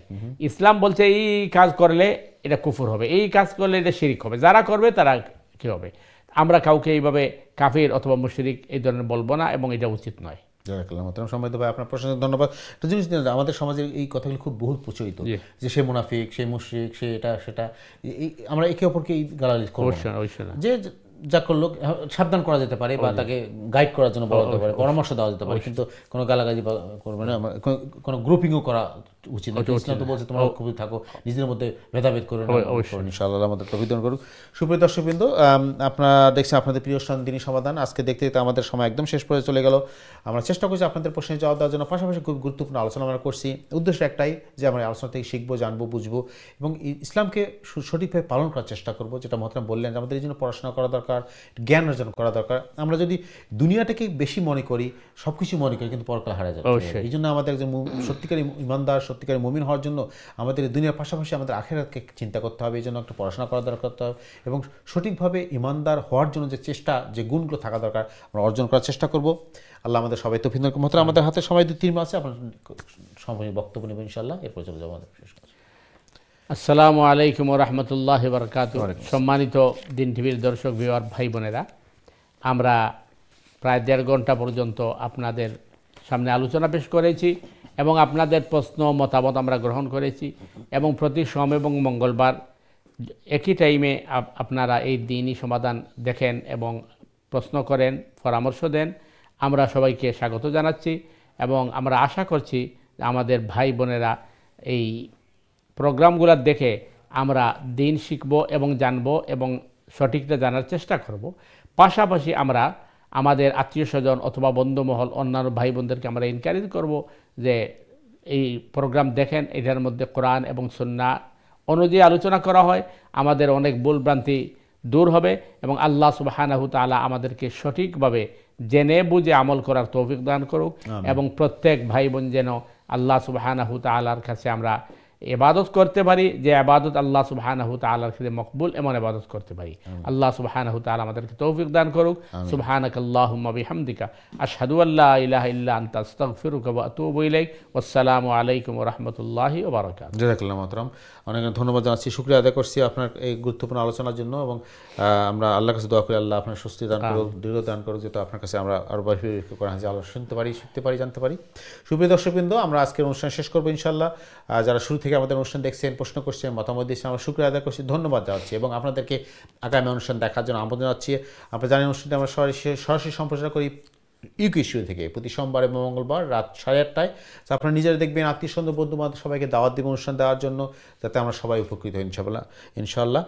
ইসলাম বলছে এই কাজ করলে এটা কুফর হবে, এই কাজ করলে এটা শিরিক হবে, যারা করবে তারা কি হবে। আমরা কাউকে এইভাবে কাফির অথবা মুশরিক এই ধরনের বলবো না, এবং এটা উচিত নয়। সম্মানিত ভাই, আপনার প্রশ্নের ধন্যবাদ। একটা জিনিস আমাদের সমাজে এই কথাগুলো খুব বহুল প্রচলিত, যে সে মুনাফিক, সে মুশরিক, সে এটা সেটা, আমরা একে অপরকে গালাগালি করব না। যে যা করলো সাবধান করা যেতে পারে বা তাকে গাইড করার জন্য বলা যেতে পারে, পরামর্শ দেওয়া যেতে পারে, কিন্তু কোনো গালাগালি করবে না, কোনো গ্রুপিংও করা উচিত না। ইসলাম তো বলছে তোমরা খুবই থাকো, নিজেদের মধ্যে ভেদাভেদ করে ইনশাআল্লাহ আমাদের তৌফিক দান করুক। সুপ্রিয় দর্শকবৃন্দ, আপনারা দেখছেন আপনাদের প্রিয় দিনী সমাধান। আজকে দেখতে দেখতে আমাদের সময় একদম শেষ পর্যায়ে চলে গেল। আমরা চেষ্টা করছি আপনাদের প্রশ্নের জবাব দেওয়ার জন্য, পাশাপাশি খুব গুরুত্বপূর্ণ আলোচনা আমরা করছি। উদ্দেশ্য একটাই যে আমরা আলোচনা থেকে শিখবো, জানবো, বুঝবো এবং ইসলামকে সঠিকভাবে পালন করার চেষ্টা করবো। যেটা মহতারাম বললেন, আমাদের এই জন্য পড়াশোনা করা দরকার, জ্ঞান অর্জন করা দরকার। আমরা যদি দুনিয়াটাকে বেশি মনে করি, সব কিছু মনে করি, কিন্তু পরকাল হারিয়ে যাবে। এই জন্য আমাদের একজন সত্যিকারী ইমানদার, সত্যিকারী মুমিন হওয়ার জন্য আমাদের দুনিয়ার পাশাপাশি আমাদের আখিরাতকে চিন্তা করতে হবে। এই জন্য একটা পড়াশোনা করা দরকার এবং সঠিকভাবে ইমানদার হওয়ার জন্য যে চেষ্টা, যে গুণগুলো থাকা দরকার, আমরা অর্জন করার চেষ্টা করব। আল্লাহ আমাদের সবাই তৌফিক দান করুন। আমাদের হাতে সময় 2-3 মাস আছে, আপনার সময় বক্তব্য নেবেন ইনশাআল্লাহ। এরপর চলে যাবো আমাদের শেষ কাজ। আসসালামু আলাইকুম ওয়া রাহমাতুল্লাহি ওয়া বারাকাতুহু। সম্মানিত দিন টিভির দর্শক ভিউয়ার ভাই বোনেরা, আমরা প্রায় 1.5 ঘন্টা পর্যন্ত আপনাদের সামনে আলোচনা পেশ করেছি এবং আপনাদের প্রশ্ন মতামত আমরা গ্রহণ করেছি, এবং প্রতি সোম এবং মঙ্গলবার একই টাইমে আপনারা এই দিনই সমাধান দেখেন এবং প্রশ্ন করেন, পরামর্শ দেন। আমরা সবাইকে স্বাগত জানাচ্ছি এবং আমরা আশা করছি আমাদের ভাই বোনেরা এই প্রোগ্রামগুলো দেখে আমরা দিন শিখব এবং জানব এবং সঠিকটা জানার চেষ্টা করব। পাশাপাশি আমরা আমাদের আত্মীয় স্বজন অথবা বন্ধুমহল, অন্যান্য ভাই বোনদেরকে আমরা এনকারেজ করব যে এই প্রোগ্রাম দেখেন, এটার মধ্যে কোরআন এবং সুন্নাহ অনুযায়ী আলোচনা করা হয়, আমাদের অনেক ভুলভ্রান্তি দূর হবে এবং আল্লাহ সুবহানাহু তাআলা আমাদেরকে সঠিকভাবে জেনে বুঝে আমল করার তৌফিক দান করুক। এবং প্রত্যেক ভাই বোন যেন আল্লাহ সুবহানাহু তাআলার কাছে আমরা ইবাদত করতে পারি, যে ইবাদত আল্লাহ সুবহানাহু তাআলার কাছে মকবুল, এমন ইবাদত করতে পারি। আল্লাহ সুবহানাহু তাআলা আমাদেরকে তৌফিক দান করুক। সুবহানাকাল্লাহুম্মা বিহামদিকা আশহাদু আল্লা ইলাহা ইল্লা আনতা আস্তাগফিরুকা ওয়া আতুবু ইলাইক। ওয়াসসালামু আলাইকুম ওয়া রাহমাতুল্লাহি ওয়া বারাকাতুহু। জাযাকাল্লাহু মুহতারাম, অনেক ধন্যবাদ জানাচ্ছি, শুকরিয়া আদায় করছি আপনার এই গুরুত্বপূর্ণ আলোচনার জন্য। এবং আমরা আল্লাহর কাছে দোয়া করি আল্লাহ আপনার স্বস্তি দান করুক, দৃঢ় দান করুক, যেটা আপনার কাছে আমরা আরও বেশি করা যে আলো শুনতে পারি, শিখতে পারি, জানতে পারি। সুপ্রিয় দর্শকবৃন্দ, আমরা আজকের অনুষ্ঠান শেষ করবো ইনশাআল্লাহ। যারা শুরু থেকে আমাদের অনুষ্ঠান দেখছেন, প্রশ্ন করছেন, মতামত দিচ্ছেন, আমরা শুকরিয়া আদায় করছি, ধন্যবাদ জানাচ্ছি এবং আপনাদেরকে আগামী অনুষ্ঠান দেখার জন্য আমন্ত্রণ জানাচ্ছি। আপনারা জানেন অনুষ্ঠানটি আমরা সরাসরি সম্প্রচার করি ইউকে স্টুডিও থেকে প্রতি সোমবার এবং মঙ্গলবার রাত 8:30টায়। আপনারা নিজেরা দেখবেন, আত্মীয় স্বজন, বন্ধু বান্ধব সবাইকে দাওয়াত দেবেন অনুষ্ঠান দেওয়ার জন্য, যাতে আমরা সবাই উপকৃত হই ইনশাআল্লাহ।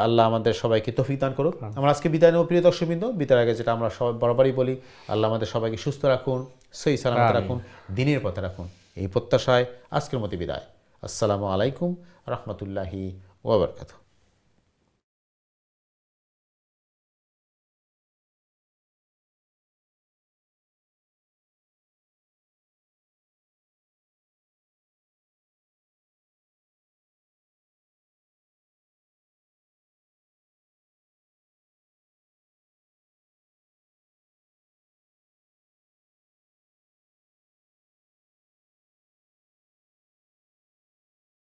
আল্লাহ আমাদের সবাইকে তৌফিক দান করুক। আমরা আজকে বিদায় নেব প্রিয় দর্শকবৃন্দ। বিদায়ের আগে যেটা আমরা সবাই বরাবরই বলি, আল্লাহ আমাদের সবাইকে সুস্থ রাখুন, সহি সালামত রাখুন, দিনের পথে রাখুন, এই প্রত্যাশায় আজকের মতো বিদায়। আসসালামু আলাইকুম রাহমাতুল্লাহি ওয়া বারাকাতুহু।